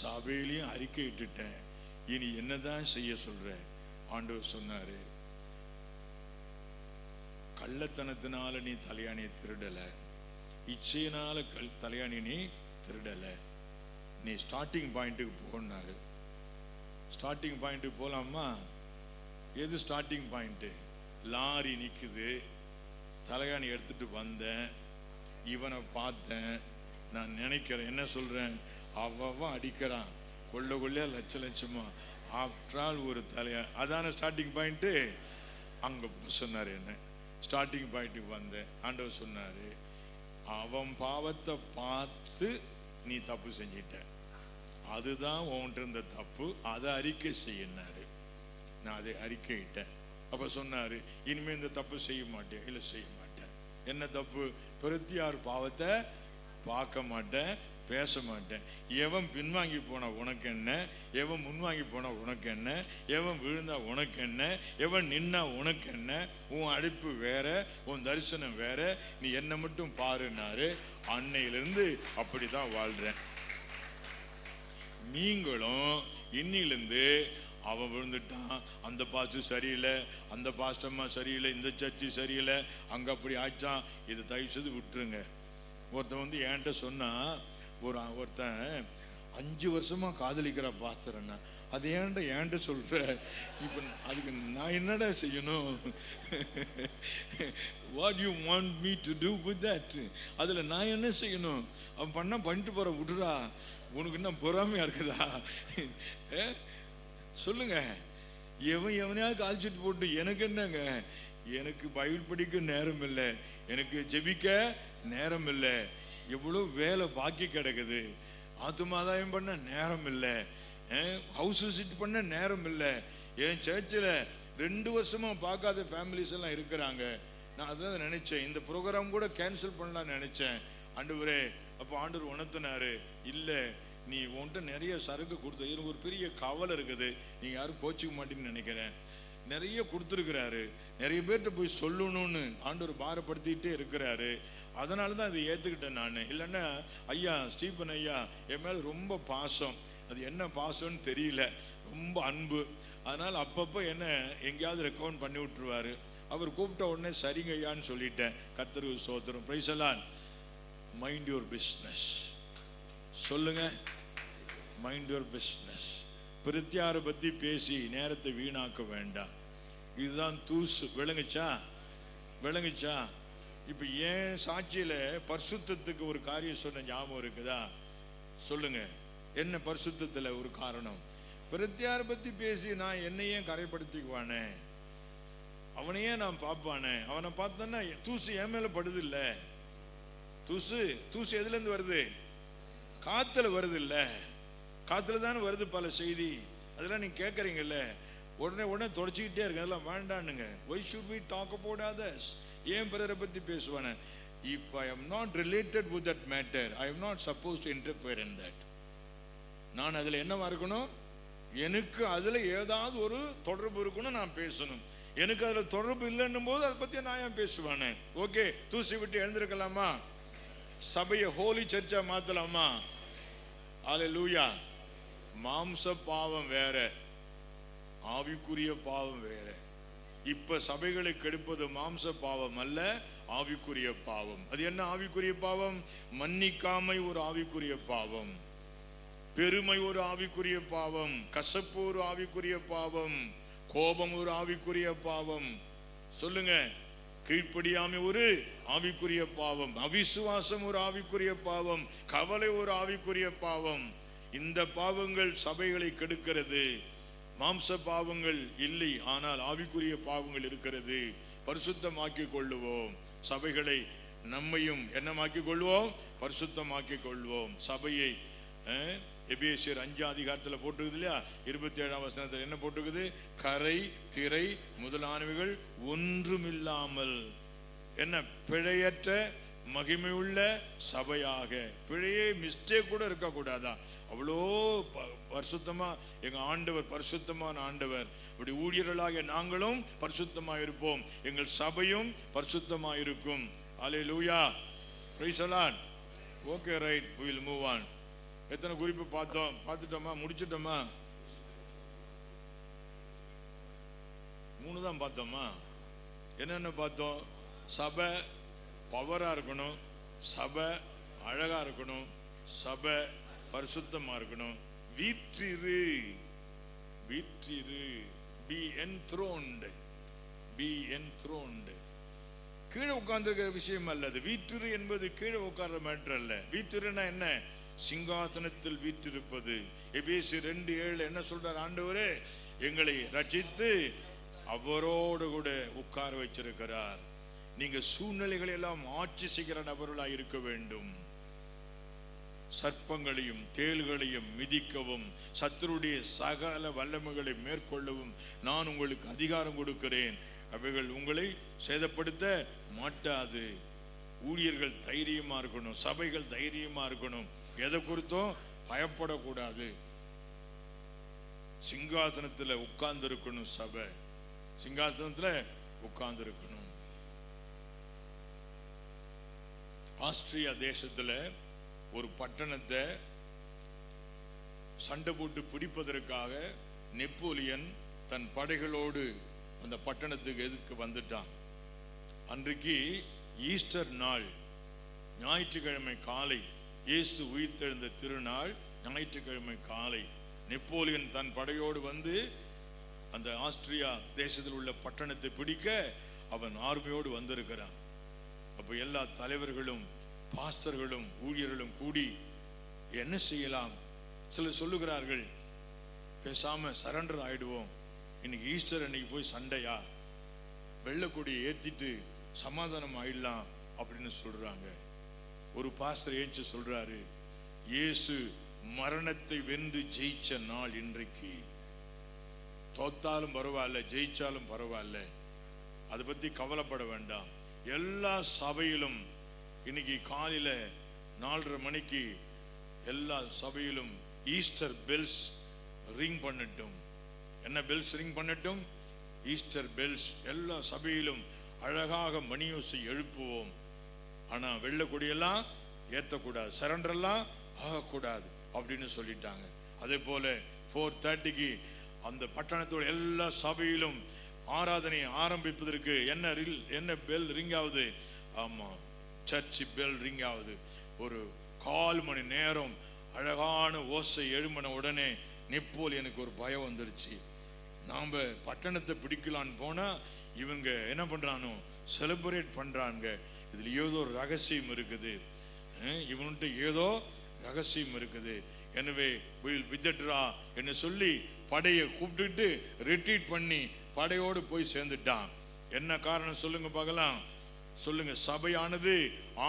சபையிலையும் அறிக்கை இட்டுட்டேன், இனி என்னதான் செய்ய சொல்ற? ஆண்டவர் சொன்னாரு, கள்ளத்தனத்தினால நீ தலையாணியை திருடல, இச்சையினால தலையாணி நீ திருடல, நீ ஸ்டார்டிங் பாயிண்ட்டுக்கு போனாரு. ஸ்டார்டிங் பாயிண்ட்டுக்கு போலாமா? எது ஸ்டார்டிங் பாயிண்ட்டு? லாரி நிற்குது, தலைகாணி எடுத்துட்டு வந்தேன், இவனை பார்த்தேன், நான் நினைக்கிறேன், என்ன சொல்றேன், அவன் அடிக்கிறான் கொள்ள லட்ச லட்சமா, ஆஃப்டர் ஆல் ஒரு தலையா. அதான ஸ்டார்டிங் பாயிண்ட்டு. அங்கே சொன்னார், என்ன ஸ்டார்டிங் பாயிண்ட்டுக்கு வந்தேன். ஆண்டவர் சொன்னார், அவன் பாவத்தை பார்த்து நீ தப்பு செஞ்சிட்ட, அதுதான் உன்கிட்ட இருந்த தப்பு, அதை அறிக்கை செய்யினாரு. நான் அதை அறிக்கையிட்டேன். அப்போ சொன்னார், இனிமேல் இந்த தப்பு செய்ய மாட்டேன். இல்லை, செய்ய மாட்டேன். என்ன தப்பு? பிரத்தியார் பாவத்தை பார்க்க மாட்டேன், பேச மாட்டேன். எவன் பின்வாங்கி போனா உனக்கு என்ன, எவன் முன்வாங்கி போனா உனக்கு என்ன, எவன் விழுந்தா உனக்கு என்ன, எவன் நின்னா உனக்கு என்ன, உன் அழைப்பு வேற, உன் தரிசனம் வேற, நீ என்ன மட்டும் பாருன்னாரு. அன்னையிலிருந்து அப்படிதான் வாழ்றேன். நீங்களும் இன்னிலிருந்து அவன் விழுந்துட்டான், அந்த பாஸ்டர் சரியில்லை, அந்த பாஸ்டம்மா சரியில்லை, இந்த சர்ச்சு சரியில்லை, அங்கே அப்படி ஆச்சான், இதை தயவு செய்து விட்டுருங்க. ஒருத்தன் வந்து என்கிட்ட சொன்னா, ஒருத்தன் 5 வருஷமா காதலிக்கிற பாஸ்டர்னா, அது ஏன்ட்ட சொல்ற? இப்போ அதுக்கு நான் என்னடா செய்யணும்? What you want me to do with that? அதில் நான் என்ன செய்யணும்? அவன் பண்ணிட்டு போற, விடுறா, உனக்கு என்ன பொறாமையா இருக்குதா? சொல்லுங்க. எவனையாவது கால்ச்சிட்டு போட்டு எனக்கு என்னங்க? எனக்கு பைபிள் படிக்க நேரம் இல்லை, எனக்கு ஜெபிக்க நேரம் இல்லை, எவ்வளோ வேலை பாக்கி கிடக்குது, ஆத்துமாதாயம் பண்ண நேரம் இல்லை, ஹவுஸ் விசிட் பண்ண நேரம் இல்லை. என் சர்ச்சில் 2 வருஷமா பார்க்காத ஃபேமிலிஸ் எல்லாம் இருக்கிறாங்க. நான் அதான் நினைச்சேன், இந்த ப்ரோக்ராம் கூட கேன்சல் பண்ணலான்னு நினைச்சேன். ஆண்டவரே, அப்போ ஆண்டவர் உணர்த்தினாரு, இல்லை, நீ உன்கிட்ட நிறைய சரக்கு கொடுத்த, எனக்கு ஒரு பெரிய கவலை இருக்குது, நீங்கள் யாரும் கோச்சிக்க மாட்டீங்கன்னு நினைக்கிறேன். நிறைய கொடுத்துருக்கிறாரு, நிறைய பேர்கிட்ட போய் சொல்லணும்னு ஆண்டவர் பாரப்படுத்திக்கிட்டே இருக்கிறாரு. அதனால தான் அதை ஏற்றுக்கிட்டேன் நான். இல்லைன்னா ஐயா ஸ்டீபன் ஐயா என் மேலே ரொம்ப பாசம், அது என்ன பாசம்னு தெரியல, ரொம்ப அன்பு. அதனால் அப்பப்போ என்ன எங்கேயாவது ரெக்கமெண்ட் பண்ணி விட்டுருவார். அவர் கூப்பிட்ட உடனே சரிங்க ஐயான்னு சொல்லிட்டேன். கர்த்தருக்கு ஸ்தோத்திரம். பிரைஸ் எல்லாம். Mind your business. சொல்லுங்க, மைண்ட் யுவர் பிஸ்னஸ். பிரத்யாரை பற்றி பேசி நேரத்தை வீணாக்க வேண்டாம். இதுதான் தூசு. விளங்குச்சா? விளங்குச்சா? இப்ப ஏன் சாட்சியில பரிசுத்தத்துக்கு ஒரு காரியம் சொன்ன ஞாபகம் இருக்குதா? சொல்லுங்க. என்ன பரிசுத்தத்துல ஒரு காரணம்? பிரத்யாரை பத்தி பேசி நான் என்னையே கரைப்படுத்திக்குவானே, அவனையே நான் பார்ப்பானே, அவனை பார்த்தேன்னா தூசு என் மேல படுது இல்ல. தூசு எதுல இருந்து வருது? காத்துல வருது இல்ல. காத்துல தானே வருது பல செய்தி. அதெல்லாம் நீங்க கேட்கறீங்கல்ல, உடனே தொடச்சிக்கிட்டே இருக்கு. அதெல்லாம் வேண்டானுங்க. Why should we talk about others? ஏன் பிறரை பத்தி பேசுவானே? If I am not related with that matter, I am not supposed to interfere in that. நான் அதுல என்னவா இருக்கணும்? எனக்கு அதுல ஏதாவது ஒரு தொடர்பு இருக்கணும், நான் பேசணும். எனக்கு அதுல தொடர்பு இல்லைன்னும் போது அதை பத்தி நான் ஏன் பேசுவானே? ஓகே, தூசி விட்டு எழுந்திருக்கலாமா? சபையை ஹோலி சர்ச்சா மாத்தலாமா? அல்லேலூயா. மாம்ச பாவம் வேற, ஆவிக்குரிய பாவம் வேற. இப்ப சபைகளை கெடுப்பது மாம்ச பாவம் அல்ல, ஆவிக்குரிய பாவம். அது என்ன ஆவிக்குரிய பாவம்? மன்னிக்காமை ஒரு ஆவிக்குரிய பாவம், பெருமை ஒரு ஆவிக்குரிய பாவம், கசப்பு ஒரு ஆவிக்குரிய பாவம், கோபம் ஒரு ஆவிக்குரிய பாவம். சொல்லுங்க. கீழ்ப்படியாமை ஒரு ஆவிக்குரிய பாவம், அவிசுவாசம் ஒரு ஆவிக்குரிய பாவம், கவலை ஒரு ஆவிக்குரிய பாவம். இந்த பாவங்கள் சபைகளை கெடுக்கிறது. மாம்ச பாவங்கள் இல்லை, ஆனால் ஆவிக்குரிய பாவங்கள் இருக்கிறது. பரிசுத்தமாக்கிக் கொள்ளுவோம் சபைகளை. நம்மையும் என்னமாக்கிக் கொள்வோம்? பரிசுத்தமாக்கிக் கொள்வோம் சபையை. எபேசியர் 5 போட்டுக்குது இல்லையா? 27 என்ன போட்டுக்குது? கரை திரை முதலானவைகள் ஒன்றுமில்லாமல் என்ன பிழையற்ற மகிமையுள்ள சபையாக. பிழையே மிஸ்டேக் கூட இருக்க கூடாதா? அவ்வளோ பரிசுத்தமா எங்க ஆண்டவர், பரிசுத்தமான ஆண்டவர். இப்படி ஊழியர்களாக நாங்களும் பரிசுத்தமா இருப்போம், எங்கள் சபையும் பரிசுத்தமா இருக்கும். Hallelujah. Praise the Lord. Okay, right, we will move on. எத்தனை குறிப்பு பார்த்தோம்? பார்த்துட்டோமா? முடிச்சிட்டோமா? 3 தான் பார்த்தோமா? என்னென்ன பார்த்தோம்? சபை பவரா இருக்கணும், சபை அழகா இருக்கணும், சபை பரிசுத்தமா இருக்கணும். வீற்றிரு, வீற்றிரு, be enthroned, be enthroned. கீழே உட்கார்ந்துருக்கிற விஷயம் அல்ல அது. வீற்றிரு என்பது கீழே உட்கார்ற மேட்டர் அல்ல. வீற்றிருன்னா என்ன? சிங்காசனத்தில் வீற்றிருப்பது. எபேசியர் 2:7 என்ன சொல்றார்? ஆண்டவரே எங்களை ரட்சித்து அவரோடு கூட உட்கார வச்சிருக்கிறார். நீங்க சூழ்நிலைகளை எல்லாம் ஆட்சி செய்கிற நபர்களாக இருக்க வேண்டும். சர்ப்பங்களையும் தேள்களையும் மிதிக்கவும் சத்துருடைய சகல வல்லமைகளை மேற்கொள்ளவும் நான் உங்களுக்கு அதிகாரம் கொடுக்கிறேன். அவைகள் உங்களை சேதப்படுத்த மாட்டாது. ஊழியர்கள் தைரியமா இருக்கணும், சபைகள் தைரியமா இருக்கணும், எதை குறித்தும் பயப்படக்கூடாது. சிங்காசனத்துல உட்கார்ந்து இருக்கணும் சபை, சிங்காசனத்துல உட்கார்ந்து இருக்கணும். ஆஸ்திரியா தேசத்துல ஒரு பட்டணத்தை சண்டை போட்டு பிடிப்பதற்காக நெப்போலியன் தன் படைகளோடு அந்த பட்டணத்துக்கு எதிர்க்க வந்துட்டான். அன்றைக்கு ஈஸ்டர் நாள், ஞாயிற்றுக்கிழமை காலை, இயேசு உயிர்த்தெழுந்த திருநாள், ஞாயிற்றுக்கிழமை காலை நெப்போலியன் தன் படையோடு வந்து அந்த ஆஸ்திரியா தேசத்தில் உள்ள பட்டணத்தை பிடிக்க அவன் ஆர்மியோடு வந்திருக்கிறான். அப்போ எல்லா தலைவர்களும் பாஸ்டர்களும் ஊழியர்களும் கூடி என்ன செய்யலாம்? சிலர் சொல்லுகிறார்கள், பேசாம சரண்டர் ஆயிடுவோம், இன்னைக்கு ஈஸ்டர் அன்னைக்கு போய் சண்டையா, வெள்ளக்கொடியை ஏத்திட்டு சமாதானம் ஆயிடலாம் அப்படின்னு சொல்றாங்க. ஒரு பாஸ்டர் ஏச்சு சொல்றாரு, இயேசு மரணத்தை வென்று ஜெயிச்ச நாள் இன்றைக்கு. தோத்தாலும் பரவாயில்ல, ஜெயிச்சாலும் பரவாயில்ல, அதை பத்தி கவலைப்பட வேண்டாம். எல்லா சபையிலும் இன்னைக்கு காலையில 4:30 மணிக்கு எல்லா சபையிலும் ஈஸ்டர் பெல்ஸ் ரிங் பண்ணட்டும். என்ன பெல்ஸ் ரிங் பண்ணட்டும்? Easter bells. எல்லா சபையிலும் அழகாக மணியோசை எழுப்புவோம். ஆனா வெள்ளை கொடியெல்லாம் ஏத்தக்கூடாது, சரண்டர் எல்லாம் ஆகக்கூடாது அப்படின்னு சொல்லிட்டாங்க. அதே போல 4:30க்கு அந்த பட்டணத்தோட எல்லா சபையிலும் ஆராதனை ஆரம்பிப்பதற்கு என்ன பெல் ரிங் ஆகுது? ஆமா, சர்ச் பெல் ரிங் ஆகுது. ஒரு 1/4 மணி நேரம் அழகான ஓசை எழும்பின உடனே நெப்போலியனுக்கு ஒரு பயம் வந்துருச்சு. நாம் பட்டணத்தை பிடிக்கலான்னு போனால் இவங்க என்ன பண்ணுறானோ செலிப்ரேட் பண்ணுறாங்க. இதில் ஏதோ ஒரு ரகசியம் இருக்குது, இவன்கிட்ட ஏதோ ரகசியம் இருக்குது. எனவே வித்ட்ரா என்று சொல்லி படையை கூப்பிட்டுட்டு ரிட்ரீட் பண்ணி படையோடு போய் சேர்ந்துட்டான். என்ன காரணம் சொல்லுங்க பார்க்கலாம், சொல்லுங்க. சபையானது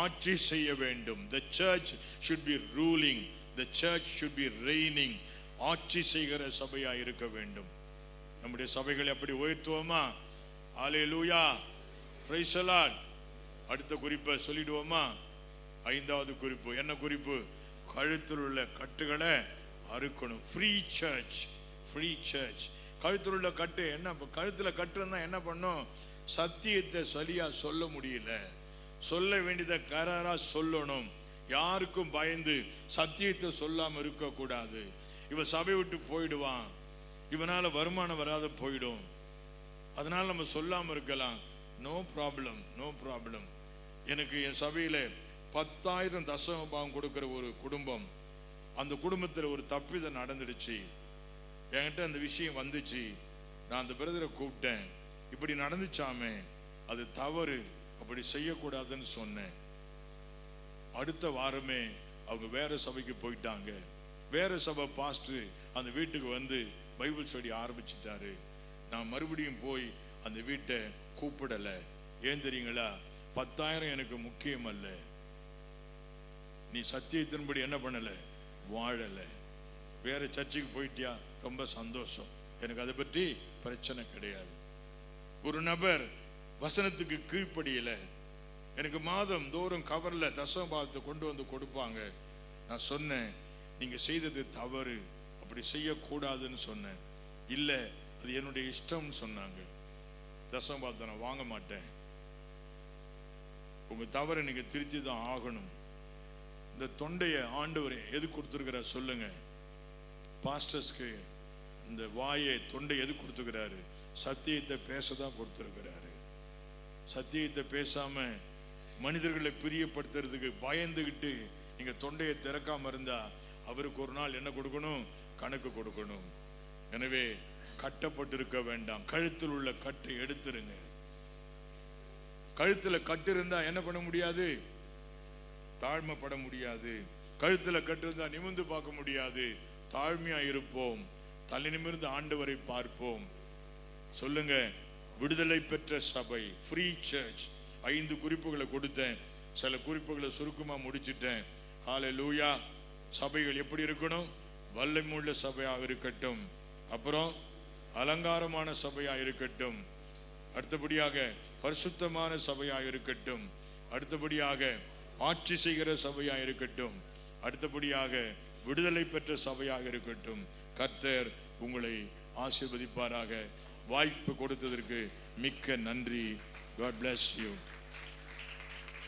ஆட்சி செய்ய வேண்டும். The church should be ruling, the church should be reigning. ஆட்சி செய்கிற சபையா இருக்க வேண்டும். நம்முடைய சபைகளை அப்படி உயர்த்துவோமா? ஹல்லேலூயா, பிரைஸ் தி லார்ட். அடுத்த குறிப்பை சொல்லிடுவோமா? 5வது குறிப்பு என்ன குறிப்பு? கழுத்தில் உள்ள கட்டுகளை அறுக்கணும். Free church, free church. கழுத்தில் உள்ள கட்டு என்ன? கழுத்தில் கட்டுறதா என்ன பண்ணும்? சத்தியத்தை சரியா சொல்ல முடியல, சொல்ல வேண்டியதை கராரா சொல்லணும். யாருக்கும் பயந்து சத்தியத்தை சொல்லாம இருக்க கூடாது. இவன் சபை விட்டு போயிடுவான், இவனால வருமானம் வராத போயிடும், அதனால நம்ம சொல்லாம இருக்கலாம். No problem, no problem. எனக்கு என் சபையில 10,000 தசமபாகம் கொடுக்கிற ஒரு குடும்பம், அந்த குடும்பத்தில் ஒரு தப்பிதம் நடந்துடுச்சு. என்கிட்ட அந்த விஷயம் வந்துச்சு. நான் அந்த பிரதரை கூப்பிட்டேன், இப்படி நடந்துச்சாமே, அது தவறு, அப்படி செய்யக்கூடாதுன்னு சொன்னேன். அடுத்த வாரமே அவங்க வேற சபைக்கு போயிட்டாங்க. வேற சபை பாஸ்டர் அந்த வீட்டுக்கு வந்து பைபிள் ஸ்டடி ஆரம்பிச்சிட்டாரு. நான் மறுபடியும் போய் அந்த வீட்டை கூப்பிடலை. ஏன் தெரியுங்களா? 10,000 எனக்கு முக்கியம் அல்ல. நீ சத்தியத்தின்படி என்ன பண்ணல, வாழல. வேற சர்ச்சுக்கு போயிட்டியா, ரொம்ப சந்தோஷம், எனக்கு அதை பற்றி பிரச்சனை கிடையாது. ஒரு நபர் வசனத்துக்கு கீழ்ப்படியல, எனக்கு மாதம் தோறும் கவர்ல தசமபாகத்தை கொண்டு வந்து கொடுப்பாங்க. நான் சொன்னேன், நீங்க செய்தது தவறு, அப்படி செய்யக்கூடாதுன்னு சொன்னேன். இல்லை, அது என்னுடைய இஷ்டம்னு சொன்னாங்க. தசமபாகத்தை நான் வாங்க மாட்டேன், உங்க தவறை நீங்க திருத்தி தான் ஆகணும். இந்த தொண்டையை ஆண்டவர் எது கொடுத்துருக்கிறார் சொல்லுங்க? பாஸ்டர்ஸ்க்கு இந்த வாயை, தொண்டை எது கொடுத்துக்கிறாரு? சத்தியத்தை பேசதான் கொடுத்துருக்கிறாரு. சத்தியத்தை பேசாம மனிதர்களை பிரியப்படுத்துறதுக்கு பயந்துகிட்டு நீங்க தொண்டையை திறக்காம இருந்தா அவருக்கு ஒரு நாள் என்ன கொடுக்கணும்? கணக்கு கொடுக்கணும். எனவே கட்டப்பட்டிருக்க வேண்டாம். கழுத்தில் உள்ள கட்டை எடுத்துருங்க. கழுத்துல கட்டு இருந்தா என்ன பண்ண முடியாது? தாழ்மைப்பட முடியாது. கழுத்துல கட்டு இருந்தா நிமிர்ந்து பார்க்க முடியாது. தாழ்மையா இருப்போம், தலை நிமிர்ந்து ஆண்டவரை பார்ப்போம். சொல்லுங்க, விடுதலை பெற்ற சபை, ஃப்ரீ சர்ச். 5 குறிப்புகளை கொடுத்தேன், சில குறிப்புகளை சுருக்கமா முடிச்சிட்டேன். ஹல்லேலூயா. சபைகள் எப்படி இருக்கணும்? வல்லமையுள்ள சபையாக இருக்கட்டும். அப்புறம் அலங்காரமான சபையாக இருக்கட்டும். அடுத்தபடியாக பரிசுத்தமான சபையாக இருக்கட்டும். அடுத்தபடியாக ஆட்சி செய்கிற சபையாக இருக்கட்டும். அடுத்தபடியாக விடுதலை பெற்ற சபையாக இருக்கட்டும். கர்த்தர் உங்களை ஆசீர்வதிப்பாராக. வாய்ப்பு கொடுத்ததற்கு மிக்க நன்றி. God bless you.